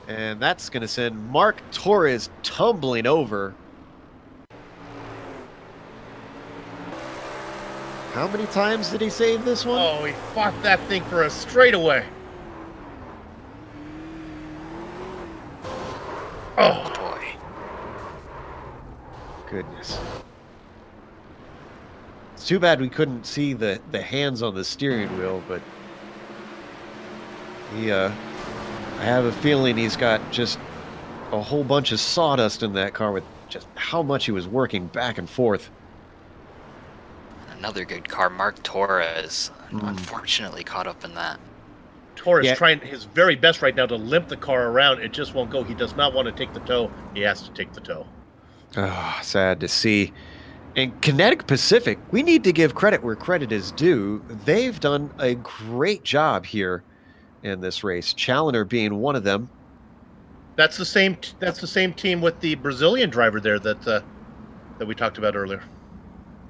And that's going to send Mark Torres tumbling over. How many times did he save this one? Oh, he fought that thing for a straightaway. Oh, boy. Goodness. It's too bad we couldn't see the hands on the steering wheel, but I have a feeling he's got just a whole bunch of sawdust in that car with just how much he was working back and forth. another good car, Mark Torres, unfortunately caught up in that. Torres trying his very best right now to limp the car around. It just won't go. He does not want to take the tow. He has to take the tow. Oh, sad to see. And Kinetic Pacific, we need to give credit where credit is due. They've done a great job here in this race. Challenger being one of them. That's the same. That's the same team with the Brazilian driver there that we talked about earlier.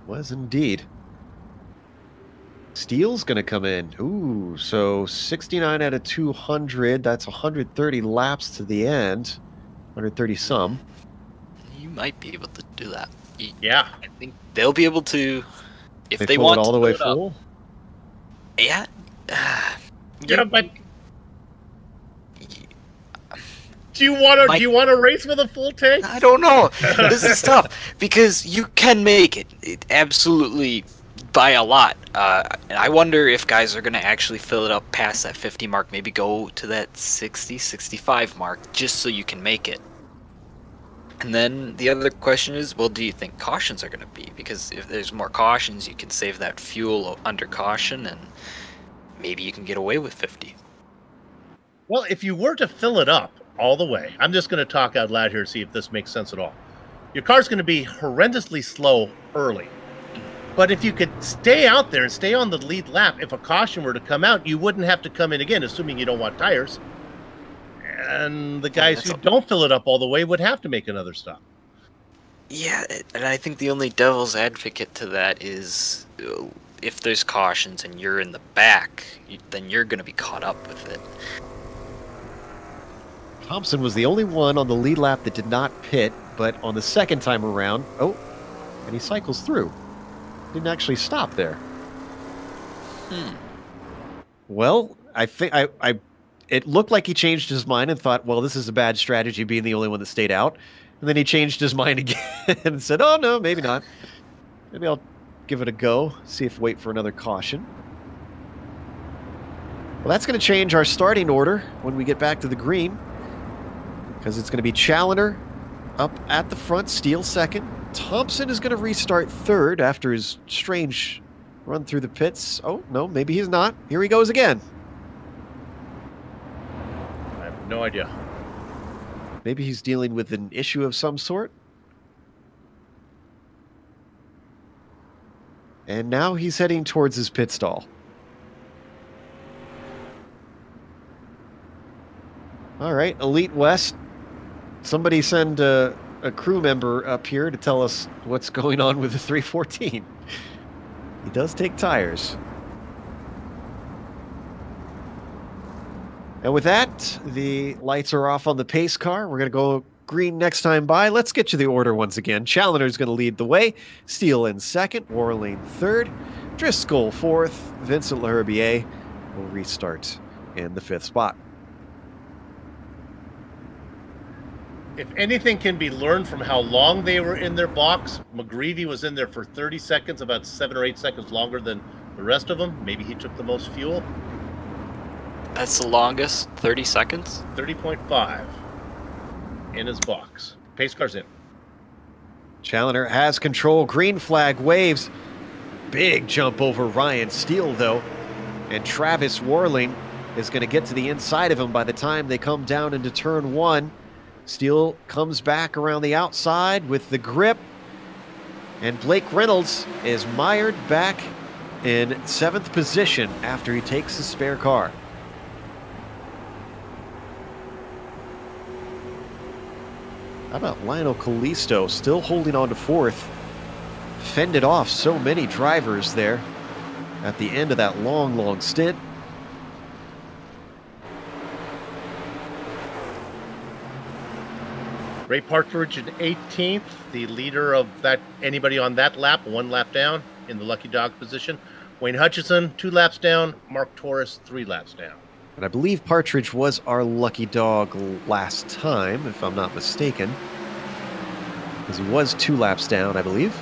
Was indeed. Steele's going to come in. Ooh, so 69 out of 200. That's 130 laps to the end. 130 some. You might be able to do that. Yeah. I think they'll be able to, if they pull want it all to the way fill it up. full. Yeah. Yeah, but do you want to race with a full tank? I don't know. This is tough because you can make it absolutely by a lot. And I wonder if guys are going to actually fill it up past that 50 mark, maybe go to that 60, 65 mark just so you can make it. And then the other question is, well, do you think cautions are going to be? Because if there's more cautions, you can save that fuel under caution and maybe you can get away with 50. Well, if you were to fill it up all the way, I'm just going to talk out loud here and see if this makes sense at all. Your car's going to be horrendously slow early. But if you could stay out there and stay on the lead lap, if a caution were to come out, you wouldn't have to come in again, assuming you don't want tires. And the guys who don't fill it up all the way would have to make another stop. Yeah, and I think the only devil's advocate to that is if there's cautions and you're in the back, then you're going to be caught up with it. Thompson was the only one on the lead lap that did not pit, but on the second time around, and he cycles through. Didn't actually stop there. Well, I think it looked like he changed his mind and thought, well, this is a bad strategy being the only one that stayed out. And then he changed his mind again and said, oh, no, maybe not. Maybe I'll give it a go, wait for another caution. Well, that's going to change our starting order when we get back to the green, because it's going to be Challenger up at the front, Steele second. Thompson is going to restart third after his strange run through the pits. Oh, no, maybe he's not. Here he goes again. I have no idea. Maybe he's dealing with an issue of some sort. And now he's heading towards his pit stall. All right, Elite West. Somebody send a crew member up here to tell us what's going on with the 314. He does take tires. And with that, the lights are off on the pace car. We're going to go green next time by. Let's get you the order once again. Challenger's going to lead the way. Steele in second. Warlane third. Driscoll fourth. Vincent Laherbier will restart in the fifth spot. If anything can be learned from how long they were in their box, McGreevy was in there for 30 seconds, about 7 or 8 seconds longer than the rest of them. Maybe he took the most fuel. That's the longest, 30 seconds? 30.5 in his box. Pace car's in. Challenger has control. Green flag waves. Big jump over Ryan Steele, though. And Travis Warling is going to get to the inside of him by the time they come down into turn one. Steele comes back around the outside with the grip. And Blake Reynolds is mired back in 7th position after he takes the spare car. How about Lionel Callisto still holding on to 4th? Fended off so many drivers there at the end of that long stint. Ray Partridge in 18th, the leader of that anybody on that lap, 1 lap down in the lucky dog position. Wayne Hutchison, 2 laps down. Mark Torres, 3 laps down. And I believe Partridge was our lucky dog last time, if I'm not mistaken. Because he was 2 laps down, I believe.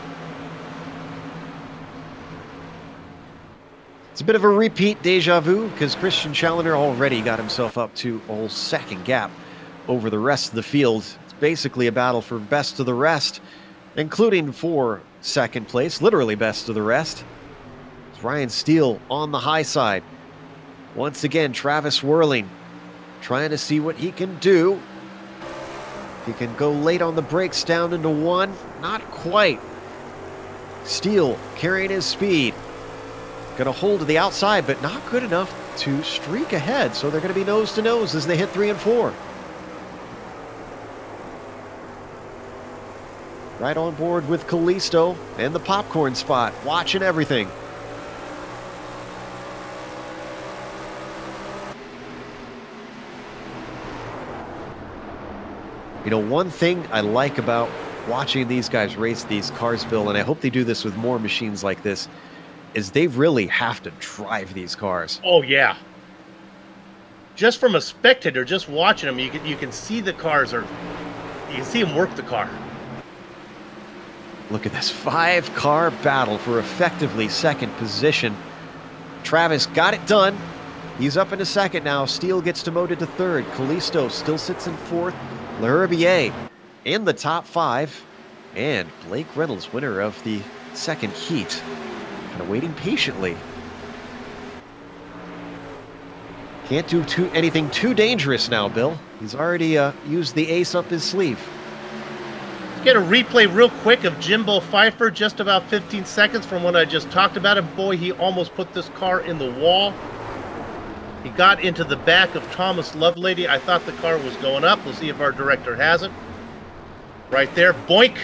It's a bit of a repeat deja vu, because Christian Challenger already got himself up to a whole second gap over the rest of the field. It's basically a battle for best of the rest, including for second place, literally best of the rest. Ryan Steele on the high side. Once again, Travis whirling, trying to see what he can do. If he can go late on the brakes down into one, not quite. Steele carrying his speed. Going to hold to the outside, but not good enough to streak ahead. So they're going to be nose to nose as they hit 3 and 4. Right on board with Kalisto and the popcorn spot, watching everything. You know, one thing I like about watching these guys race these cars, Bill, and I hope they do this with more machines like this, is they really have to drive these cars. Oh, yeah. Just from a spectator, just watching them, you can see the cars, you can see them work the car. Look at this 5-car battle for effectively second position. Travis got it done. He's up into second now. Steele gets demoted to third. Kalisto still sits in fourth. L'Herbier in the top 5. And Blake Reynolds, winner of the second heat. Kind of waiting patiently. Can't do anything too dangerous now, Bill. He's already used the ace up his sleeve. Get a replay real quick of Jimbo Pfeiffer, just about 15 seconds from when I just talked about him. Boy, he almost put this car in the wall. He got into the back of Thomas Lovelady. I thought the car was going up. We'll see if our director has it. Right there, boink.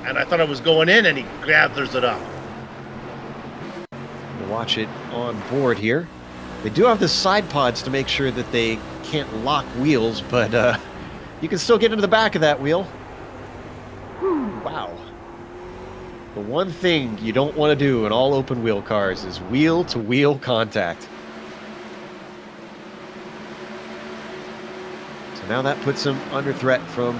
And I thought it was going in, and he gathers it up. We'll watch it on board here. They do have the side pods to make sure that they can't lock wheels, but you can still get into the back of that wheel. Wow. The one thing you don't want to do in all open wheel cars is wheel-to-wheel contact. So now that puts him under threat from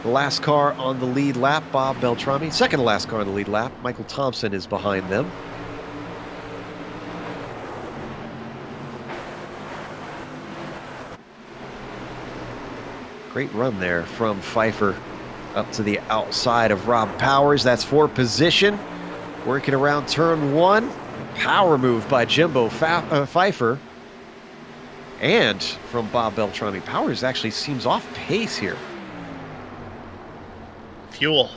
the last car on the lead lap, Bob Beltrami. Second to last car on the lead lap, Michael Thompson is behind them. Great run there from Pfeiffer. Up to the outside of Rob Powers. That's for position. Working around turn 1. Power move by Jimbo Pfeiffer. And from Bob Beltrami. Powers actually seems off pace here. Fuel.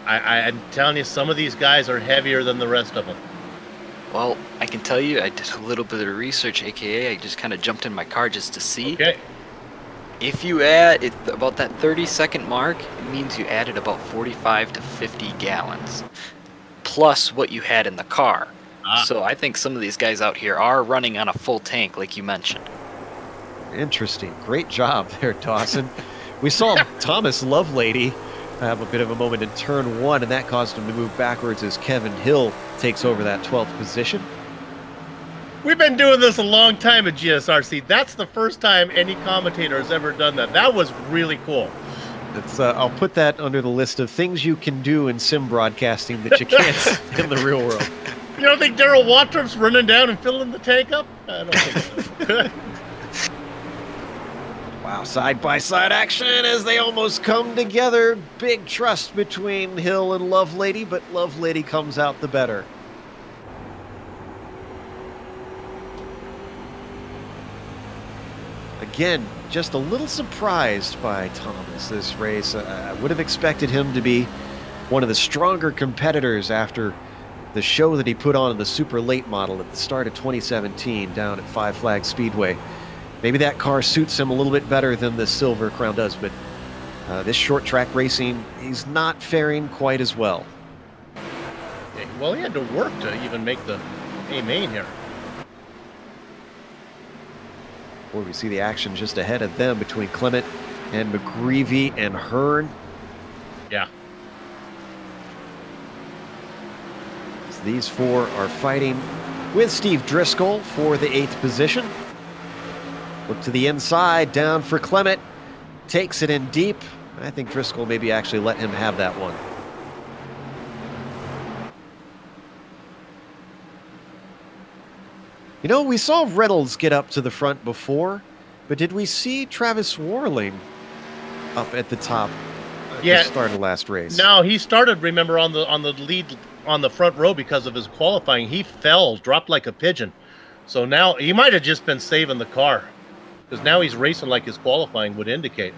I'm telling you, some of these guys are heavier than the rest of them. Well, I can tell you, I did a little bit of research, aka I just kind of jumped in my car just to see. Okay. If you add it about that 30-second mark, it means you added about 45 to 50 gallons, plus what you had in the car. So I think some of these guys out here are running on a full tank, like you mentioned. Interesting. Great job there, Dawson. We saw Thomas Lovelady have a bit of a moment in turn 1, and that caused him to move backwards as Kevin Hill takes over that 12th position. We've been doing this a long time at GSRC. That's the first time any commentator has ever done that. That was really cool. It's, I'll put that under the list of things you can do in sim broadcasting that you can't in the real world. You don't think Darrell Watrup's running down and filling the tank up? I don't think so. Wow, side-by-side action as they almost come together. Big trust between Hill and Lovelady, but Lovelady comes out the better. Again, just a little surprised by Thomas this race. I would have expected him to be one of the stronger competitors after the show that he put on in the super late model at the start of 2017 down at Five Flags Speedway. Maybe that car suits him a little bit better than the Silver Crown does, but this short track racing, he's not faring quite as well. Well, he had to work to even make the A main here. Boy, we see the action just ahead of them between Clement and McGreevy and Hearn. Yeah. So these four are fighting with Steve Driscoll for the 8th position. Look to the inside, down for Clement. Takes it in deep. I think Driscoll maybe actually let him have that one. You know, we saw Reynolds get up to the front before, but did we see Travis Warling up at the top at the start of last race? No, he started, remember, on the lead on the front row because of his qualifying. He fell, dropped like a pigeon. So now he might have just been saving the car, because now he's racing like his qualifying would indicate.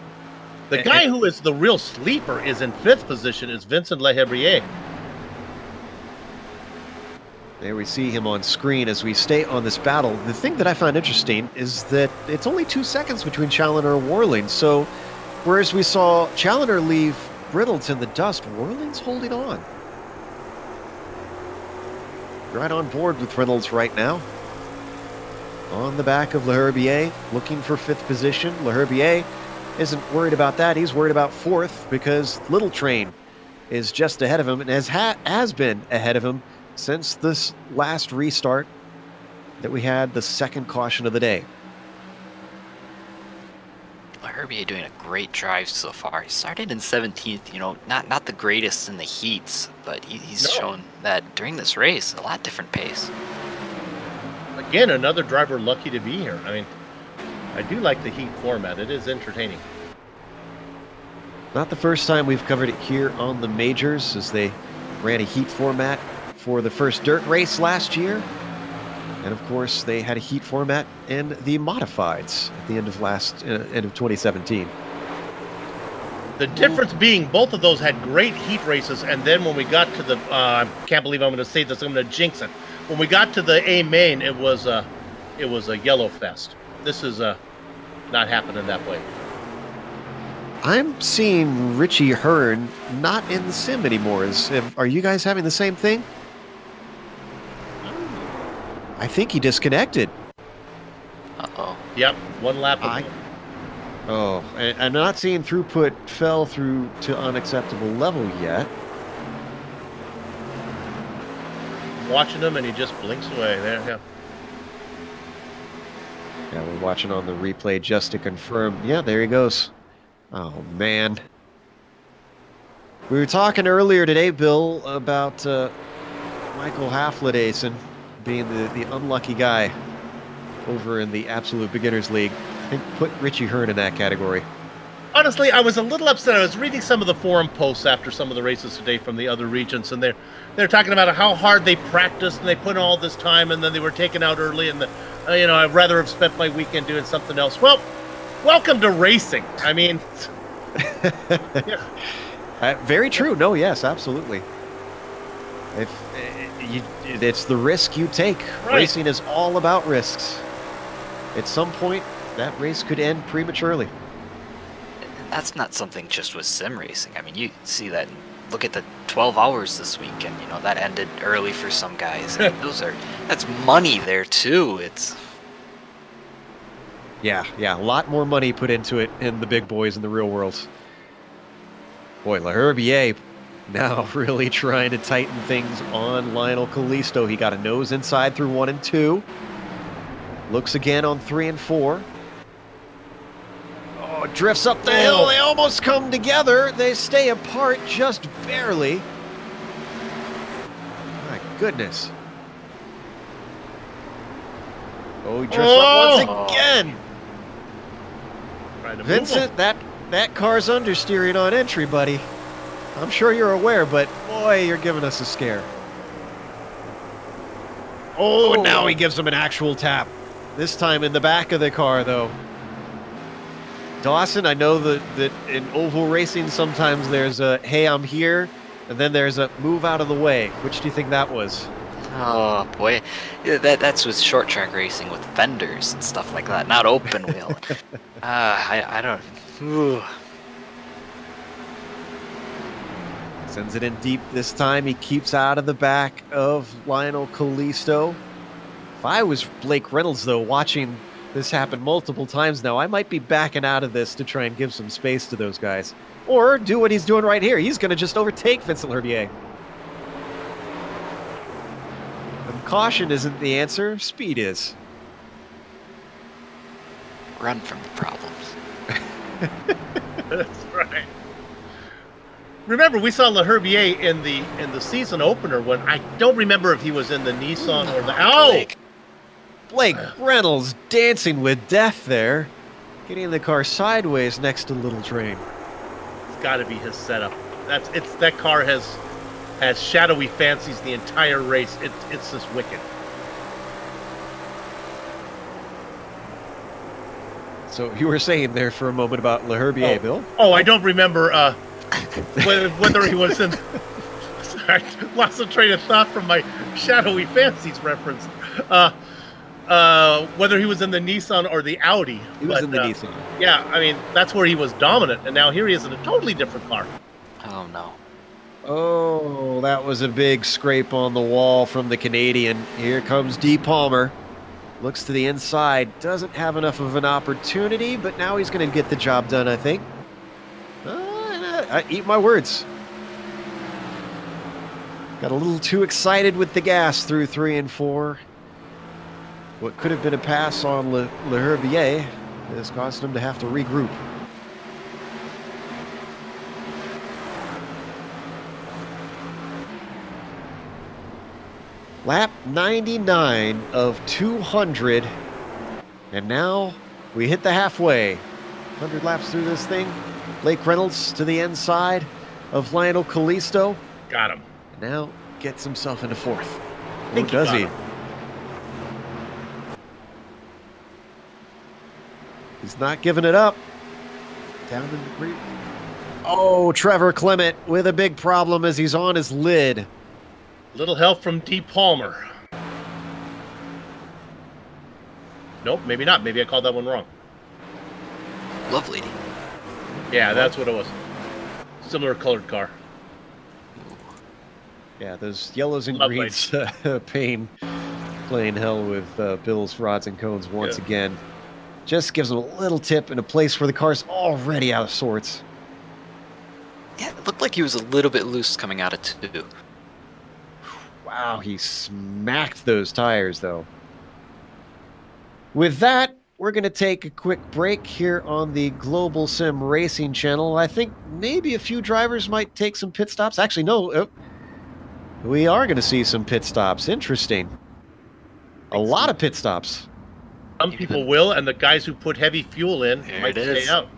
The guy who is the real sleeper is in 5th position, is Vincent Lehebrier. There we see him on screen as we stay on this battle. The thing that I found interesting is that it's only 2 seconds between Challenger and Warling. So whereas we saw Challenger leave Reynolds in the dust, Warling's holding on. Right on board with Reynolds right now. On the back of Leherbier, looking for 5th position. Leherbier isn't worried about that. He's worried about 4th because Little Train is just ahead of him and has been ahead of him since this last restart that we had, the 2nd caution of the day. Herbier doing a great drive so far. He started in 17th, you know, not the greatest in the heats, but he's shown that during this race, a lot different pace. Again, another driver lucky to be here. I mean, I do like the heat format. It is entertaining. Not the first time we've covered it here on the majors, as they ran a heat format for the first dirt race last year. And of course, they had a heat format in the modifieds at the end of end of 2017. The difference being both of those had great heat races, and then when we got to the, I can't believe I'm going to say this, I'm going to jinx it. When we got to the A main, it was a yellow fest. This is not happening that way. I'm seeing Richie Hearn not in the sim anymore. Are you guys having the same thing? I think he disconnected. Uh-oh. Yep, 1 lap. Oh, and I'm not seeing throughput fell through to unacceptable level yet. Watching him, and he just blinks away. There, yeah. Yeah, we're watching on the replay just to confirm. Yeah, there he goes. Oh, man. We were talking earlier today, Bill, about Michael Haflidason being the unlucky guy over in the Absolute Beginners League. I think put Richie Hearn in that category. Honestly, I was a little upset. I was reading some of the forum posts after some of the races today from the other regions, and they're talking about how hard they practiced and they put in all this time, and then they were taken out early, and you know, I'd rather have spent my weekend doing something else. Well, welcome to racing. I mean, yeah. Very true. No, yes, absolutely. It's the risk you take. Right. Racing is all about risks. At some point, that race could end prematurely. That's not something just with sim racing. I mean, you see that. Look at the 12 hours this weekend. You know, that ended early for some guys. I mean, that's money there too. Yeah, a lot more money put into it in the big boys in the real world. Boy, Leherbier now really trying to tighten things on Lionel Callisto. He got a nose inside through 1 and 2. Looks again on 3 and 4. Oh, drifts up the hill. They almost come together. They stay apart just barely. My goodness. Oh, he drifts up once again. Vincent, that car's understeering on entry, buddy. I'm sure you're aware, but boy, you're giving us a scare. Oh, now he gives him an actual tap. This time in the back of the car, though. Dawson, I know that in oval racing, sometimes there's a, hey, I'm here, and then there's a move out of the way. Which do you think that was? Oh, boy. That's with short track racing with fenders and stuff like that, not open wheel. I don't... Ooh. Sends it in deep this time. He keeps out of the back of Lionel Callisto. If I was Blake Reynolds, though, watching this happen multiple times now, I might be backing out of this to try and give some space to those guys. Or do what he's doing right here. He's going to just overtake Vincent Leherbier. And caution isn't the answer. Speed is. Run from the problems. That's right. Remember, we saw Leherbier in the season opener when I don't remember if he was in the Nissan or the... Blake Reynolds dancing with death there. Getting the car sideways next to Little Train. It's got to be his setup. That car has has shadowy fancies the entire race. It's just wicked. So you were saying there for a moment about Le Herbier, Bill? Oh, I don't remember whether he was in... Sorry, lost the train of thought from my shadowy fancies reference. Whether he was in the Nissan or the Audi. He was in the Nissan. Yeah, I mean, that's where he was dominant, and now here he is in a totally different car. Oh, no. Oh, that was a big scrape on the wall from the Canadian. Here comes D. Palmer. Looks to the inside. Doesn't have enough of an opportunity, but now he's going to get the job done, I think. I eat my words. Got a little too excited with the gas through 3 and 4. What could have been a pass on Le Herbier has caused him to have to regroup. Lap 99 of 200. And now we hit the halfway. 100 laps through this thing. Blake Reynolds to the inside of Lionel Callisto. Got him. And now gets himself into 4th. Or does he? He's not giving it up. Down in the creek. Oh, Trevor Clement with a big problem as he's on his lid. Little help from D. Palmer. Nope, maybe not. Maybe I called that one wrong. Lovely. Yeah, that's what it was. Similar colored car. Yeah, those yellows and Love greens playing hell with Bill's rods and cones once again. Just gives him a little tip in a place where the car's already out of sorts. Yeah, it looked like he was a little bit loose coming out of 2. Wow, he smacked those tires, though. With that, we're going to take a quick break here on the Global Sim Racing channel. I think maybe a few drivers might take some pit stops. Actually, no. We are going to see some pit stops. Interesting. A lot of pit stops. Some people will, and the guys who put heavy fuel in might stay out.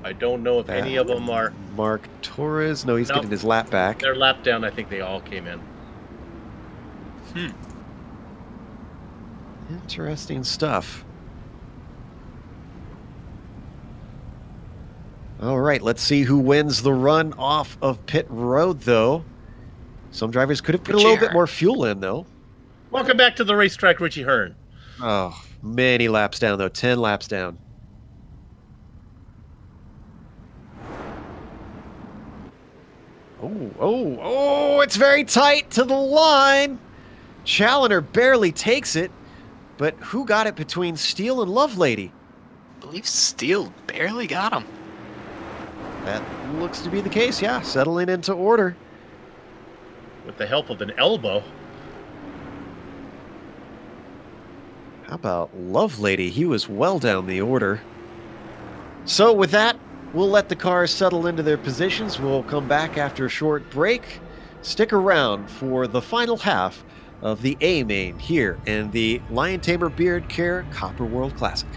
I don't know if any of them are... Mark Torres. No, he's getting his lap back. Their lap down, I think they all came in. Interesting stuff. All right, let's see who wins the run off of pit road, though. Some drivers could have put a little bit more fuel in, though. Welcome back to the racetrack, Richie Hearn. Oh, many laps down, though. 10 laps down. Oh, it's very tight to the line. Challoner barely takes it, but who got it between Steele and Lovelady? I believe Steele barely got him. That looks to be the case, yeah. Settling into order. With the help of an elbow. How about Lovelady? He was well down the order. So with that, we'll let the cars settle into their positions. We'll come back after a short break. Stick around for the final half of the A-Main here in the Lion Tamer Beard Care Copper World Classic.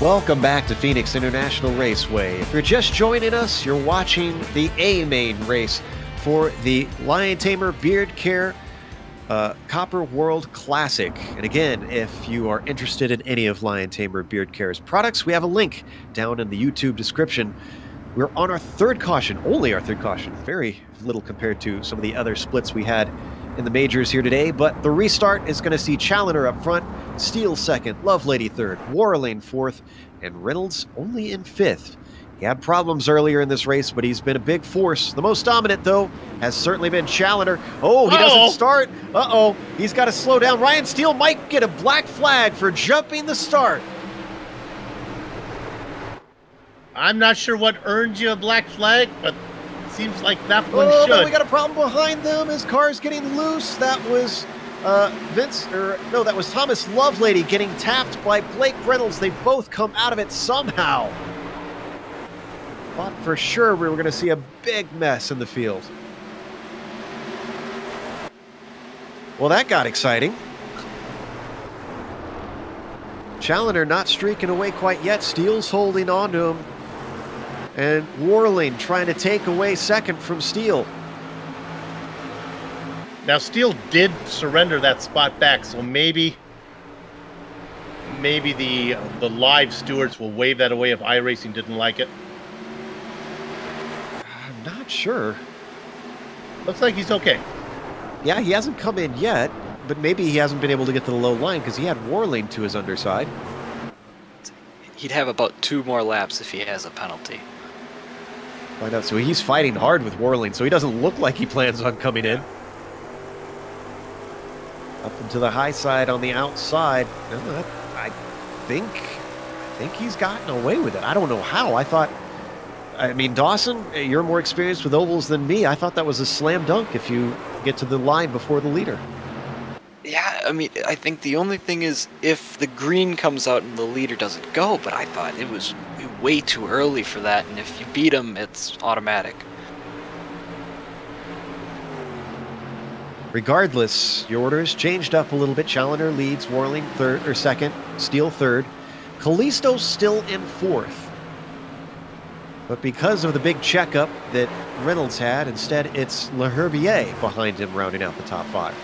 Welcome back to Phoenix International Raceway. If you're just joining us, you're watching the A-Main race for the Lion Tamer Beard Care Copper World Classic. And again, if you are interested in any of Lion Tamer Beard Care's products, we have a link down in the YouTube description. We're on our third caution, only our third caution. Very little compared to some of the other splits we had in the majors here today, but the restart is going to see Challenger up front, Steele second, Lovelady third, Warlane fourth, and Reynolds only in fifth. He had problems earlier in this race, but he's been a big force. The most dominant, though, has certainly been Challenger. Oh, he doesn't start. Uh-oh, he's got to slow down. Ryan Steele might get a black flag for jumping the start. I'm not sure what earned you a black flag, but it seems like that one Oh, should. but we got a problem behind them. His car's getting loose. That was that was Thomas Lovelady getting tapped by Blake Reynolds. They both come out of it somehow. Thought for sure we were going to see a big mess in the field. Well, that got exciting. Challenger not streaking away quite yet. Steele's holding on to him. And Warling trying to take away second from Steele. Now, Steele did surrender that spot back, so maybe the live stewards will wave that away if iRacing didn't like it. I'm not sure. Looks like he's okay. Yeah, he hasn't come in yet, but maybe he hasn't been able to get to the low line because he had Warling to his underside. He'd have about 2 more laps if he has a penalty. Find out. So he's fighting hard with Warling, so he doesn't look like he plans on coming in. Up into the high side on the outside. I think he's gotten away with it. I don't know how. I mean, Dawson, you're more experienced with ovals than me. I thought that was a slam dunk if you get to the line before the leader. Yeah, I mean, I think the only thing is if the green comes out and the leader doesn't go, but I thought it was way too early for that, and if you beat him, it's automatic. Regardless, your orders changed up a little bit. Challenger leads, Warling second, Steele third. Callisto's still in fourth. But because of the big checkup that Reynolds had, instead it's Leherbier behind him rounding out the top 5.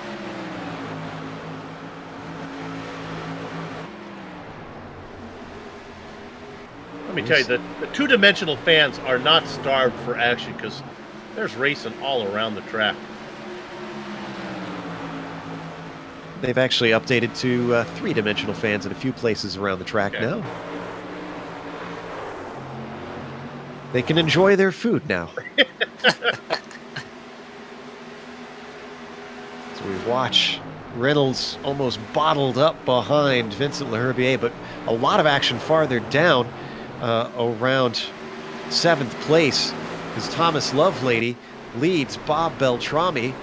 Let me tell you, the two-dimensional fans are not starved for action because there's racing all around the track. They've actually updated to 3-dimensional fans in a few places around the track now. They can enjoy their food now. So we watch Reynolds almost bottled up behind Vincent Leherbier, but a lot of action farther down around 7th place as Thomas Lovelady leads Bob Beltrami.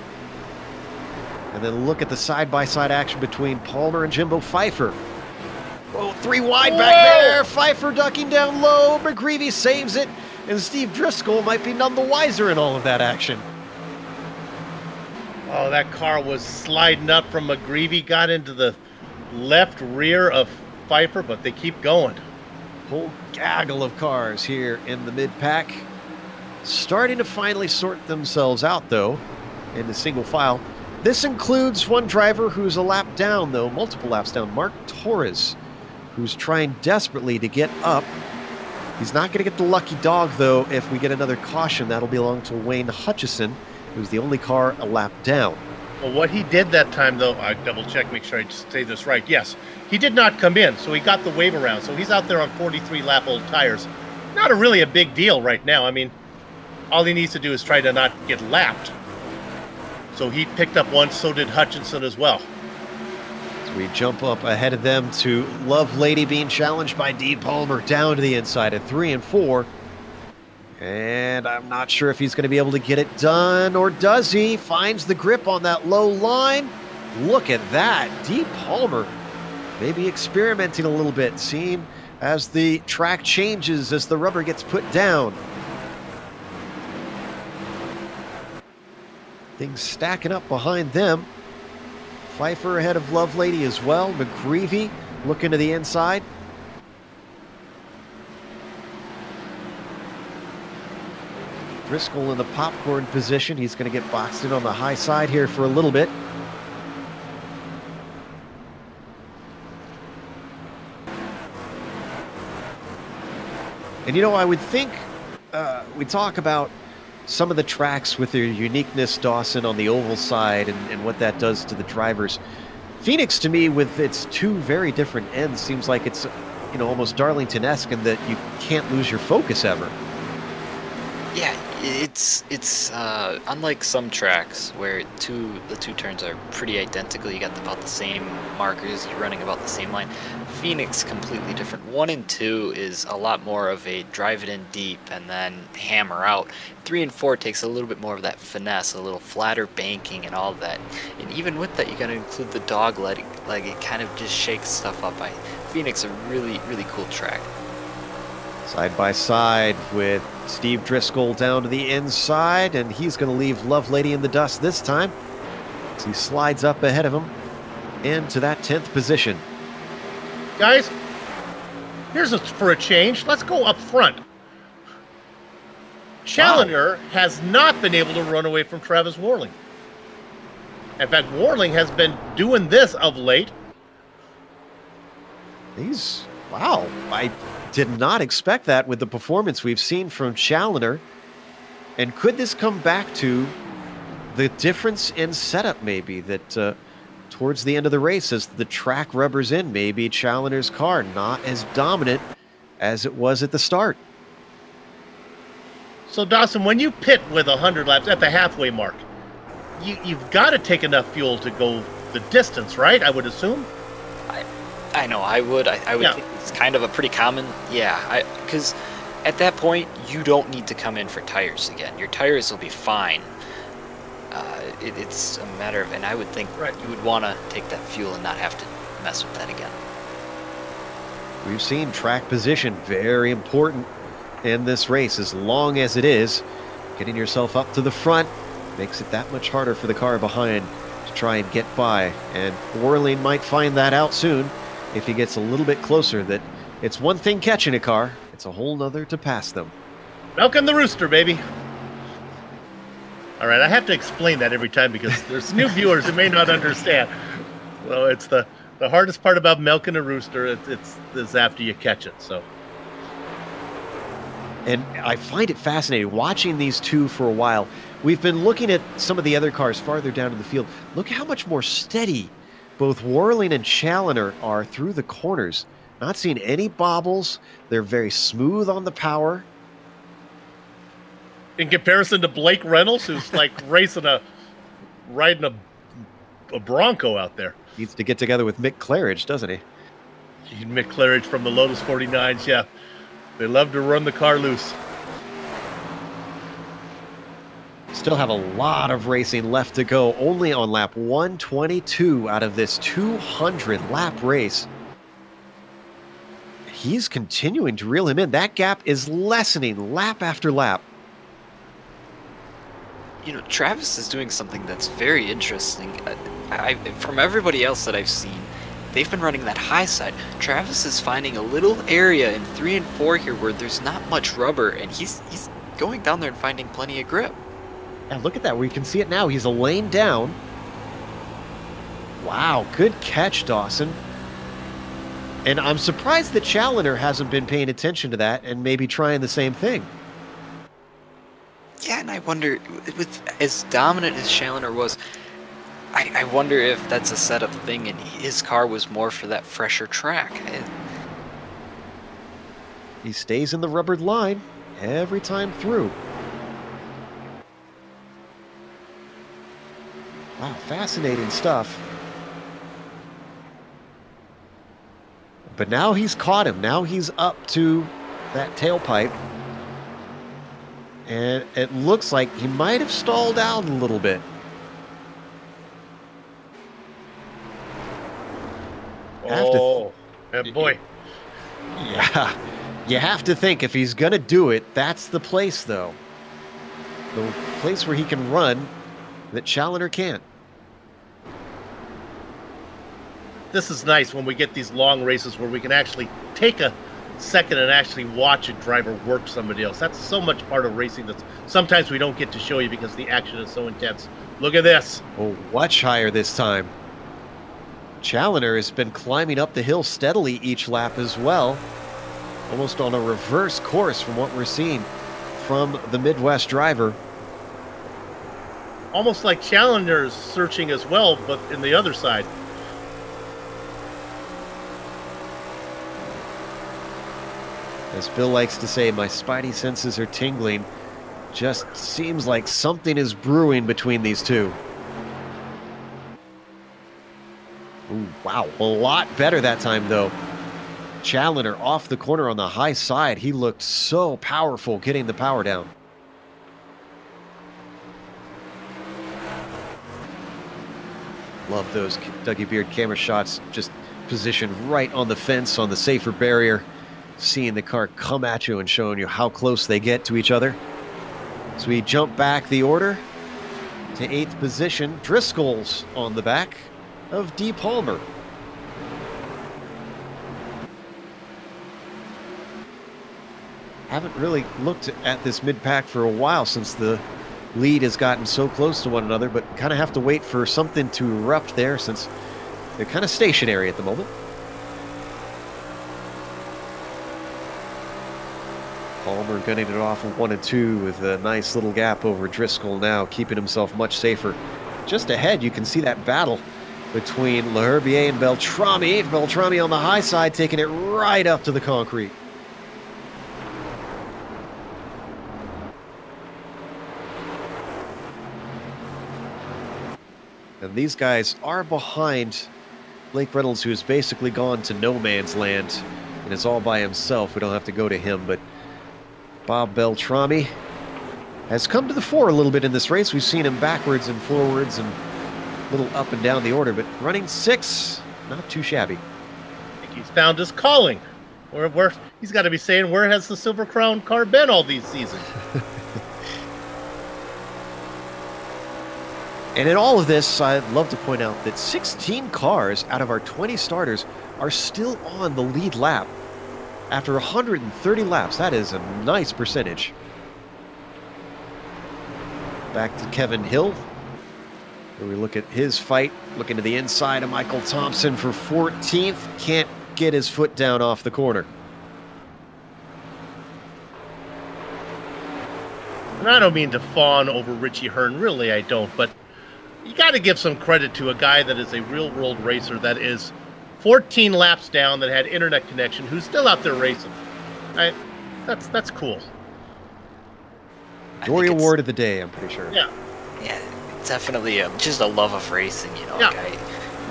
And then look at the side-by-side action between Palmer and Jimbo Pfeiffer. Oh, 3 wide back there. Pfeiffer ducking down low. McGreevy saves it. And Steve Driscoll might be none the wiser in all of that action. Oh, that car was sliding up from McGreevy, got into the left rear of Pfeiffer, but they keep going. Whole gaggle of cars here in the mid-pack. Starting to finally sort themselves out, though, in the single file. This includes one driver who's a lap down, though, multiple laps down, Mark Torres, who's trying desperately to get up. He's not going to get the lucky dog, though. If we get another caution, that'll belong to Wayne Hutchison, who's the only car a lap down. Well, what he did that time, though, I double-check, make sure I say this right. Yes, he did not come in, so he got the wave around. So he's out there on 43-lap-old tires. Not really a big deal right now. I mean, all he needs to do is try to not get lapped. So he picked up one, so did Hutchinson as well. So we jump up ahead of them to Lovelady being challenged by Dean Palmer down to the inside at 3 and 4. And I'm not sure if he's going to be able to get it done, or does he? Finds the grip on that low line. Look at that. Dean Palmer maybe experimenting a little bit, seeing as the track changes, as the rubber gets put down. Things stacking up behind them. Pfeiffer ahead of Lovelady as well. McGreevy looking to the inside. Driscoll in the popcorn position. He's going to get boxed in on the high side here for a little bit. And you know, I would think we talk about some of the tracks with their uniqueness, Dawson, on the oval side and what that does to the drivers. Phoenix, to me, with its two very different ends, seems like it's, you know, almost Darlington-esque in that you can't lose your focus ever. Yeah, it's unlike some tracks where the two turns are pretty identical. You got about the same markers, you're running about the same line. Phoenix, completely different. 1 and 2 is a lot more of a drive it in deep and then hammer out. 3 and 4 takes a little bit more of that finesse, a little flatter banking and all of that. And even with that, you got to include the dog leg. Like, it kind of just shakes stuff up. Phoenix, a really, really cool track. Side by side with Steve Driscoll down to the inside, and he's going to leave Lovelady in the dust this time as he slides up ahead of him into that 10th position. Guys, for a change. Let's go up front. Challenger has not been able to run away from Travis Warling. In fact, Warling has been doing this of late. Wow, I did not expect that with the performance we've seen from Challenger. And could this come back to the difference in setup, maybe, that towards the end of the race, as the track rubbers in, maybe Challenger's car not as dominant as it was at the start? So, Dawson, when you pit with 100 laps at the halfway mark, you've got to take enough fuel to go the distance, right? I would assume. I know, I would think it's kind of a pretty common, because at that point, you don't need to come in for tires again. Your tires will be fine. It's a matter of, and I would think you would want to take that fuel and not have to mess with that again. We've seen track position very important in this race, as long as it is. Getting yourself up to the front makes it that much harder for the car behind to try and get by. And Warling might find that out soon if he gets a little bit closer, that it's one thing catching a car, it's a whole nother to pass them. Milking the rooster, baby. All right, I have to explain that every time because there's new viewers who may not understand. Well, it's the hardest part about milking a rooster. It's after you catch it. So, and I find it fascinating watching these two for a while. We've been looking at some of the other cars farther down in the field. Look how much more steady both Warling and Challenger are through the corners. Not seeing any bobbles. They're very smooth on the power. In comparison to Blake Reynolds, who's like riding a Bronco out there. Needs to get together with Mick Claridge, doesn't he? Mick Claridge from the Lotus 49s, yeah. They love to run the car loose. Still have a lot of racing left to go. Only on lap 122 out of this 200-lap race. He's continuing to reel him in. That gap is lessening lap after lap. You know, Travis is doing something that's very interesting. From everybody else that I've seen, they've been running that high side. Travis is finding a little area in 3 and 4 here where there's not much rubber, and he's going down there and finding plenty of grip. And look at that. We can see it now. He's a lane down. Wow, good catch, Dawson. And I'm surprised that Challenger hasn't been paying attention to that and maybe trying the same thing. Yeah, and I wonder, with as dominant as Challenger was, I wonder if that's a setup thing and his car was more for that fresher track. He stays in the rubbered line every time through. Wow, fascinating stuff. But now he's caught him. Now he's up to that tailpipe. And it looks like he might have stalled out a little bit. Oh, boy. Yeah. You have to think if he's going to do it, that's the place, though. The place where he can run that Challenger can't. This is nice when we get these long races where we can actually take a second and actually watch a driver work somebody else. That's so much part of racing that sometimes we don't get to show you because the action is so intense. Look at this. Oh, much higher this time. Challenger has been climbing up the hill steadily each lap as well. Almost on a reverse course from what we're seeing from the Midwest driver. Almost like Challenger's searching as well, but in the other side. As Bill likes to say, my spidey senses are tingling. Just seems like something is brewing between these two. Ooh, wow, a lot better that time though. Challenger off the corner on the high side. He looked so powerful getting the power down. Love those Dougie Beard camera shots, just positioned right on the fence on the safer barrier. Seeing the car come at you and showing you how close they get to each other. So we jump back the order to 8th position. Driscoll's on the back of D. Palmer. Haven't really looked at this mid-pack for a while since the lead has gotten so close to one another, but kind of have to wait for something to erupt there since they're kind of stationary at the moment. Palmer gunning it off of 1 and 2 with a nice little gap over Driscoll now, keeping himself much safer. Just ahead, you can see that battle between Leherbier and Beltrami. Beltrami on the high side, taking it right up to the concrete. And these guys are behind Blake Reynolds, who has basically gone to no man's land and is all by himself. We don't have to go to him, but Bob Beltrami has come to the fore a little bit in this race. We've seen him backwards and forwards and a little up and down the order, but running 6, not too shabby. I think he's found his calling. Where he's got to be saying, where has the Silver Crown car been all these seasons? And in all of this, I'd love to point out that 16 cars out of our 20 starters are still on the lead lap. After 130 laps, that is a nice percentage. Back to Kevin Hill, where we look at his fight, looking to the inside of Michael Thompson for 14th. Can't get his foot down off the corner. And I don't mean to fawn over Richie Hearn, really I don't, but you got to give some credit to a guy that is a real-world racer that is 14 laps down, that had internet connection, who's still out there racing. That's cool. Dory award of the day, I'm pretty sure. Yeah. Yeah, definitely just a love of racing, you know, Yeah. a guy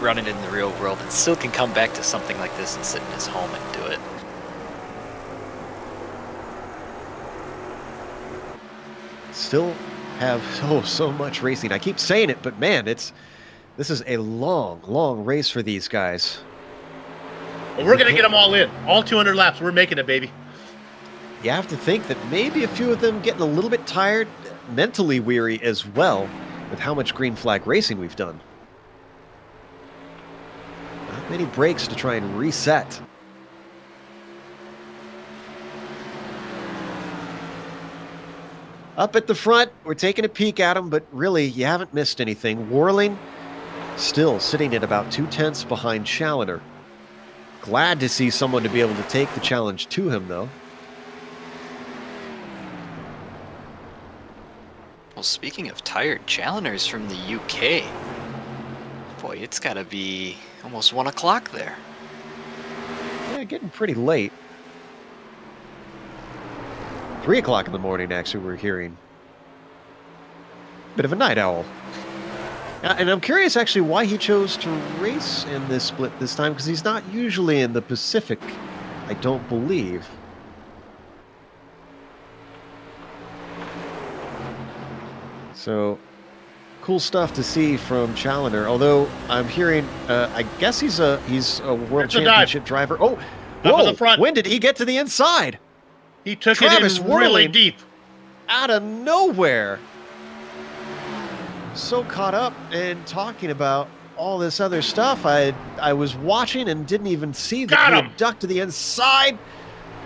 running in the real world and still can come back to something like this and sit in his home and do it. Still have so much racing. I keep saying it, but man, this is a long race for these guys. Well, we're going to get them all in. All 200 laps. We're making it, baby. You have to think that maybe a few of them getting a little bit tired, mentally weary as well, with how much green flag racing we've done. Not many breaks to try and reset. Up at the front, we're taking a peek at them, but really, you haven't missed anything. Warling still sitting at about 2/10 behind Challenger. Glad to see someone to be able to take the challenge to him, though. Well, speaking of tired, Challenger's from the UK. Boy, it's got to be almost 1 o'clock there. Yeah, getting pretty late. 3 o'clock in the morning, actually, we're hearing. Bit of a night owl. And I'm curious, actually, why he chose to race in this split this time, because he's not usually in the Pacific, I don't believe. So, cool stuff to see from Challenger. Although I'm hearing, I guess he's a world championship driver. Oh, Up in the front. When did he get to the inside? He took Travis it in really Whirling. deep. Out of nowhere. So caught up in talking about all this other stuff. I was watching and didn't even see that Got he him. had ducked to the inside.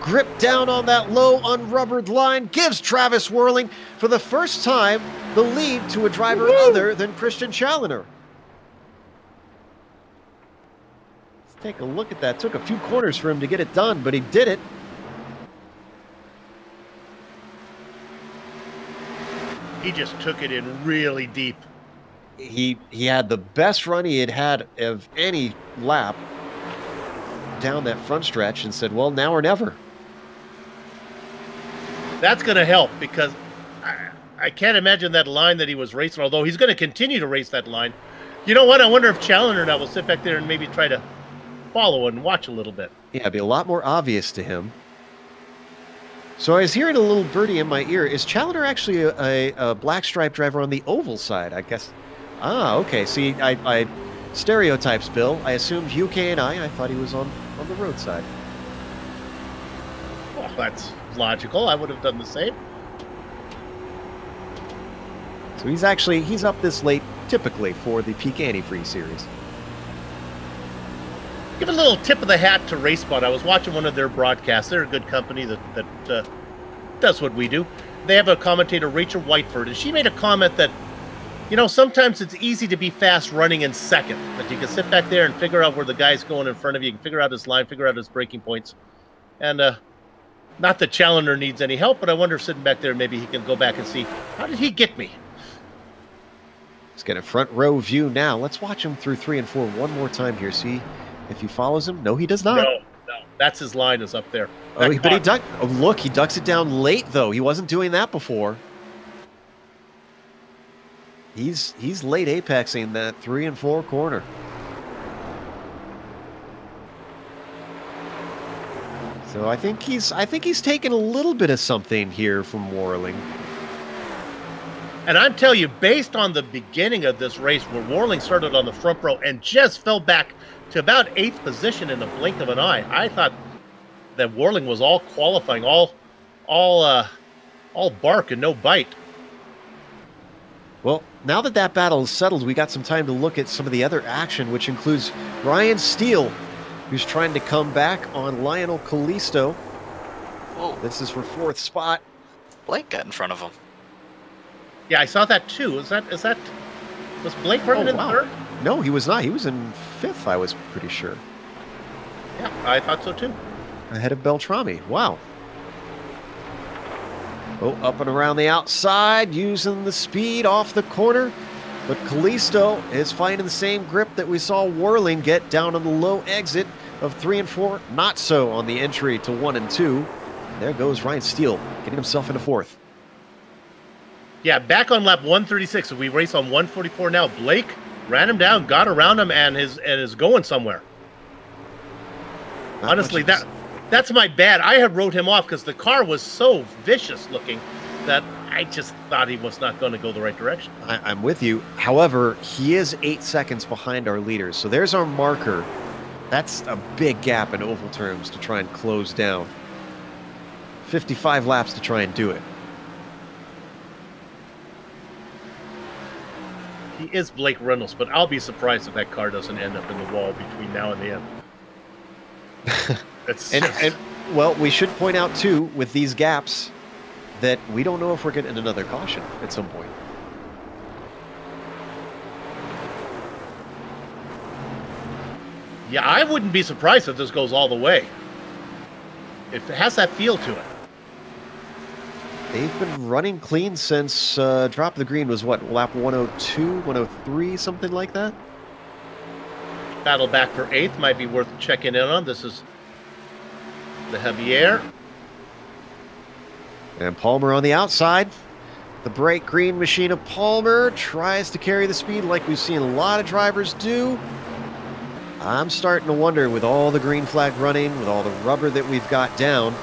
Grip down on that low, unrubbered line gives Travis Whirling, for the first time, the lead to a driver other than Christian Challoner. Let's take a look at that. Took a few corners for him to get it done, but he did it. He just took it in really deep. He had the best run he had had of any lap down that front stretch and said, well, now or never. That's going to help because I can't imagine that line that he was racing, although he's going to continue to race that line. You know what? I wonder if Challoner now will sit back there and maybe try to follow and watch a little bit. Yeah, it'd be a lot more obvious to him. So I was hearing a little birdie in my ear. Is Challoner actually a black stripe driver on the oval side, I guess? Ah, okay. See, I stereotypes, Bill. I assumed UK and I thought he was on the roadside. Well, that's logical. I would have done the same. So he's up this late typically for the Peak Antifreeze series. Give a little tip of the hat to RaceSpot. I was watching one of their broadcasts. They're a good company that does what we do. They have a commentator, Rachel Whiteford, and she made a comment that, you know, sometimes it's easy to be fast running in second, that you can sit back there and figure out where the guy's going in front of you. You can figure out his line, figure out his braking points. And not that Challoner needs any help, but I wonder if sitting back there, maybe he can go back and see, how did he get me? Let's get a front row view now. Let's watch him through 3 and 4 one more time here. See if he follows him. No, he does not. No. That's his line is up there. Oh, but he ducked. Oh, look, he ducks it down late, though. He wasn't doing that before. He's late apexing that 3 and 4 corner. So I think he's taken a little bit of something here from Whirling. And I'm telling you, based on the beginning of this race where Whirling started on the front row and just fell back to about 8th position in the blink of an eye, I thought that Whirling was all qualifying, all bark and no bite. Well, now that battle is settled, we got some time to look at some of the other action, which includes Ryan Steele, who's trying to come back on Lionel Callisto. Whoa. This is for 4th spot. Blake got in front of him. Yeah, I saw that too. Was Blake running in 3rd? No, he was not. He was in 5th, I was pretty sure. Yeah, I thought so too. Ahead of Beltrami. Wow. Oh, up and around the outside, using the speed off the corner. But Callisto is finding the same grip that we saw Whirling get down on the low exit of 3 and 4. Not so on the entry to 1 and 2. There goes Ryan Steele, getting himself into 4th. Yeah, back on lap 136. So we race on 144 now. Blake ran him down, got around him, and is going somewhere. Honestly, that's my bad. I had wrote him off because the car was so vicious looking that I just thought he was not going to go the right direction. I'm with you. However, he is 8 seconds behind our leaders. So there's our marker. That's a big gap in oval terms to try and close down. 55 laps to try and do it. He is Blake Reynolds, but I'll be surprised if that car doesn't end up in the wall between now and the end. And well, we should point out too, with these gaps, that we don't know if we're getting another caution at some point. Yeah, I wouldn't be surprised if this goes all the way. It has that feel to it. They've been running clean since Drop the Green was what, lap 102, 103, something like that? Battle back for 8th might be worth checking in on. This is the Javier. And Palmer on the outside. The bright green machine of Palmer tries to carry the speed like we've seen a lot of drivers do. I'm starting to wonder, with all the green flag running, with all the rubber that we've got down,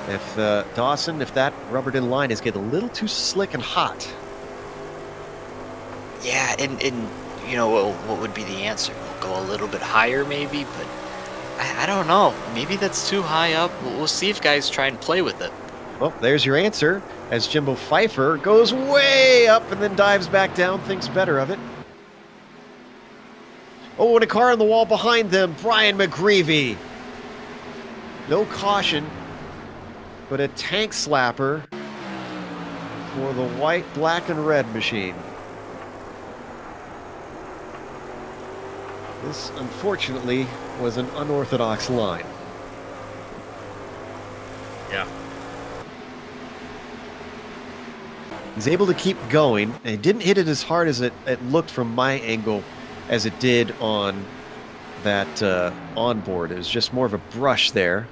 if Dawson, if that rubbered in line is getting a little too slick and hot. Yeah, and you know, what would be the answer? We'll go a little bit higher maybe, but I don't know. Maybe that's too high up. We'll see if guys try and play with it. Well, there's your answer, as Jimbo Pfeiffer goes way up and then dives back down, thinks better of it. Oh, and a car on the wall behind them, Brian McGreevy. No caution. but a tank slapper for the white, black, and red machine. This, unfortunately, was an unorthodox line. Yeah. He's able to keep going, and he didn't hit it as hard as it looked from my angle as it did on that onboard. It was just more of a brush there.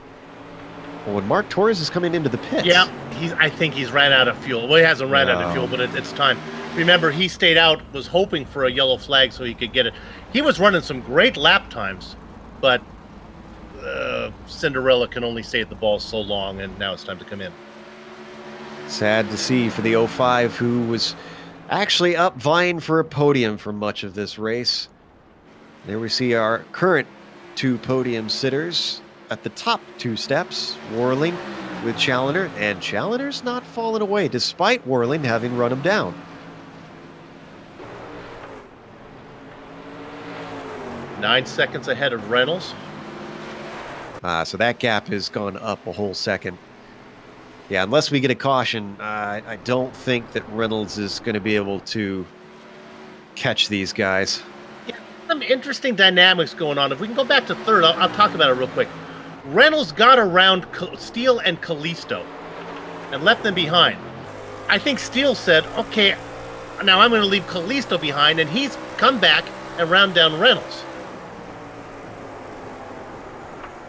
But when Mark Torres is coming into the pits... Yeah, I think he's ran out of fuel. Well, he hasn't ran out of fuel, but it's time. Remember, he stayed out, was hoping for a yellow flag so he could get it. He was running some great lap times, but Cinderella can only stay at the ball so long, and now it's time to come in. Sad to see for the 05, who was actually up vying for a podium for much of this race. There we see our current 2 podium sitters at the top 2 steps, Warling with Challenger, and Challenger's not falling away despite Warling having run him down. Nine seconds ahead of Reynolds. So that gap has gone up a whole second. Yeah, unless we get a caution, I don't think that Reynolds is going to be able to catch these guys. Yeah, some interesting dynamics going on. If we can go back to third, I'll talk about it real quick. Reynolds got around Steele and Kalisto and left them behind. I think Steele said, okay, now I'm going to leave Kalisto behind, and he's come back and round down Reynolds.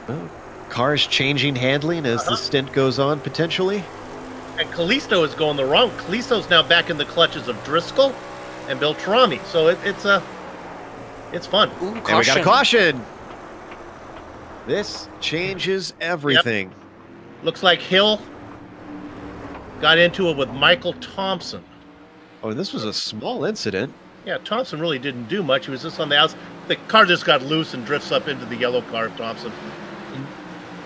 Well, cars changing handling as the stint goes on, potentially. And Kalisto is going the wrong. Kalisto's now back in the clutches of Driscoll and Beltrami. So it's fun. Ooh, And we got a caution. This changes everything. Yep. Looks like Hill got into it with Michael Thompson. Oh, this was a small incident. Yeah, Thompson really didn't do much. He was just on the outs. The car just got loose and drifts up into the yellow car of Thompson.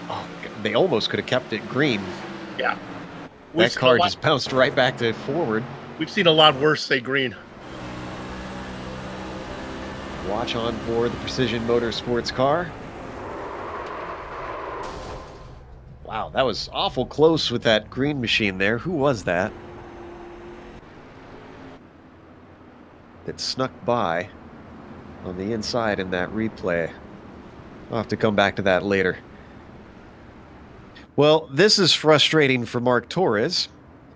Oh, they almost could have kept it green. Yeah. That car just bounced right back to forward. We've seen a lot worse say green. Watch on board the Precision Motorsports car. Wow, that was awful close with that green machine there. Who was that? That snuck by on the inside in that replay. I'll have to come back to that later. Well, this is frustrating for Mark Torres.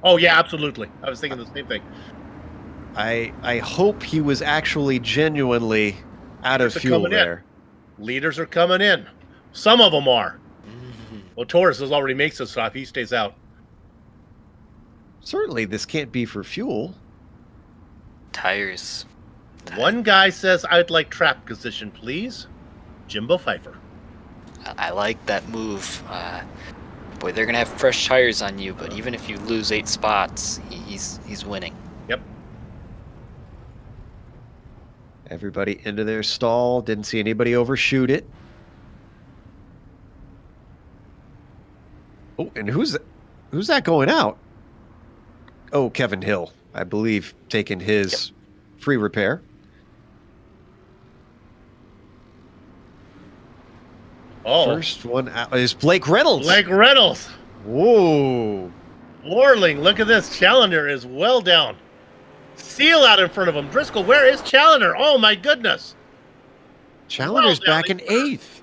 Oh, yeah, absolutely. I was thinking the same thing. I hope he was actually genuinely out of fuel there. Leaders are coming in. Some of them are. Well, Torres has already makes a stop. He stays out. Certainly, this can't be for fuel. Tires. One guy says, I'd like track position, please. Jimbo Pfeiffer. I like that move. Boy, they're going to have fresh tires on you, but even if you lose 8 spots, he's winning. Yep. Everybody into their stall. Didn't see anybody overshoot it. Oh, and who's that going out? Oh, Kevin Hill, I believe, taking his free repair. Oh. First one out is Blake Reynolds. Blake Reynolds. Whoa. Warling, look at this. Challenger is well down. Seal out in front of him. Driscoll, where is Challenger? Oh, my goodness. Challenger's back in 8th.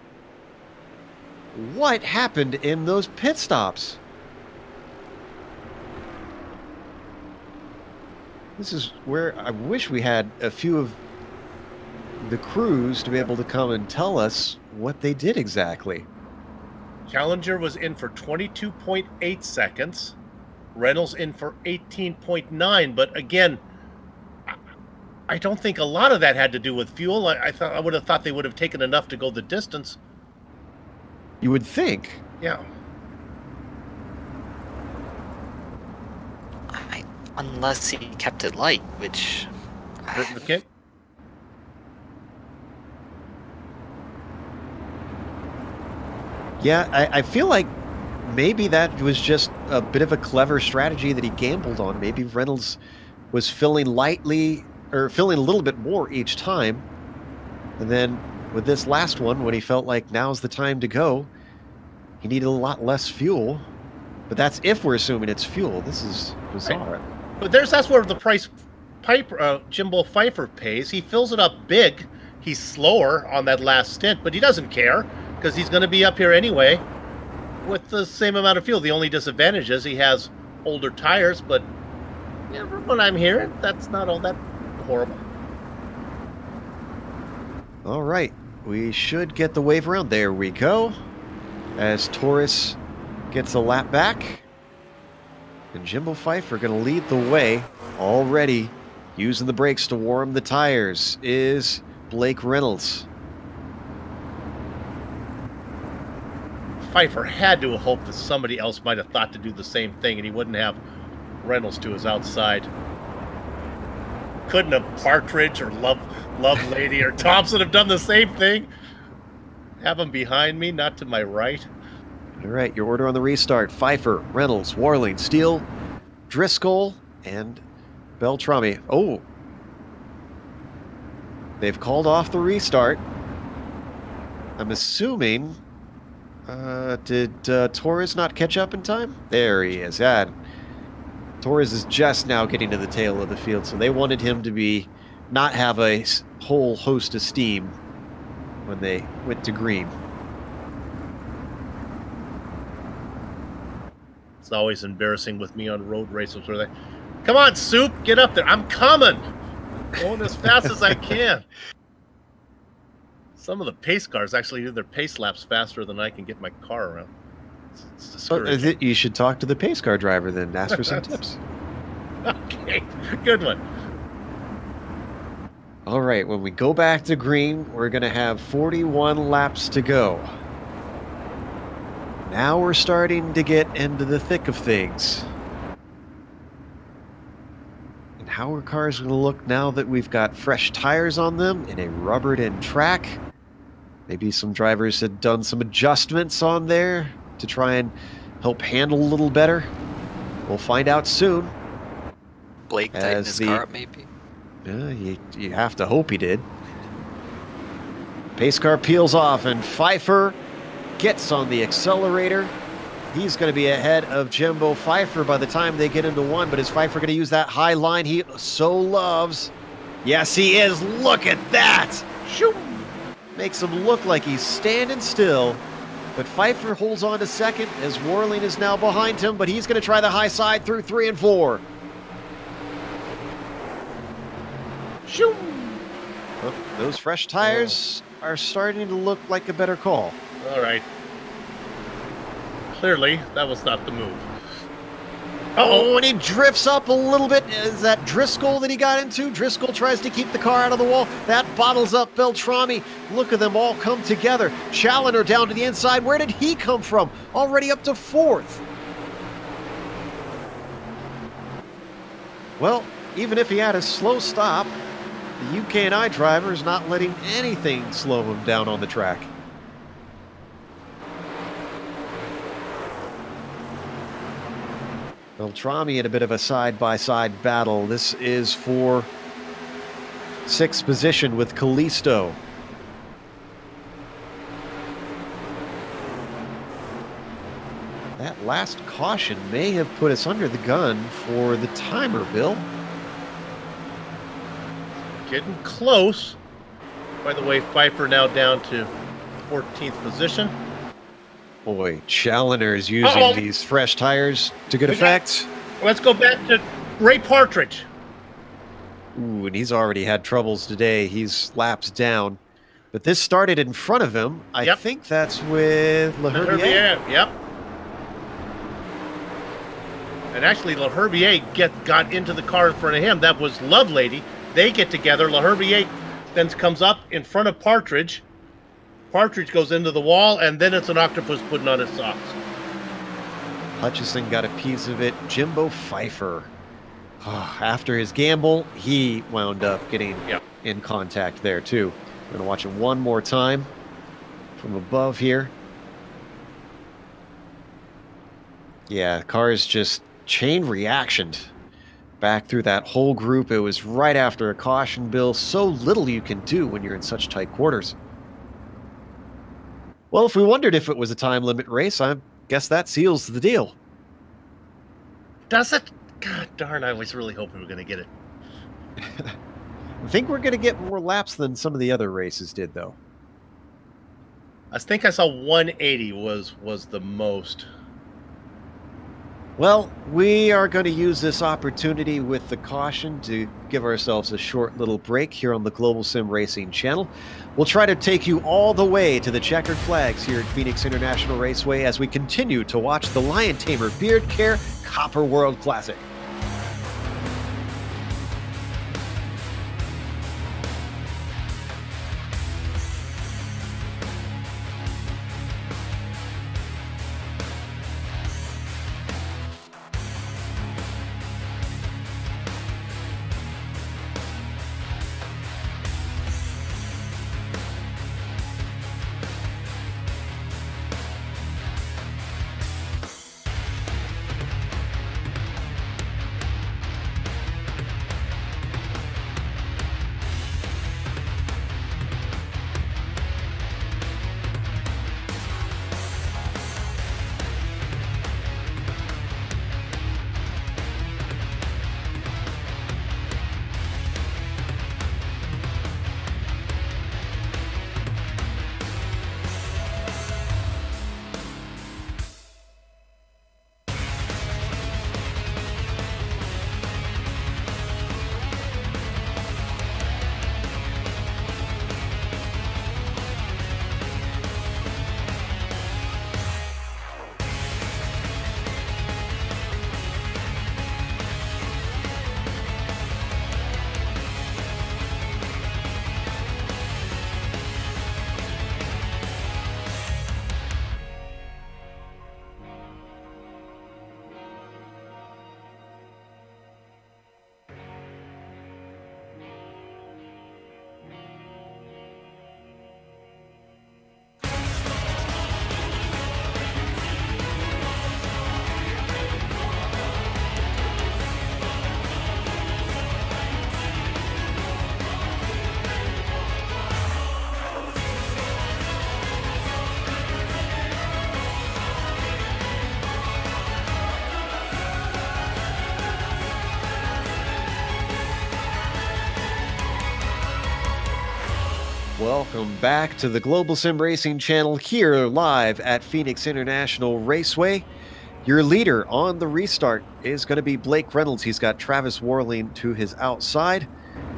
What happened in those pit stops? This is where I wish we had a few of the crews to be able to come and tell us what they did exactly. Challenger was in for 22.8 seconds. Reynolds in for 18.9. But again, I don't think a lot of that had to do with fuel. I would have thought they would have taken enough to go the distance. You would think. Yeah. Unless he kept it light, which... Okay. Yeah, I feel like maybe that was just a bit of a clever strategy that he gambled on. Maybe Reynolds was filling lightly, or filling a little bit more each time. And then with this last one, when he felt like now's the time to go, he needed a lot less fuel. But that's if we're assuming it's fuel. This is bizarre. But that's where the price Jimbo Pfeiffer pays. He fills it up big. He's slower on that last stint, but he doesn't care because he's going to be up here anyway with the same amount of fuel. The only disadvantage is he has older tires, but from what I'm hearing, that's not all that horrible. All right. We should get the wave around. There we go. As Taurus gets a lap back. And Jimbo Pfeiffer going to lead the way. Already using the brakes to warm the tires is Blake Reynolds. Pfeiffer had to hope that somebody else might have thought to do the same thing and he wouldn't have Reynolds to his outside. Couldn't have Partridge or Lovelady or Thompson have done the same thing? Have them behind me, not to my right. All right, your order on the restart. Pfeiffer, Reynolds, Warling, Steele, Driscoll, and Beltrami. Oh. They've called off the restart. I'm assuming... did Torres not catch up in time? There he is. Torres is just now getting to the tail of the field, so they wanted him to not have a whole host of steam when they went to green. It's always embarrassing with me on road races where they, come on, Soup, get up there. I'm coming. Going as fast as I can. Some of the pace cars actually do their pace laps faster than I can get my car around. It's discouraging. You should talk to the pace car driver then. Ask for some tips. Okay, good one. All right, when we go back to green, we're going to have 41 laps to go. Now we're starting to get into the thick of things. And how are cars going to look now that we've got fresh tires on them in a rubbered-in track? Maybe some drivers had done some adjustments on there to try and help handle a little better. We'll find out soon. Blake tightened his car up, maybe. You have to hope he did. Pace car peels off, and Pfeiffer gets on the accelerator. He's going to be ahead of Jimbo Pfeiffer by the time they get into one, but is Pfeiffer going to use that high line he so loves? Yes, he is. Look at that! Shoo! Makes him look like he's standing still. But Pfeiffer holds on to second as Warling is now behind him, but he's going to try the high side through 3 and 4. Shoo! Well, those fresh tires are starting to look like a better call. All right. Clearly, that was not the move. Uh-oh, and he drifts up a little bit. Is that Driscoll that he got into? Driscoll tries to keep the car out of the wall. That bottles up Beltrami. Look at them all come together. Challoner down to the inside. Where did he come from? Already up to 4th. Well, even if he had a slow stop, the UK&I driver is not letting anything slow him down on the track. Beltrami in a bit of a side-by-side battle. This is for 6th position with Callisto. That last caution may have put us under the gun for the timer, Bill. Getting close. By the way, Pfeiffer now down to 14th position. Boy, Challoner is using these fresh tires to good effect. Let's go back to Ray Partridge. Ooh, and he's already had troubles today. He's laps down. But this started in front of him. I think that's with LaHerbier. Yep. And actually, LaHerbier got into the car in front of him. That was Lovelady. They get together. LaHerbier then comes up in front of Partridge. Partridge goes into the wall, and then it's an octopus putting on his socks. Hutchison got a piece of it. Jimbo Pfeiffer. After his gamble, he wound up getting in contact there, too. I'm going to watch it one more time from above here. Yeah, cars just chain reactioned back through that whole group. It was right after a caution, Bill. So little you can do when you're in such tight quarters. Well, if we wondered if it was a time limit race, I guess that seals the deal. Does it? God darn, I was really hoping we were going to get it. I think we're going to get more laps than some of the other races did, though. I think I saw 180 was the most. Well, we are going to use this opportunity with the caution to give ourselves a short little break here on the Global Sim Racing channel. We'll try to take you all the way to the checkered flags here at Phoenix International Raceway as we continue to watch the Lion Tamer Beard Care Copper World Classic. Welcome back to the Global Sim Racing channel here live at Phoenix International Raceway. Your leader on the restart is going to be Blake Reynolds. He's got Travis Warling to his outside.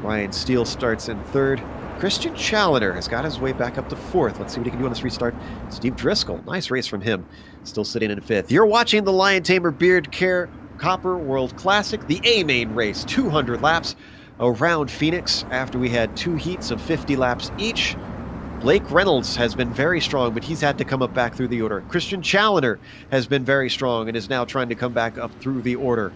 Ryan Steele starts in third. Christian Challenger has got his way back up to fourth. Let's see what he can do on this restart. Steve Driscoll, nice race from him, still sitting in fifth. You're watching the Lion Tamer Beard Care Copper World Classic, the A-Main race, 200 laps around Phoenix after we had 2 heats of 50 laps each. Blake Reynolds has been very strong, but he's had to come up back through the order. Christian Challenger has been very strong and is now trying to come back up through the order.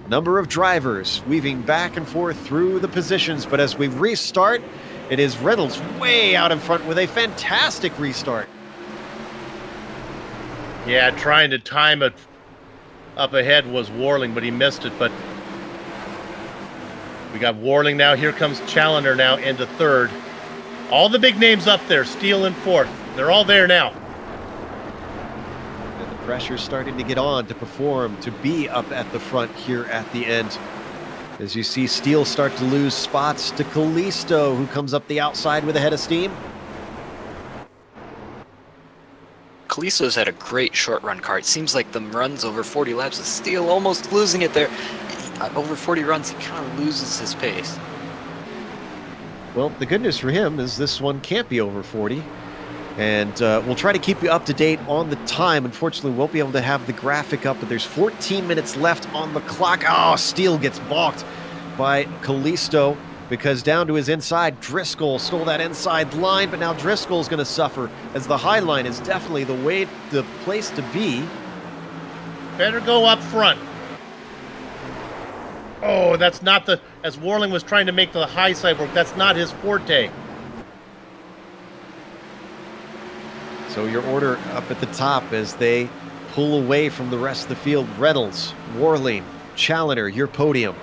A number of drivers weaving back and forth through the positions, but as we restart, it is Reynolds way out in front with a fantastic restart. Yeah, trying to time it up ahead was Warling, but he missed it. But we got Warling now. Here comes Challenger now into third. All the big names up there, Steele in fourth. They're all there now. And the pressure's starting to get on to perform, to be up at the front here at the end. As you see Steele start to lose spots to Callisto, who comes up the outside with a head of steam. Callisto's had a great short run car. It seems like the runs over 40 laps of Steele almost losing it there. Over 40 runs, he kind of loses his pace. Well, the good news for him is this one can't be over 40. And we'll try to keep you up to date on the time. Unfortunately, we won't be able to have the graphic up, but there's 14 minutes left on the clock. Oh, Steele gets balked by Callisto because down to his inside, Driscoll stole that inside line, but now Driscoll's going to suffer as the high line is definitely the place to be. Better go up front. Oh, that's not the, as Warling was trying to make the high side work, that's not his forte. So your order up at the top as they pull away from the rest of the field. Reynolds, Warling, Challenger, your podium.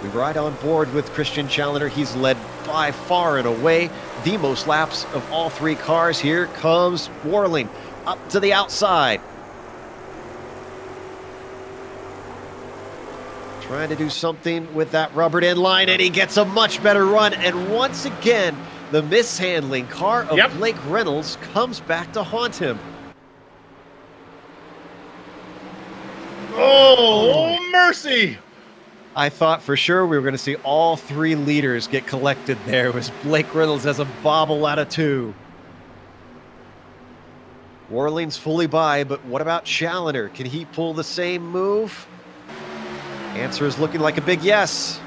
We ride on board with Christian Challenger. He's led by far and away the most laps of all 3 cars. Here comes Warling up to the outside. Trying to do something with that rubbered end line, and he gets a much better run. And once again, the mishandling car of Blake Reynolds comes back to haunt him. Oh, mercy! I thought for sure we were going to see all 3 leaders get collected there. It was Blake Reynolds as a bobble out of 2. Warling's fully by, but what about Challenger? Can he pull the same move? Answer is looking like a big yes.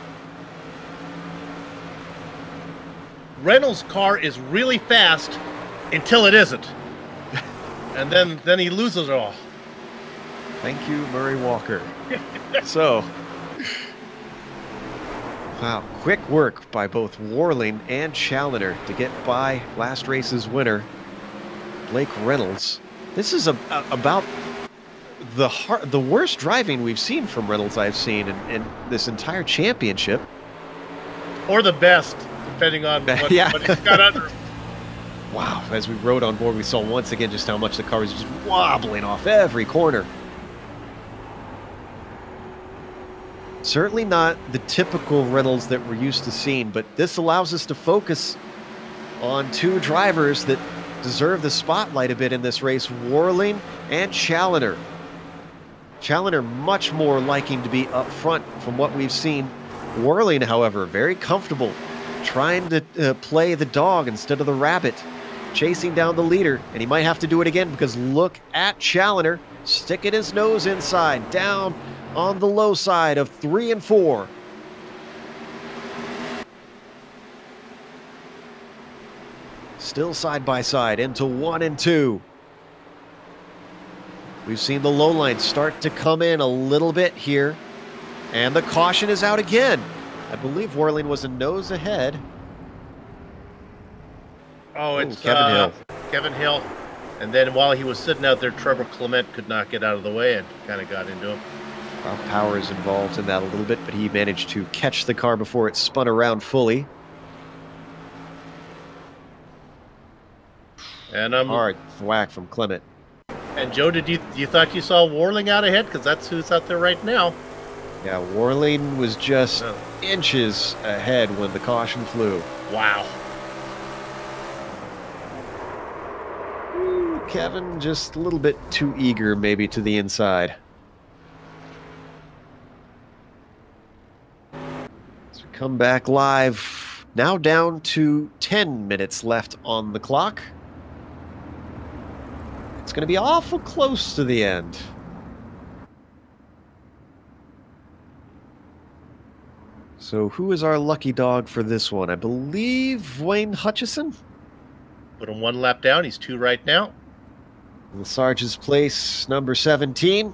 Reynolds' car is really fast until it isn't. And then he loses it all. Thank you, Murray Walker. So, wow, quick work by both Warling and Challenger to get by last race's winner, Blake Reynolds. This is about the worst driving we've seen from Reynolds I've seen in this entire championship. Or the best, depending on what he's got under. Wow, as we rode on board, we saw once again just how much the car was just wobbling off every corner. Certainly not the typical Reynolds that we're used to seeing, but this allows us to focus on 2 drivers that deserve the spotlight a bit in this race, Warling and Challenger. Challenger much more liking to be up front from what we've seen. Warling, however, very comfortable, trying to play the dog instead of the rabbit, chasing down the leader, and he might have to do it again because look at Challenger sticking his nose inside, down on the low side of 3 and 4. Still side by side into 1 and 2. We've seen the low line start to come in a little bit here, and the caution is out again. I believe Warling was a nose ahead. Oh, it's Kevin Hill. Kevin Hill. And then while he was sitting out there, Trevor Clement could not get out of the way and kind of got into him. Rob Power is involved in that a little bit, but he managed to catch the car before it spun around fully. And hard thwack from Clement. And Joe, you thought you saw Warling out ahead? Because that's who's out there right now. Yeah, Warling was just inches ahead when the caution flew. Wow. Ooh, Kevin just a little bit too eager maybe to the inside. As we come back live, now down to 10 minutes left on the clock. It's going to be awful close to the end. So who is our lucky dog for this one? I believe Wayne Hutchison? Put him 1 lap down. He's 2 right now. Sarge's place, number 17.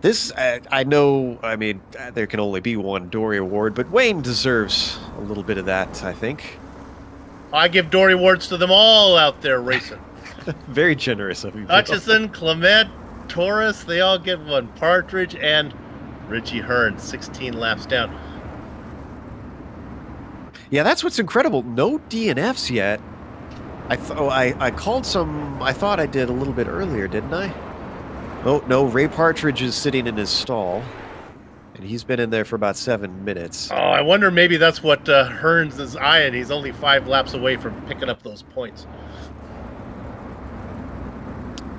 This, I know, I mean, there can only be one Dory Award, but Wayne deserves a little bit of that, I think. I give Dory Awards to them all out there racing. Very generous of you. Hutchison, Clement, Torres, they all get one. Partridge and Richie Hearn, 16 laps down. Yeah, that's what's incredible. No DNFs yet. I called some. I thought I did a little bit earlier, didn't I? Oh no, Ray Partridge is sitting in his stall, and he's been in there for about 7 minutes. Oh, I wonder maybe that's what Hearns is eyeing. He's only 5 laps away from picking up those points.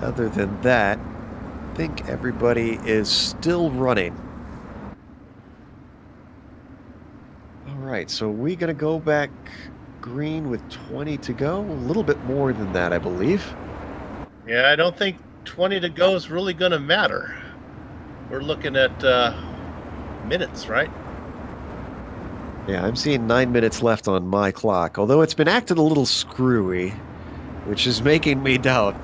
Other than that, I think everybody is still running. All right, so we're going to go back green with 20 to go. A little bit more than that, I believe. Yeah, I don't think 20 to go is really going to matter. We're looking at minutes, right? Yeah, I'm seeing 9 minutes left on my clock, although it's been acting a little screwy, which is making me doubt.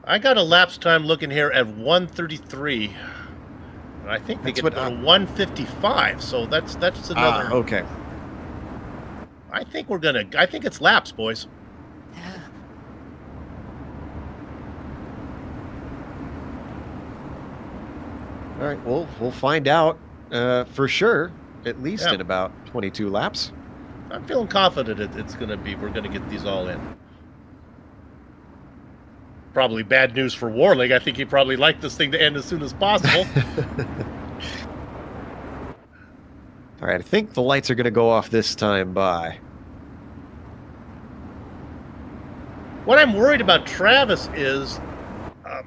I got a lapse time looking here at 1:33. I think they get to 1:55, so that's another. Okay. I think it's laps, boys. Yeah. All right, well, we'll find out for sure, at least in about 22 laps. I'm feeling confident we're going to get these all in. Probably bad news for Warling. I think he probably liked this thing to end as soon as possible. All right, I think the lights are going to go off this time by. What I'm worried about Travis is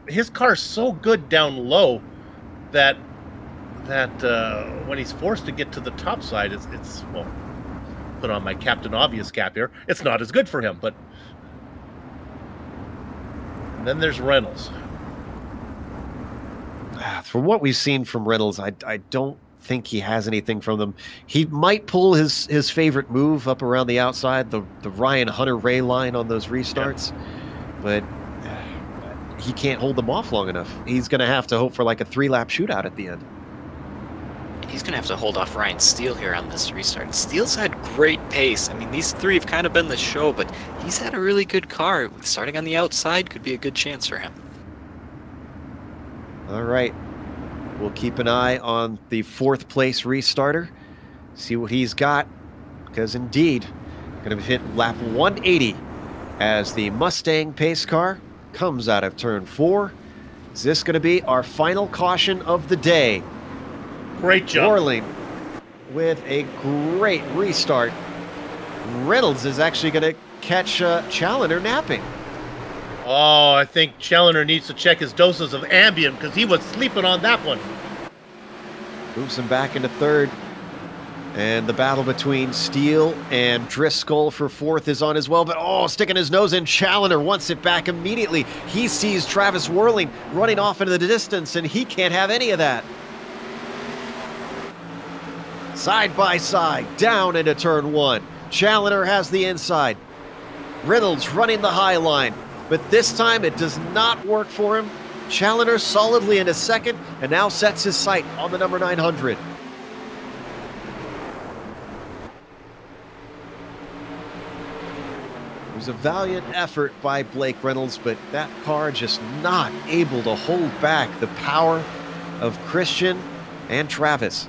his car's so good down low that when he's forced to get to the top side, it's well, put on my Captain Obvious cap here, it's not as good for him. But and then there's Reynolds. From what we've seen from Reynolds, I don't think he has anything from them. He might pull his favorite move up around the outside, the Ryan Hunter Ray line on those restarts, but he can't hold them off long enough. He's going to have to hope for like a 3-lap shootout at the end. He's going to have to hold off Ryan Steele here on this restart. Steele's had great pace. I mean, these three have kind of been the show, but he's had a really good car. Starting on the outside could be a good chance for him. All right. We'll keep an eye on the 4th place restarter, see what he's got, because indeed, going to hit lap 180 as the Mustang pace car comes out of turn 4. Is this going to be our final caution of the day? Great job. Warling with a great restart. Reynolds is actually going to catch Challenger napping. Oh, I think Challenger needs to check his doses of Ambien because he was sleeping on that one. Moves him back into 3rd. And the battle between Steele and Driscoll for 4th is on as well. But, oh, sticking his nose in. Challenger wants it back immediately. He sees Travis Warling running off into the distance, and he can't have any of that. Side by side, down into turn 1. Challenger has the inside. Reynolds running the high line. But this time it does not work for him. Challenger solidly into 2nd and now sets his sight on the number 900. It was a valiant effort by Blake Reynolds, but that car just not able to hold back the power of Christian and Travis.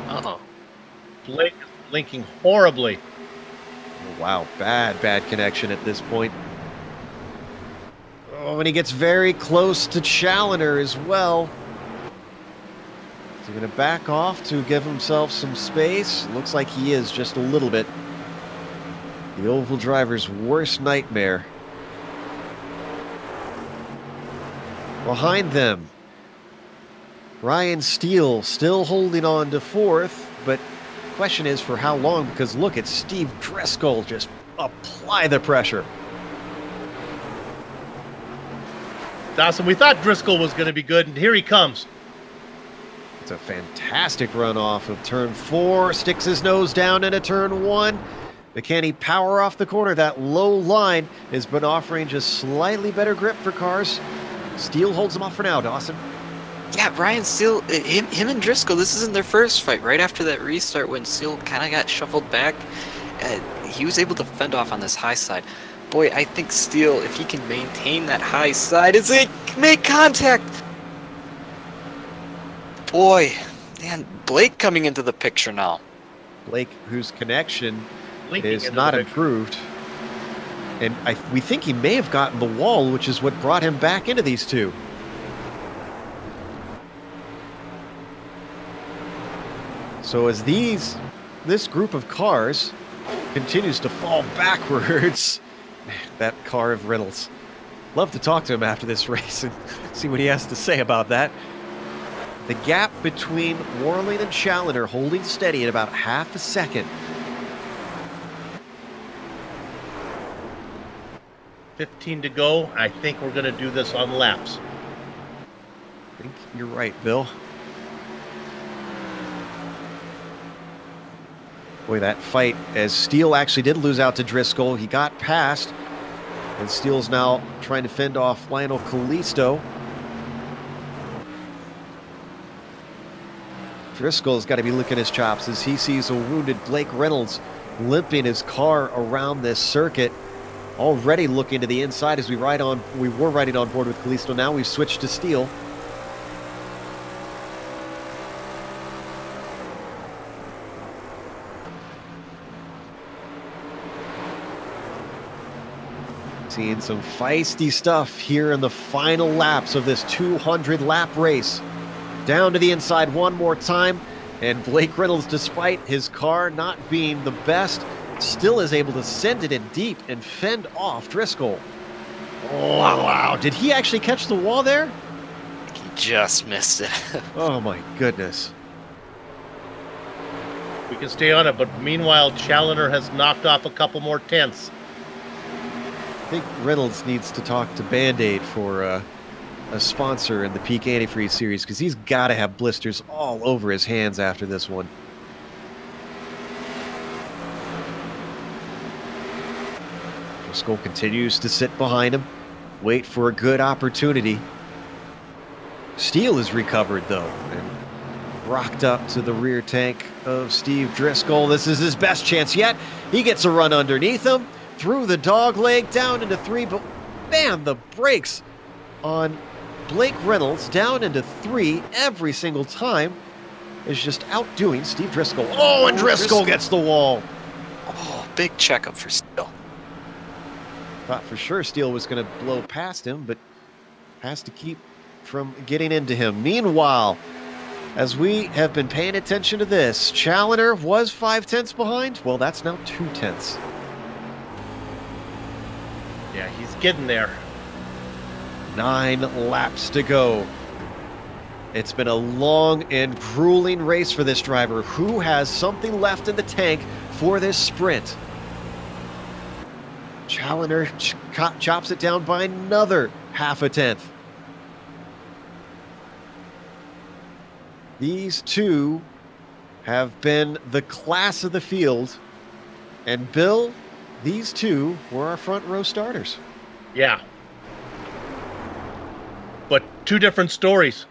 Uh-oh. Blake is blinking horribly. Oh, wow, bad connection at this point. Oh, and he gets very close to Challenger as well. Is he going to back off to give himself some space? Looks like he is, just a little bit. The oval driver's worst nightmare. Behind them, Ryan Steele still holding on to 4th, but the question is for how long, because look at Steve Driscoll just apply the pressure. Dawson, we thought Driscoll was going to be good, and here he comes. It's a fantastic run off of turn 4, sticks his nose down into turn 1. But can he power off the corner? That low line has been offering just slightly better grip for cars. Steele holds him off for now, Dawson. Yeah, Ryan Steele, him and Driscoll, this isn't their first fight. Right after that restart when Steele kind of got shuffled back, he was able to fend off on this high side. Boy, I think Steele, if he can maintain that high side, as they make contact. Boy, man, Blake coming into the picture now. Blake, whose connection Blinking is into not the picture. improved. And we think he may have gotten the wall, which is what brought him back into these two. So as this group of cars continues to fall backwards, that car of Reynolds. Love to talk to him after this race and see what he has to say about that. The gap between Warling and Challenger holding steady at about half a second. 15 to go. I think we're going to do this on laps. I think you're right, Bill. Boy, that fight, as Steele actually did lose out to Driscoll. He got past, and Steele's now trying to fend off Lionel Callisto. Driscoll's got to be licking his chops as he sees a wounded Blake Reynolds limping his car around this circuit. Already looking to the inside as we were riding on board with Callisto. Now we've switched to Steele. Seeing some feisty stuff here in the final laps of this 200-lap race. Down to the inside one more time, and Blake Reynolds, despite his car not being the best, still is able to send it in deep and fend off Driscoll. Oh, wow. Did he actually catch the wall there? He just missed it. Oh, my goodness. We can stay on it, but meanwhile, Challenger has knocked off a couple more tenths. I think Reynolds needs to talk to Band-Aid for a sponsor in the Peak Antifreeze series, because he's got to have blisters all over his hands after this one. Driscoll continues to sit behind him, wait for a good opportunity. Steele is recovered, though, and rocked up to the rear tank of Steve Driscoll. This is his best chance yet. He gets a run underneath him, through the dog leg, down into 3, but man, the brakes on Blake Reynolds down into 3 every single time is just outdoing Steve Driscoll. Oh, and Driscoll gets the wall. Oh, big checkup for Steele. Thought for sure Steele was going to blow past him, but has to keep from getting into him. Meanwhile, as we have been paying attention to this, Challenger was 5 tenths behind. Well, that's now 2 tenths. Yeah, he's getting there. 9 laps to go. It's been a long and grueling race for this driver, who has something left in the tank for this sprint. Challenger chops it down by another half a tenth. These two have been the class of the field. And Bill, these two were our front row starters. Yeah. But 2 different stories.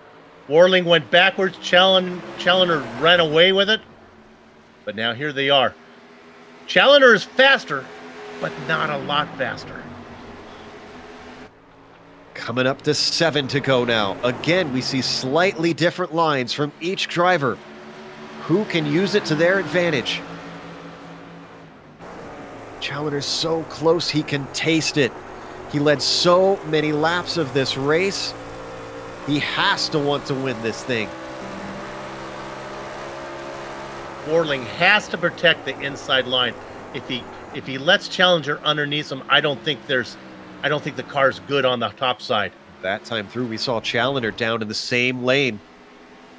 Warling went backwards, Challenger ran away with it. But now here they are. Challenger is faster, but not a lot faster. Coming up to 7 to go now. Again, we see slightly different lines from each driver. Who can use it to their advantage? Challenger's so close he can taste it. He led so many laps of this race. He has to want to win this thing. Warling has to protect the inside line. If he lets Challenger underneath him, I don't think the car's good on the top side. That time through, we saw Challenger down in the same lane.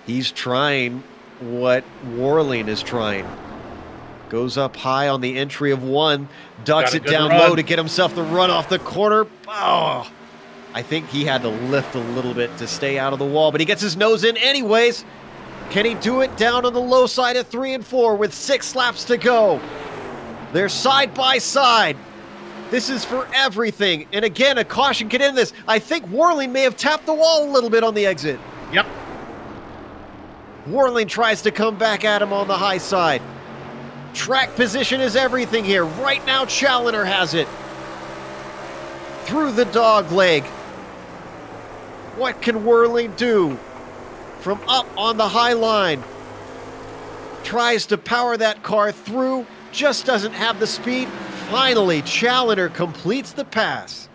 He's trying what Warling is trying. Goes up high on the entry of 1, ducks it down low to get himself the run off the corner. Oh, I think he had to lift a little bit to stay out of the wall, but he gets his nose in anyways. Can he do it down on the low side of 3 and 4 with 6 laps to go? They're side by side. This is for everything. And again, a caution can end this. I think Warling may have tapped the wall a little bit on the exit. Yep. Warling tries to come back at him on the high side. Track position is everything here. Right now, Challenger has it. Through the dog leg. What can Warling do? From up on the high line. Tries to power that car through. Just doesn't have the speed. Finally, Challenger completes the pass.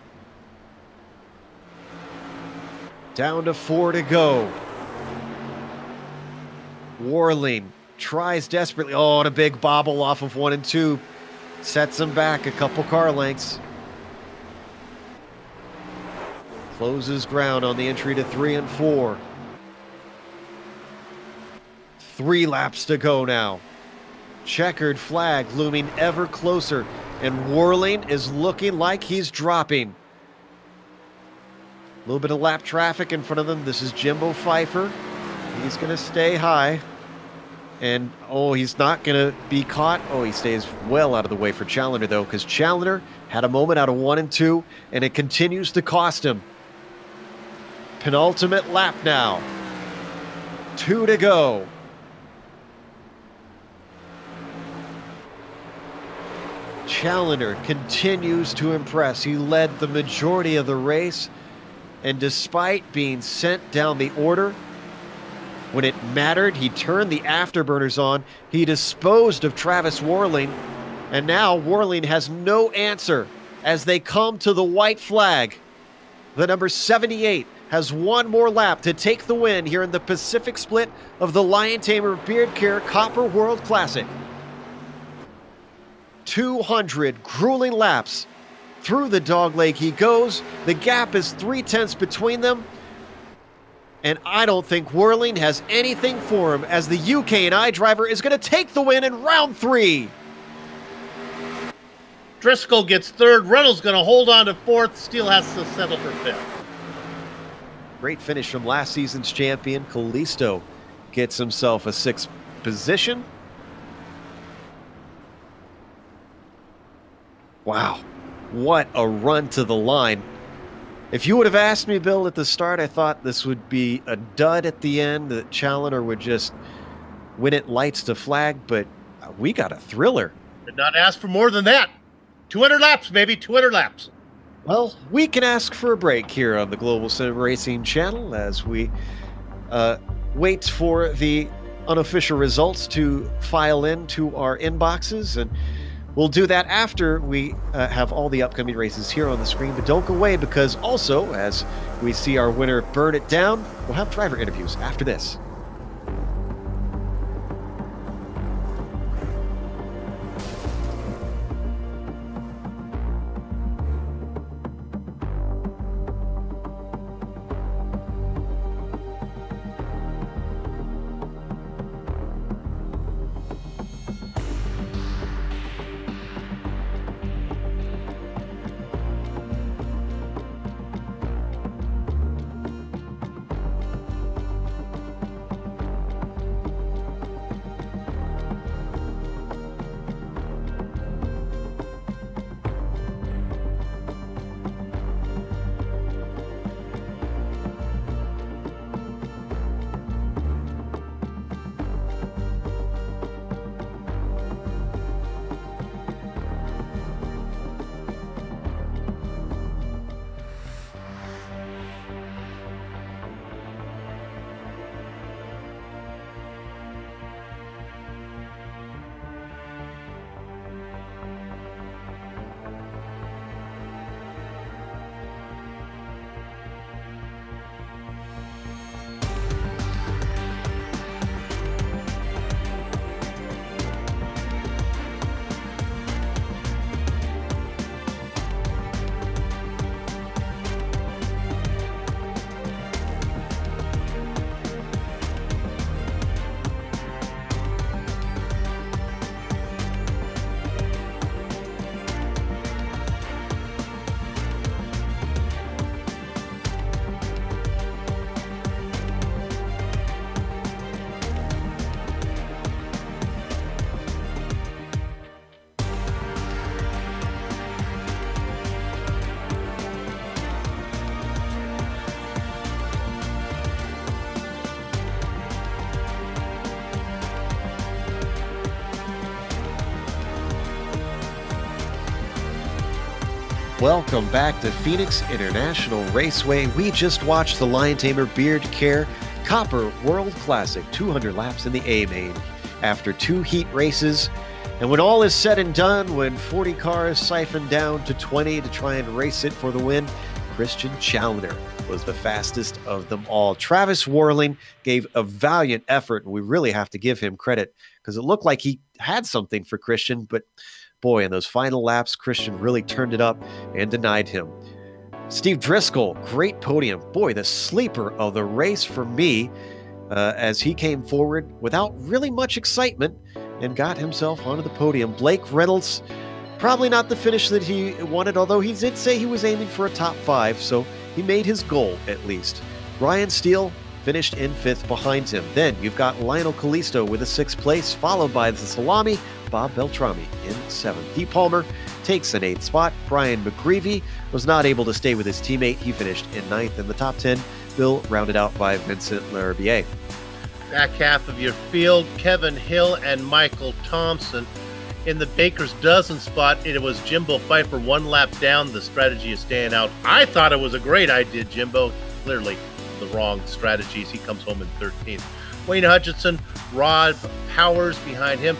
Down to 4 to go. Warling tries desperately. Oh, and a big bobble off of 1 and 2. Sets him back a couple car lengths. Closes ground on the entry to 3 and 4. 3 laps to go now. Checkered flag looming ever closer, and Warling is looking like he's dropping. A little bit of lap traffic in front of them. This is Jimbo Pfeiffer. He's going to stay high. And, oh, he's not going to be caught. Oh, he stays well out of the way for Challenger, though, because Challenger had a moment out of 1 and 2, and it continues to cost him. Penultimate lap now. 2 to go. Challenger continues to impress. He led the majority of the race, and despite being sent down the order, when it mattered, he turned the afterburners on. He disposed of Travis Warling, and now Warling has no answer as they come to the white flag. The number 78 has one more lap to take the win here in the Pacific split of the Lion Tamer Beard Care Copper World Classic. 200 grueling laps. Through the dogleg he goes. The gap is 3/10 between them. And I don't think Whirling has anything for him, as the UK&I driver is going to take the win in round 3. Driscoll gets third. Reynolds going to hold on to fourth. Steele has to settle for fifth. Great finish from last season's champion. Callisto gets himself a 6th position. Wow, what a run to the line. If you would have asked me, Bill, at the start, I thought this would be a dud at the end, that Challoner would just win it lights to flag, but we got a thriller. Did not ask for more than that. 200 laps, baby, 200 laps. Well, we can ask for a break here on the Global Sim Racing channel as we wait for the unofficial results to file into our inboxes, and we'll do that after we have all the upcoming races here on the screen. But don't go away, because also, as we see our winner burn it down, we'll have driver interviews after this. Welcome back to Phoenix International Raceway. We just watched the Lion Tamer Beard Care Copper World Classic, 200 laps in the A main after 2 heat races. And when all is said and done, when 40 cars siphoned down to 20 to try and race it for the win, Christian Challoner was the fastest of them all. Travis Whirling gave a valiant effort, and we really have to give him credit, because it looked like he had something for Christian, but boy, in those final laps, Christian really turned it up and denied him. Steve Driscoll, great podium. Boy, the sleeper of the race for me, as he came forward without really much excitement and got himself onto the podium. Blake Reynolds, probably not the finish that he wanted, although he did say he was aiming for a top 5, so he made his goal at least. Ryan Steele finished in 5th behind him. Then you've got Lionel Callisto with a 6th place, followed by the Salami, Bob Beltrami in 7th. Dee Palmer takes an 8th spot. Brian McGreevy was not able to stay with his teammate. He finished in 9th in the top 10. Bill rounded out by Vincent Larabier. Back half of your field, Kevin Hill and Michael Thompson. In the Baker's dozen spot, it was Jimbo Pfeiffer 1 lap down. The strategy is staying out. I thought it was a great idea, Jimbo. Clearly the wrong strategies. He comes home in 13th. Wayne Hutchinson, Rod Powers behind him.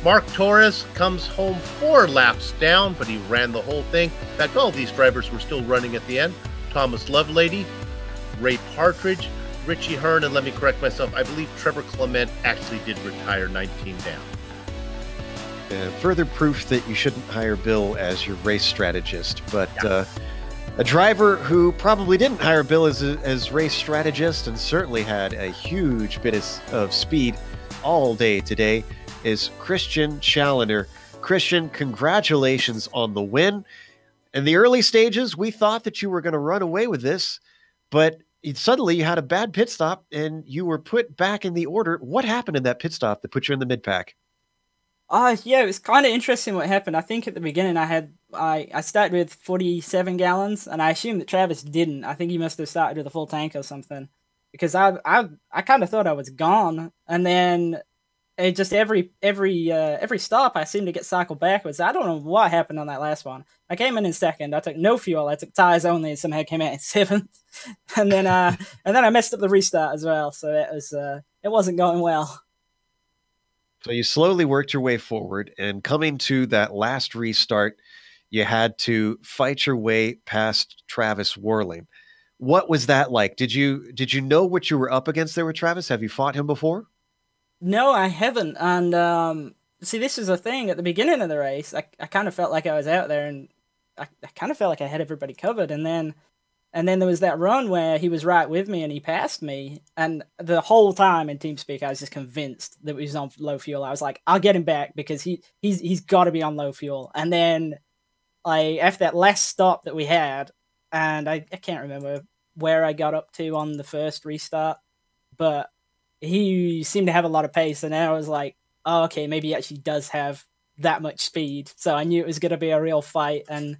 Mark Torres comes home 4 laps down, but he ran the whole thing. In fact, all these drivers were still running at the end. Thomas Lovelady, Ray Partridge, Richie Hearn, and let me correct myself, I believe Trevor Clement actually did retire 19 down. Further proof that you shouldn't hire Bill as your race strategist. But a driver who probably didn't hire Bill as race strategist and certainly had a huge bit of speed all day today is Christian Challoner. Christian, congratulations on the win. In the early stages, we thought that you were going to run away with this, but suddenly you had a bad pit stop and you were put back in the order. What happened in that pit stop that put you in the mid-pack? Yeah, it was kind of interesting what happened. I think at the beginning I started with 47 gallons, and I assumed that Travis didn't. I think he must have started with a full tank or something, because I kind of thought I was gone, and then it just every stop I seemed to get cycled backwards. I don't know what happened on that last one. I came in second. I took no fuel. I took tires only, and somehow came out in 7th. and then I messed up the restart as well. So it wasn't going well. So you slowly worked your way forward, and coming to that last restart, you had to fight your way past Travis Worling. What was that like? Did you know what you were up against there with Travis? Have you fought him before? No, I haven't. And see, this was a thing at the beginning of the race. I kind of felt like I was out there, and I kind of felt like I had everybody covered. And then there was that run where he was right with me and he passed me. And the whole time in TeamSpeak, I was just convinced that he was on low fuel. I was like, I'll get him back because he's got to be on low fuel. And then after that last stop that we had, and I can't remember where I got up to on the first restart, but he seemed to have a lot of pace, and then I was like, oh, okay, maybe he actually does have that much speed. So I knew it was going to be a real fight, and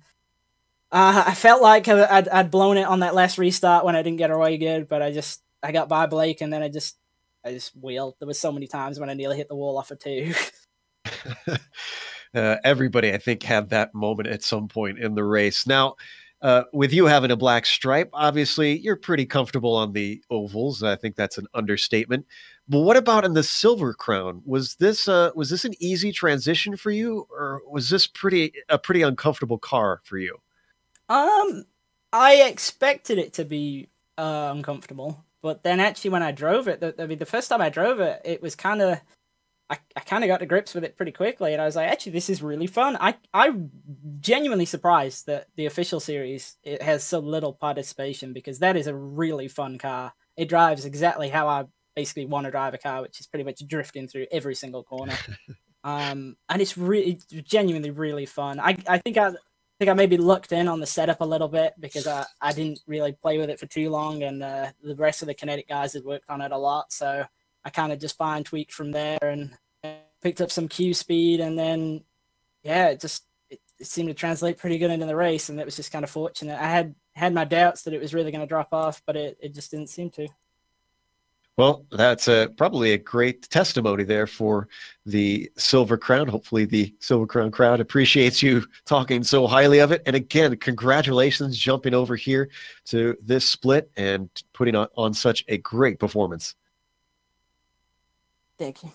I felt like I'd blown it on that last restart when I didn't get away good, but I got by Blake, and then I just wheeled. There was so many times when I nearly hit the wall off of 2. Everybody, I think, had that moment at some point in the race. Now, with you having a black stripe, obviously you're pretty comfortable on the ovals. I think that's an understatement. But what about in the Silver Crown? Was this an easy transition for you, or was this a pretty uncomfortable car for you? I expected it to be uncomfortable, but then actually when I drove it, the first time I drove it, it was kind of I kind of got to grips with it pretty quickly, and I was like, actually, this is really fun. I'm genuinely surprised that the official series it has so little participation, because that is a really fun car. It drives exactly how I basically want to drive a car, which is pretty much drifting through every single corner. And it's genuinely really fun. I think I maybe lucked in on the setup a little bit because I didn't really play with it for too long, and the rest of the Kinetic guys had worked on it a lot, so I kind of just fine tweaked from there and picked up some Q speed, and then it seemed to translate pretty good into the race, and it was just kind of fortunate. I had my doubts that it was really going to drop off, but it just didn't seem to. Well, that's probably a great testimony there for the Silver Crown. Hopefully the Silver Crown crowd appreciates you talking so highly of it. And again, congratulations jumping over here to this split and putting on such a great performance. Thank you.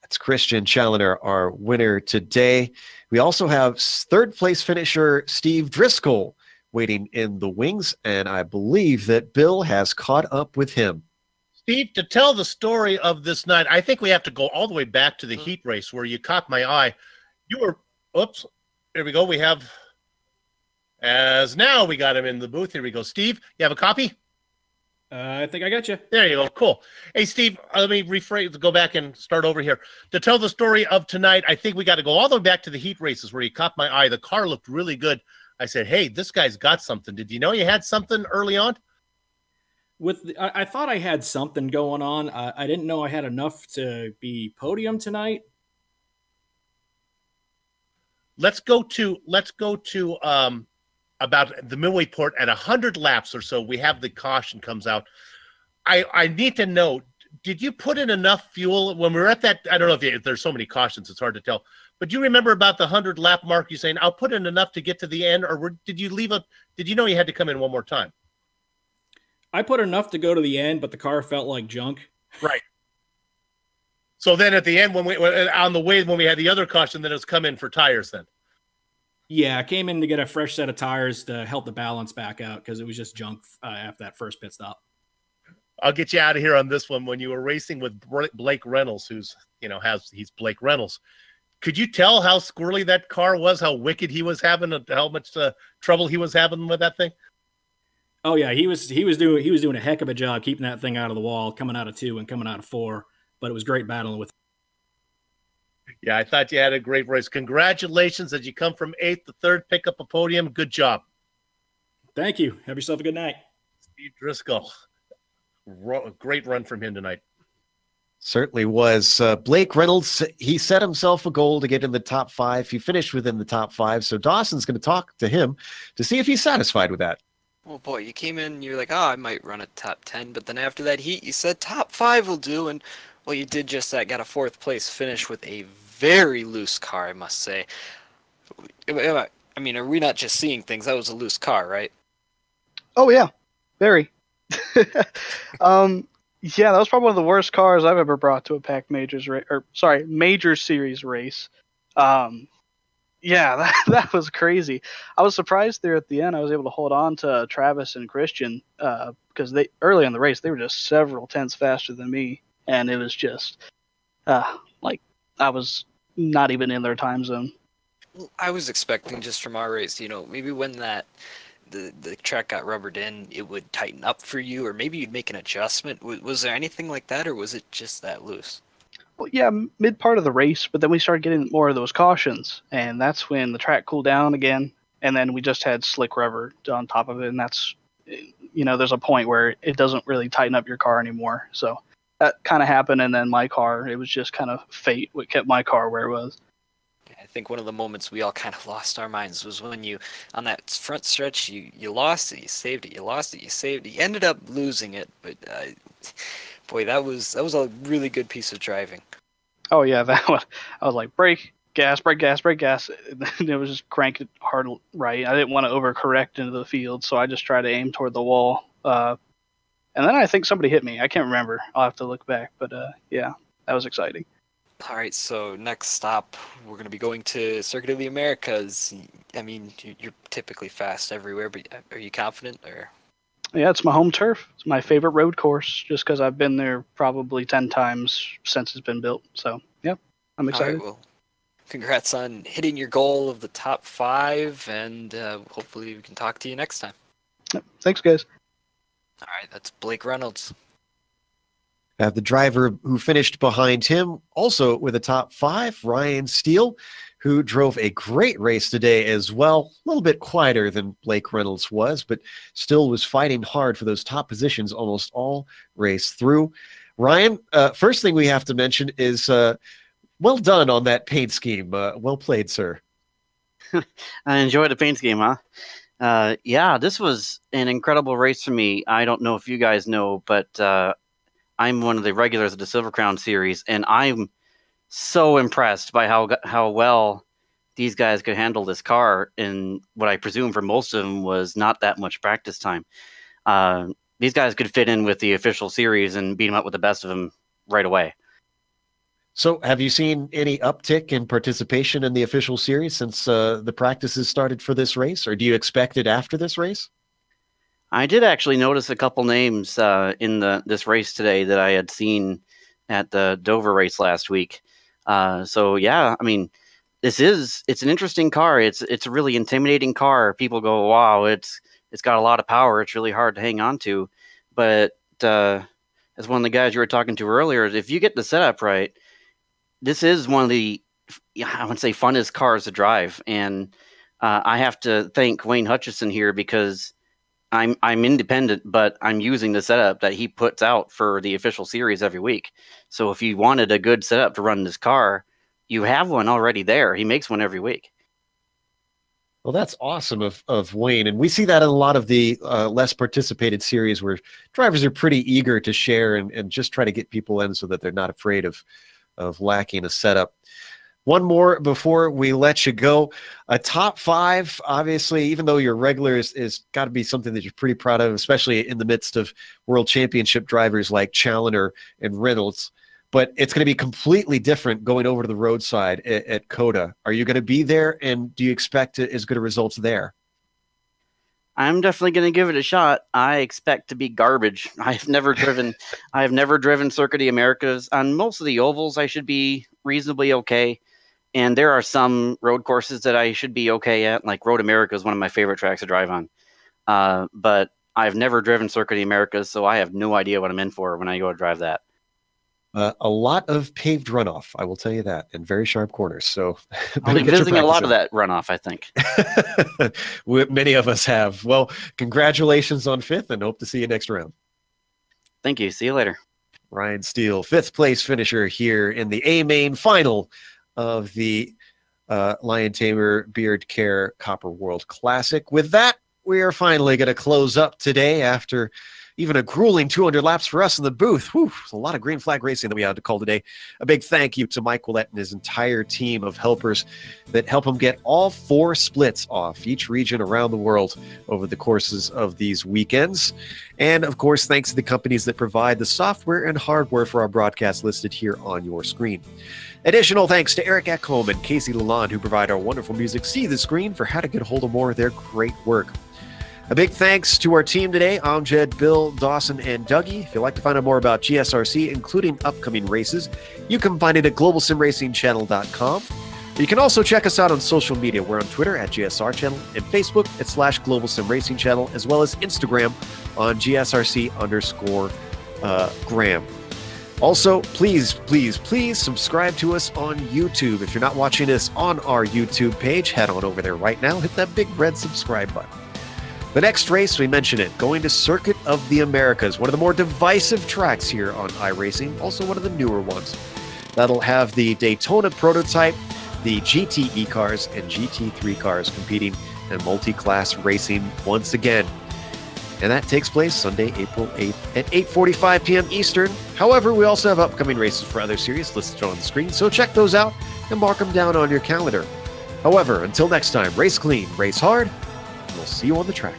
That's Christian Challoner, our winner today. We also have third place finisher Steve Driscoll waiting in the wings, and I believe that Bill has caught up with him. Steve, to tell the story of this night, I think we have to go all the way back to the heat race where you caught my eye. You were, oops, here we go. We have, now we got him in the booth. Here we go. Steve, you have a copy? I think I got you. There you go. Cool. Hey, Steve, let me rephrase, go back and start over here. To tell the story of tonight, I think we got to go all the way back to the heat races where you caught my eye. The car looked really good. I said, hey, this guy's got something. Did you know you had something early on? I thought I had something going on. I didn't know I had enough to be podium tonight. Let's go to about the midway port at 100 laps or so. We have the caution comes out. I need to know, did you put in enough fuel when we were at that? I don't know if there's so many cautions, it's hard to tell. But do you remember about the 100 lap mark? You saying I'll put in enough to get to the end, or did you know you had to come in one more time? I put enough to go to the end, but the car felt like junk. Right. So then at the end, when we had the other caution, then it's come in for tires then. Yeah, I came in to get a fresh set of tires to help the balance back out because it was just junk after that first pit stop. I'll get you out of here on this one. When you were racing with Blake Reynolds, he's Blake Reynolds. Could you tell how squirrely that car was, how wicked he was having, how much trouble he was having with that thing? Oh yeah, he was doing a heck of a job keeping that thing out of the wall, coming out of 2 and coming out of 4. But it was great battling with. Yeah, I thought you had a great race. Congratulations as you come from 8th to 3rd, pick up a podium. Good job. Thank you. Have yourself a good night. Steve Driscoll. Great run from him tonight. Certainly was. Blake Reynolds, he set himself a goal to get in the top 5. He finished within the top 5. So Dawson's going to talk to him to see if he's satisfied with that. Oh boy, you came in and you're like, oh, I might run a top 10. But then after that heat, you said top 5 will do. And well, you did just that. Got a 4th place finish with a very loose car, I must say. I mean, are we not just seeing things? That was a loose car, right? Oh yeah, very. Yeah, that was probably one of the worst cars I've ever brought to a Pack Majors Major Series race. Yeah, that was crazy. I was surprised there at the end. I was able to hold on to Travis and Christian because they early in the race they were just several tenths faster than me, and it was just like I was not even in their time zone. Well, I was expecting just from our race, maybe when the track got rubbered in, it would tighten up for you, or maybe you'd make an adjustment. Was there anything like that, or was it just that loose? Well, yeah, mid part of the race, but then we started getting more of those cautions, and that's when the track cooled down again, and then we just had slick rubber on top of it, and that's, there's a point where it doesn't really tighten up your car anymore. So that kind of happened, and then my car, it was just kind of fate what kept my car where it was. I think one of the moments we all kind of lost our minds was when you, on that front stretch, you lost it, you saved it, you lost it, you saved it, you ended up losing it, but boy, that was a really good piece of driving. Oh yeah, that one, I was like, brake, gas, brake, gas, brake, gas, and it was just crank it hard right. I didn't want to overcorrect into the field, so I just tried to aim toward the wall, and then I think somebody hit me. I can't remember. I'll have to look back, but yeah, that was exciting. All right, so next stop, we're going to be going to Circuit of the Americas. I mean, you're typically fast everywhere, but are you confident? Or? Yeah, it's my home turf. It's my favorite road course, just because I've been there probably 10 times since it's been built. So, yeah, I'm excited. All right, well, congrats on hitting your goal of the top 5, and hopefully we can talk to you next time. Yep. Thanks, guys. All right, that's Blake Reynolds. The driver who finished behind him, also with a top 5, Ryan Steele, who drove a great race today as well. A little bit quieter than Blake Reynolds was, but still was fighting hard for those top positions almost all race through. Ryan, first thing we have to mention is well done on that paint scheme. Well played, sir. I enjoyed the paint scheme, huh? Yeah, this was an incredible race for me. I don't know if you guys know, but I'm one of the regulars of the Silver Crown series, and I'm so impressed by how well these guys could handle this car in what I presume for most of them was not that much practice time. These guys could fit in with the official series and beat them up with the best of them right away. So have you seen any uptick in participation in the official series since the practices started for this race, or do you expect it after this race? I did actually notice a couple names in this race today that I had seen at the Dover race last week. So yeah, I mean, it's an interesting car. It's a really intimidating car. People go, wow, it's got a lot of power. It's really hard to hang on to. But as one of the guys you were talking to earlier, if you get the setup right, this is one of the, I would say, funnest cars to drive. And I have to thank Wayne Hutchison here because I'm independent, but I'm using the setup that he puts out for the official series every week. So if you wanted a good setup to run this car, you have one already there. He makes one every week. Well, that's awesome of Wayne. And we see that in a lot of the less participated series where drivers are pretty eager to share and just try to get people in so that they're not afraid of lacking a setup. One more before we let you go. A top 5, obviously, even though you're regular, is got to be something that you're pretty proud of, especially in the midst of world championship drivers like Challenger and Reynolds. but it's going to be completely different going over to the roadside at COTA. Are you going to be there, and do you expect as good a results there? I'm definitely going to give it a shot. I expect to be garbage. I've never driven Circuit of the Americas. On most of the ovals, I should be reasonably okay. And there are some road courses that I should be okay at. Like Road America is one of my favorite tracks to drive on. But I've never driven Circuit of the Americas, so I have no idea what I'm in for when I go to drive that. A lot of paved runoff, I will tell you that, and very sharp corners. So I'll be visiting a lot of that runoff, I think. Many of us have. Well, congratulations on 5th, and hope to see you next round. Thank you. See you later. Ryan Steele, 5th place finisher here in the A-Main final of the Lion Tamer Beard Care Copper World Classic. With that, we are finally going to close up today after even a grueling 200 laps for us in the booth. Whew, a lot of green flag racing that we had to call today. A big thank you to Mike Willett and his entire team of helpers that help him get all 4 splits off each region around the world over the courses of these weekends. And of course, thanks to the companies that provide the software and hardware for our broadcast listed here on your screen. Additional thanks to Eric Ekholm and Casey Lalonde, who provide our wonderful music See the Screen, for how to get a hold of more of their great work. A big thanks to our team today, Amjad, Bill, Dawson, and Dougie. If you'd like to find out more about GSRC, including upcoming races, you can find it at globalsimracingchannel.com. You can also check us out on social media. We're on Twitter at GSR Channel and Facebook at /Global Sim Racing Channel, as well as Instagram on GSRC_Graham. Also, please subscribe to us on YouTube. If you're not watching us on our YouTube page, head on over there right now. Hit that big red subscribe button. The next race, we mentioned it, going to Circuit of the Americas, one of the more divisive tracks here on iRacing, also one of the newer ones. That'll have the Daytona prototype, the GTE cars, and GT3 cars competing in multi-class racing once again. And that takes place Sunday, April 8th at 8:45 p.m. Eastern. However, we also have upcoming races for other series listed on the screen, so check those out and mark them down on your calendar. However, until next time, race clean, race hard, and we'll see you on the track.